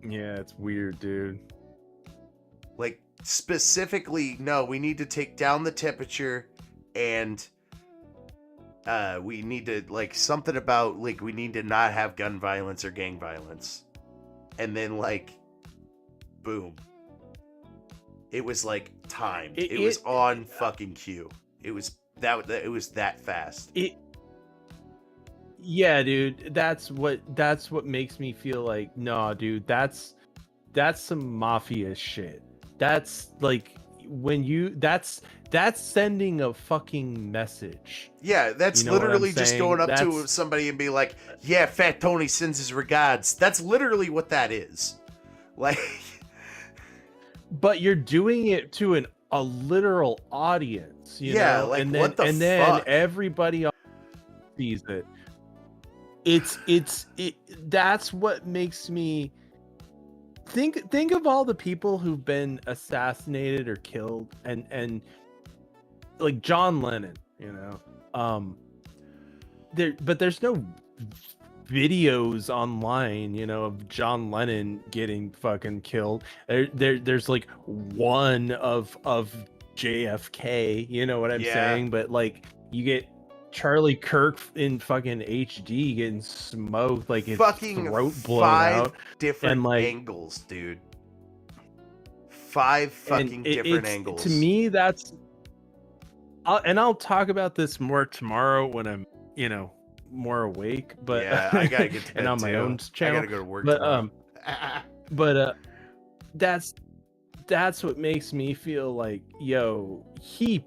Yeah, it's weird, dude. Like specifically, no, we need to take down the temperature, and we need to like something about like we need to not have gun violence or gang violence. And then like boom. It was like timed. It was on fucking cue. It was that fast. Yeah, dude, that's what makes me feel like, nah, dude, that's some mafia shit. That's like that's sending a fucking message. Yeah, that's You know what I'm literally just saying? going up to That's- somebody and be like, "Yeah, Fat Tony sends his regards." That's literally what that is. Like, But you're doing it to a literal audience, you Yeah, know? like, and then, what the and then fuck? everybody else sees it. That's what makes me think of all the people who've been assassinated or killed, and like John Lennon, you know. There's no videos online, you know, of John Lennon getting fucking killed. There's like one of JFK, you know what I'm Yeah. saying? But like you get Charlie Kirk in fucking HD getting smoked, like his fucking throat blown 5 out, different and like angles, dude. 5 fucking and different it's- angles. To me, that's. I'll talk about this more tomorrow when I'm, you know, more awake. But Yeah, I gotta get to bed and on my too. own channel. I gotta go to work But tomorrow. that's what makes me feel like, yo, he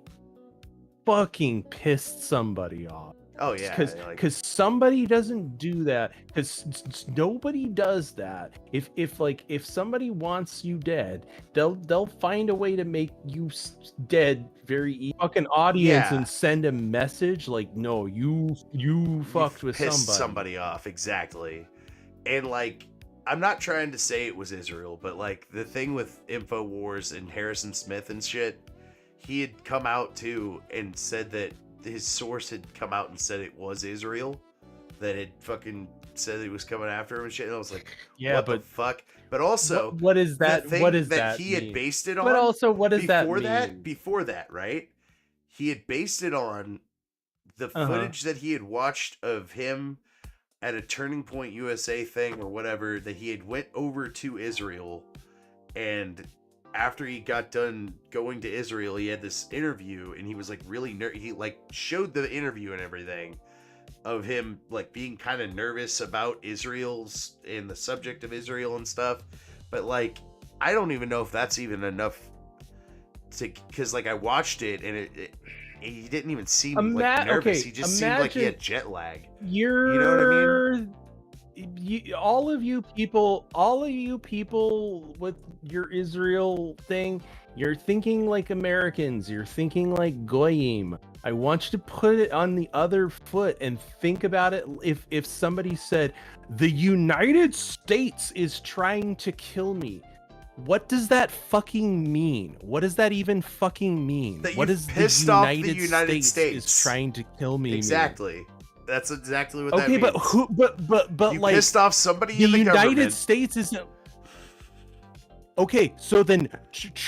fucking pissed somebody off. Oh yeah, because somebody doesn't do that, because nobody does that. If somebody wants you dead, they'll find a way to make you dead very fucking audience, Yeah. and send a message like, no, you fucked with pissed somebody. off, exactly. And like, I'm not trying to say it was Israel, but like the thing with InfoWars and Harrison Smith and shit, he had come out too and said that his source had come out and said it was Israel that had fucking said it was coming after him and shit. And I was like, Yeah, what the but fuck? But also, what is that? the thing What does that that he had mean? based it on? But also, what does that before mean? Before that, right? He had based it on the footage that he had watched of him at a Turning Point USA thing or whatever, that he had went over to Israel, and after he got done going to Israel, he had this interview, and he was like really he like showed the interview and everything of him like being kind of nervous about Israel's and the subject of Israel and stuff. But like, I don't even know if that's even enough to, because like I watched it and he didn't even seem like nervous. He just seemed like he had jet lag. You know what I mean? All of you people with your Israel thing, you're thinking like Americans. You're thinking like Goyim. I want you to put it on the other foot and think about it. If somebody said, the United States is trying to kill me, what does that fucking mean? What does that even fucking mean? That What you've is pissed the off the United, United States is trying to kill me? mean? Exactly. That's exactly what that Okay, means. but who? But you like, pissed off somebody the in the United government. States isn't. Okay, so then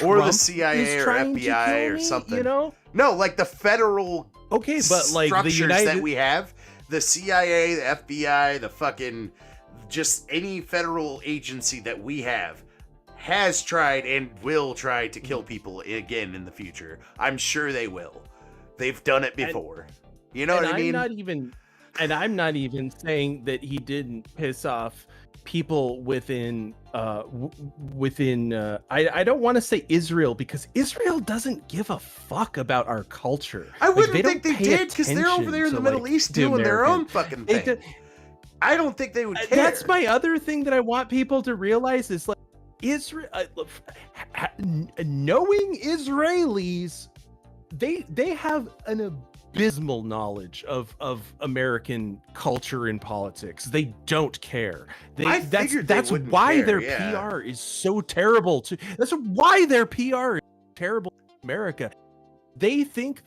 or the Trump CIA is or trying to FBI kill or me, something. you know? No, like the federal Okay, but like the structures United that we have, the CIA, the FBI, the fucking just any federal agency that we have has tried and will try to kill people again in the future. I'm sure they will. They've done it before. You know what I mean? I'm not even saying that he didn't piss off people within I don't want to say Israel, because Israel doesn't give a fuck about our culture. I wouldn't think don't they pay did, because they're over there in the attention to, Middle like, East the doing their own American- fucking They thing. I don't think they would care. That's my other thing that I want people to realize is, like, Israel, knowing Israelis, they have an abysmal knowledge of American culture and politics. They don't care. I figured they That's wouldn't why care, their yeah. PR is so terrible. That's why their PR is terrible in America. They think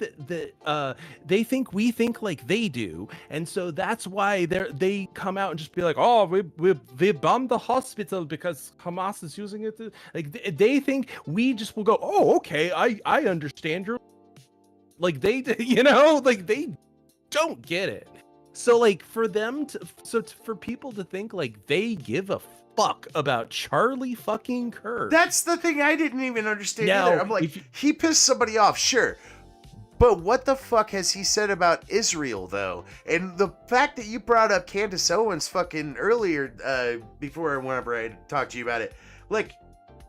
they think we think like they do, and so that's why they come out and just be like, oh, we bombed the hospital because Hamas is using it. Like they think we just will go, oh, okay, I understand your, like they, you know, like they don't get it. So like for them to, for people to think like they give a fuck about Charlie fucking Kirk. That's the thing I didn't even understand Now, either. I'm like, he pissed somebody off, sure. But what the fuck has he said about Israel, though? And the fact that you brought up Candace Owens fucking earlier, before whenever I talked to you about it, like,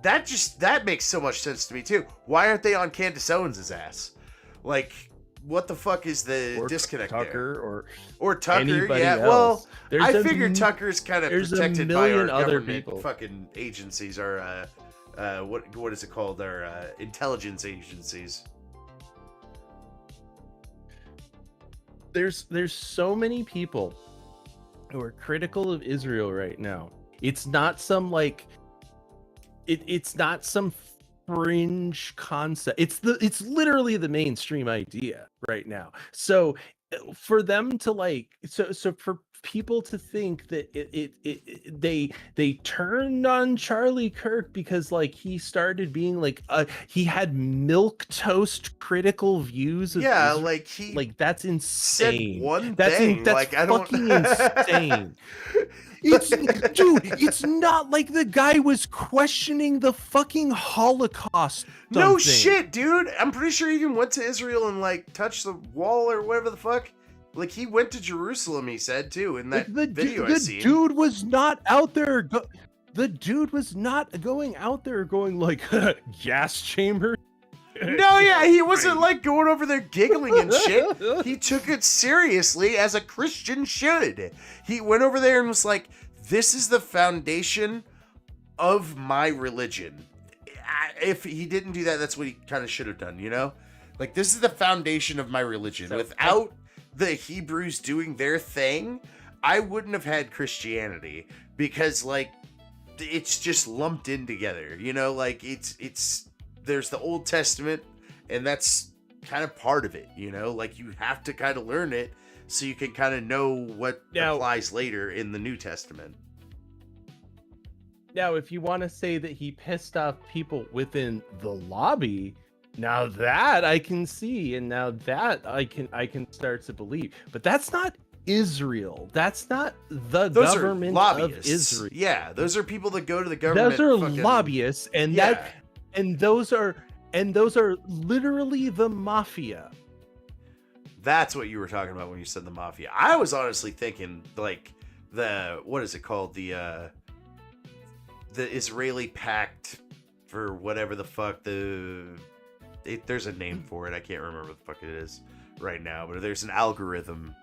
that makes so much sense to me, too. Why aren't they on Candace Owens' ass? Like, what the fuck is the disconnect Tucker there? Or Tucker, anybody yeah. else. Well, I figured Tucker's kind of there's a protected by our million other government people. fucking agencies, our, what is it called? Our intelligence agencies. There's so many people who are critical of Israel right now. It's not some like it's not some fringe concept. It's literally the mainstream idea right now. So for them to like so for people to think that they turned on Charlie Kirk because like he started being like he had milk toast critical views of Yeah, Israel. like he like that's insane. said one that's thing. that's Like I don't. fucking insane. It's not like the guy was questioning the fucking Holocaust. No something. shit, dude. I'm pretty sure he even went to Israel and like touched the wall or whatever the fuck. Like he went to Jerusalem, he said too in that video I seen. The dude was not out there. The dude was not going out there going like gas chamber. No, yeah, he wasn't like going over there giggling and shit. He took it seriously as a Christian should. He went over there and was like, "This is the foundation of my religion." If he didn't do that, that's what he kind of should have done, you know? Like, this is the foundation of my religion. So, Without the Hebrews doing their thing, I wouldn't have had Christianity because, like, it's just lumped in together, you know? Like, it's there's the Old Testament, and that's kind of part of it, you know? Like, you have to kind of learn it so you can kind of know what applies later in the New Testament. Now, if you want to say that he pissed off people within the lobby, now that I can see, and now that I can start to believe. But that's not Israel. That's not the Those government are of lobbyists. Israel. Yeah, those are people that go to the government. Those are fucking lobbyists, and those are literally the mafia. That's what you were talking about when you said the mafia. I was honestly thinking like what is it called? The Israeli pact for whatever the fuck there's a name for it. I can't remember what the fuck it is right now, but there's an algorithm.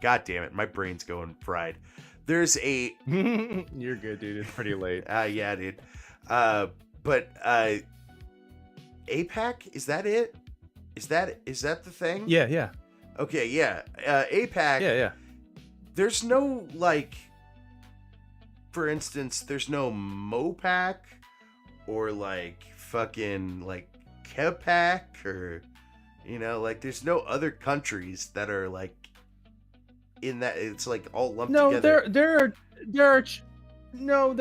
God damn it, my brain's going fried. There's a You're good, dude. It's pretty late. Yeah, dude. But APAC, is that it? Is that the thing? Yeah. Okay, yeah. APAC. Yeah. There's no like, for instance, there's no MOPAC or like fucking like KEPAC or, you know, like there's no other countries that are like in that. It's like all lumped together. No, No,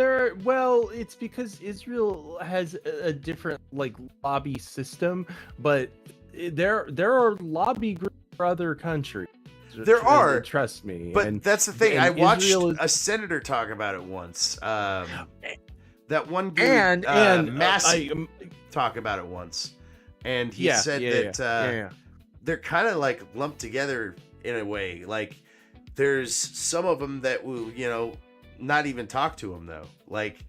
well, it's because Israel has a different like lobby system, but there are lobby groups for other countries. There are, trust me. But that's the thing. I watched Israel a senator talk about it once. That one dude, and Massey, talk about it once, and he said that they're kind of like lumped together in a way. Like there's some of them that will, not even talk to him though. Like,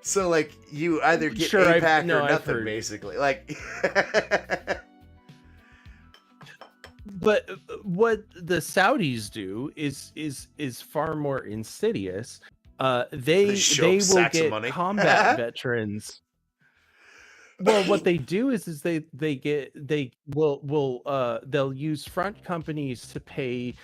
so like you either get AIPAC or nothing, basically. Like. But what the Saudis do is far more insidious. They will get combat veterans. Well, what they do is they'll use front companies to pay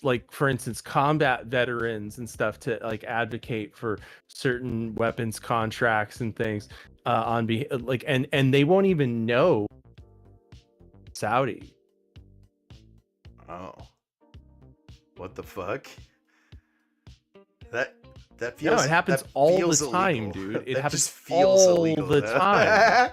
like for instance combat veterans and stuff to like advocate for certain weapons contracts and things on like and they won't even know Saudi. Oh, what the fuck? That feels. No, it happens all the time, illegal. dude. It that happens just feels all illegal, the though. time.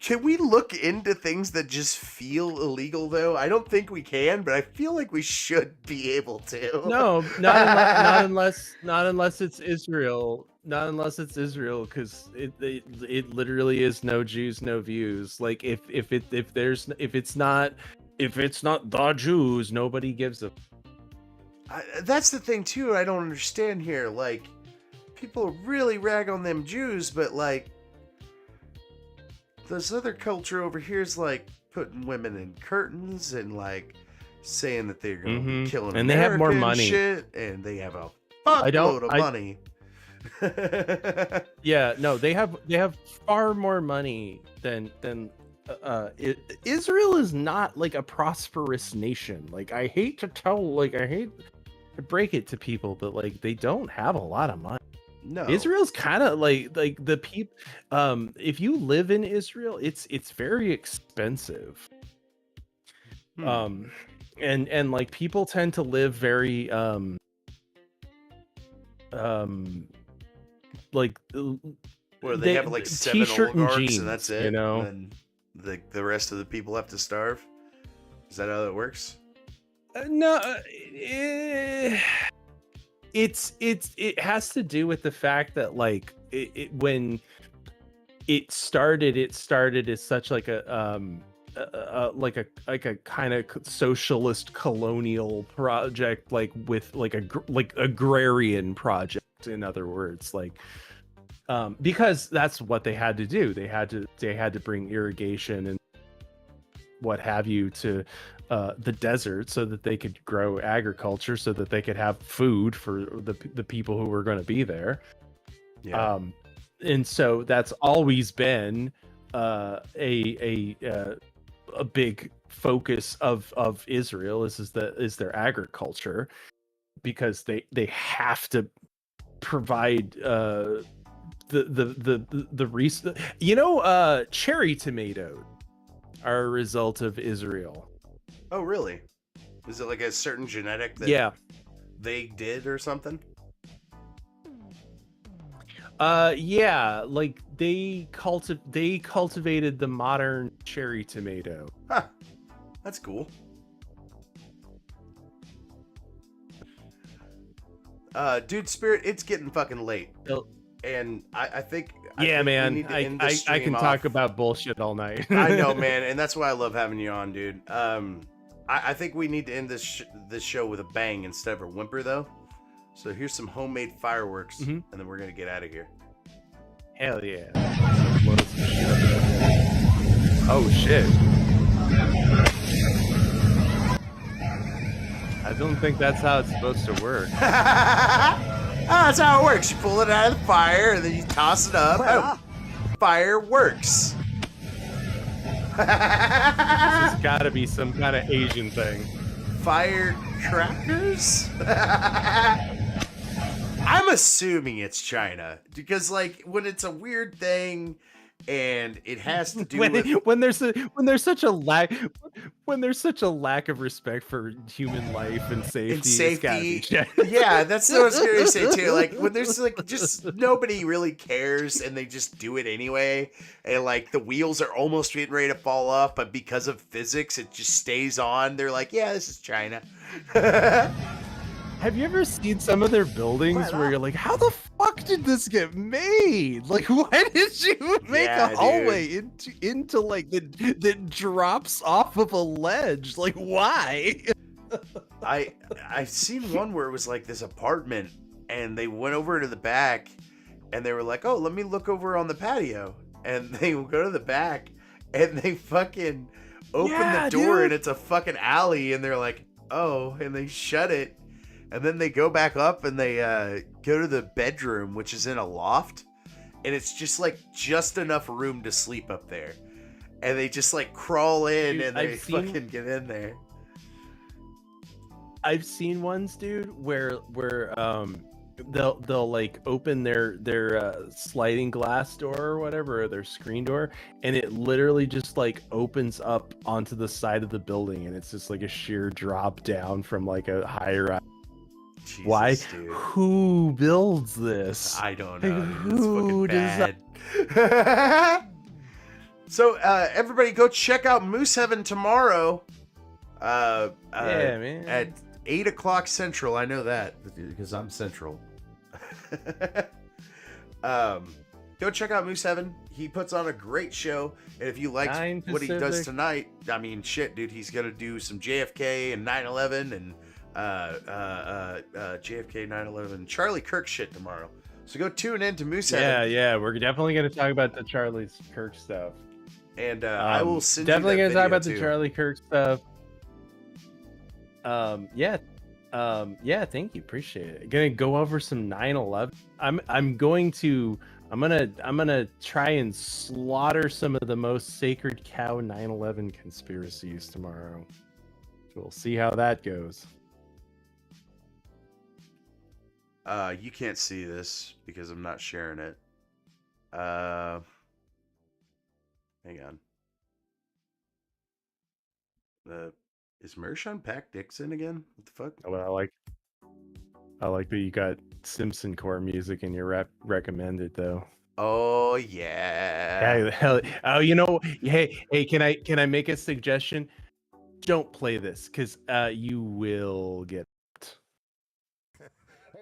Can we look into things that just feel illegal, though? I don't think we can, but I feel like we should be able to. No, not unless it's Israel. Not unless it's Israel, because it literally is no Jews, no views. Like if it's not the Jews, nobody gives a. That's the thing too. I don't understand here. Like, people really rag on them Jews, but like, this other culture over here is like putting women in curtains and like saying that they're going to be killing and American they have more money, shit, and they have a fuckload of money. Yeah, no, they have far more money than Israel is not like a prosperous nation. Like I hate to break it to people, but like they don't have a lot of money. No, Israel's kind of like the people. If you live in Israel, it's very expensive. And like people tend to live very like where they have like 7 t-shirt and oligarchs jeans, and that's it, you know. And the rest of the people have to starve. Is that how that works? No, it has to do with the fact that like when it started as such like a kind of socialist colonial project, like with like agrarian project, in other words, like because that's what they had to do. They had to bring irrigation and what have you to the desert so that they could grow agriculture, so that they could have food for the people who were going to be there. Yeah. And so that's always been a big focus of Israel is their agriculture, because they have to provide the cherry tomatoes are a result of Israel. Oh, really? Is it like a certain genetic that they did or something? Yeah, like they cultivated the modern cherry tomato. Huh. That's cool. Dude, Spirit, it's getting fucking late. And I think yeah, man, we need to end this I can stream talk off. about bullshit all night. I know, man, and that's why I love having you on, dude. I think we need to end this show with a bang instead of a whimper, though. So here's some homemade fireworks, and then we're gonna get out of here. Hell yeah! Oh shit! I don't think that's how it's supposed to work. That's how it works. You pull it out of the fire, and then you toss it up. Oh, fireworks. This has got to be some kind of Asian thing. Firecrackers? I'm assuming it's China, because like when it's a weird thing and it has to do when, with when there's such a lack of respect for human life and safety. and it's gotta be safety. checked. Yeah, that's what I was gonna say too. Like when there's like just nobody really cares and they just do it anyway, and like the wheels are almost getting ready to fall off, but because of physics, it just stays on. They're like, yeah, this is China. Have you ever seen some of their buildings where you're like, how the fuck did this get made? Like, why did you make Yeah, a hallway into like that drops off of a ledge? Like, why? I've seen one where it was like this apartment, and they went over to the back, and they were like, oh, let me look over on the patio, and they go to the back, and they fucking open the door, and it's a fucking alley, and they're like, oh, and they shut it. And then they go back up and they go to the bedroom, which is in a loft. And it's just like just enough room to sleep up there. And they just like crawl in, Dude, and they fucking get in there. I've seen ones, dude, where they'll like open their sliding glass door or whatever, or their screen door, and it literally just like opens up onto the side of the building, and it's just like a sheer drop down from like a higher rise. Jesus, Why? dude. Who builds this? I don't know. Like, Dude. It's who fucking does bad. So everybody go check out Moose Heaven tomorrow. Yeah, man. At 8 o'clock Central. I know that because I'm Central. Go check out Moose Heaven. He puts on a great show. And if you like what he does Pacific. tonight, I mean, shit, dude, he's going to do some JFK and 9/11 and JFK, 9/11, Charlie Kirk shit tomorrow. So go tune in to Moose Heaven. Yeah, we're definitely going to talk about the Charlie Kirk stuff. And I will send definitely you gonna that talk about video, the too. Charlie Kirk stuff. Yeah, thank you, appreciate it. Gonna go over some 9/11. I'm gonna try and slaughter some of the most sacred cow 9/11 conspiracies tomorrow. We'll see how that goes. You can't see this because I'm not sharing it. Hang on. Is Mershawn Pack Dixon again? What the fuck? Well, I like that you got Simpson core music in your recommended though. Oh yeah. Yeah, hell, oh, you know, hey, can I make a suggestion? Don't play this because you will get. Hey,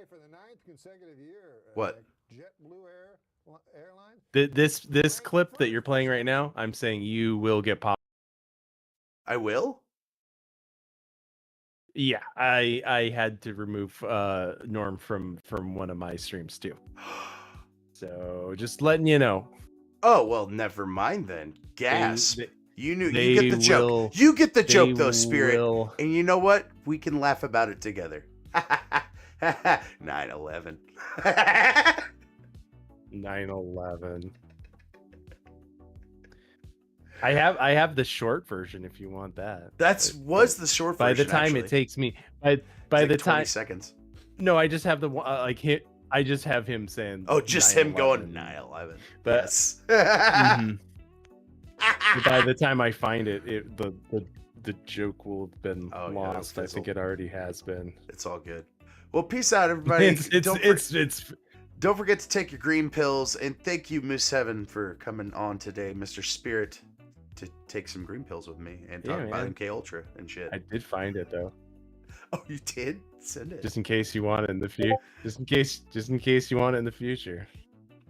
for the 9th consecutive year, What? JetBlue Airlines. This clip that you're playing right now, I'm saying you will get popped. I will? Yeah, I had to remove Norm from one of my streams too. So just letting you know. Oh well, never mind then. Gasp. You knew you get the they joke. will- You get the they joke though, Spirit. will- And you know what? We can laugh about it together. 9/11. 9/11. I have the short version if you want that. Was the short By version. the time actually. it takes me by It's the like 20 time seconds. No, I just have the I just have him saying. Oh, just him 9/11. going 9/11. But- Yes. Mhm. But by the time I find it, the joke will have been Oh, yeah, lost. I it'll think fizzle. it already has been. It's all good. Well, peace out, everybody. Don't forget to take your green pills, and thank you, Moose Heaven, for coming on today, Mr. Spirit, to take some green pills with me and talk Yeah, about man. MK Ultra and shit. I did find it though. Oh, you did? Send it. Just in case you want it in the future. Just in case you want it in the future.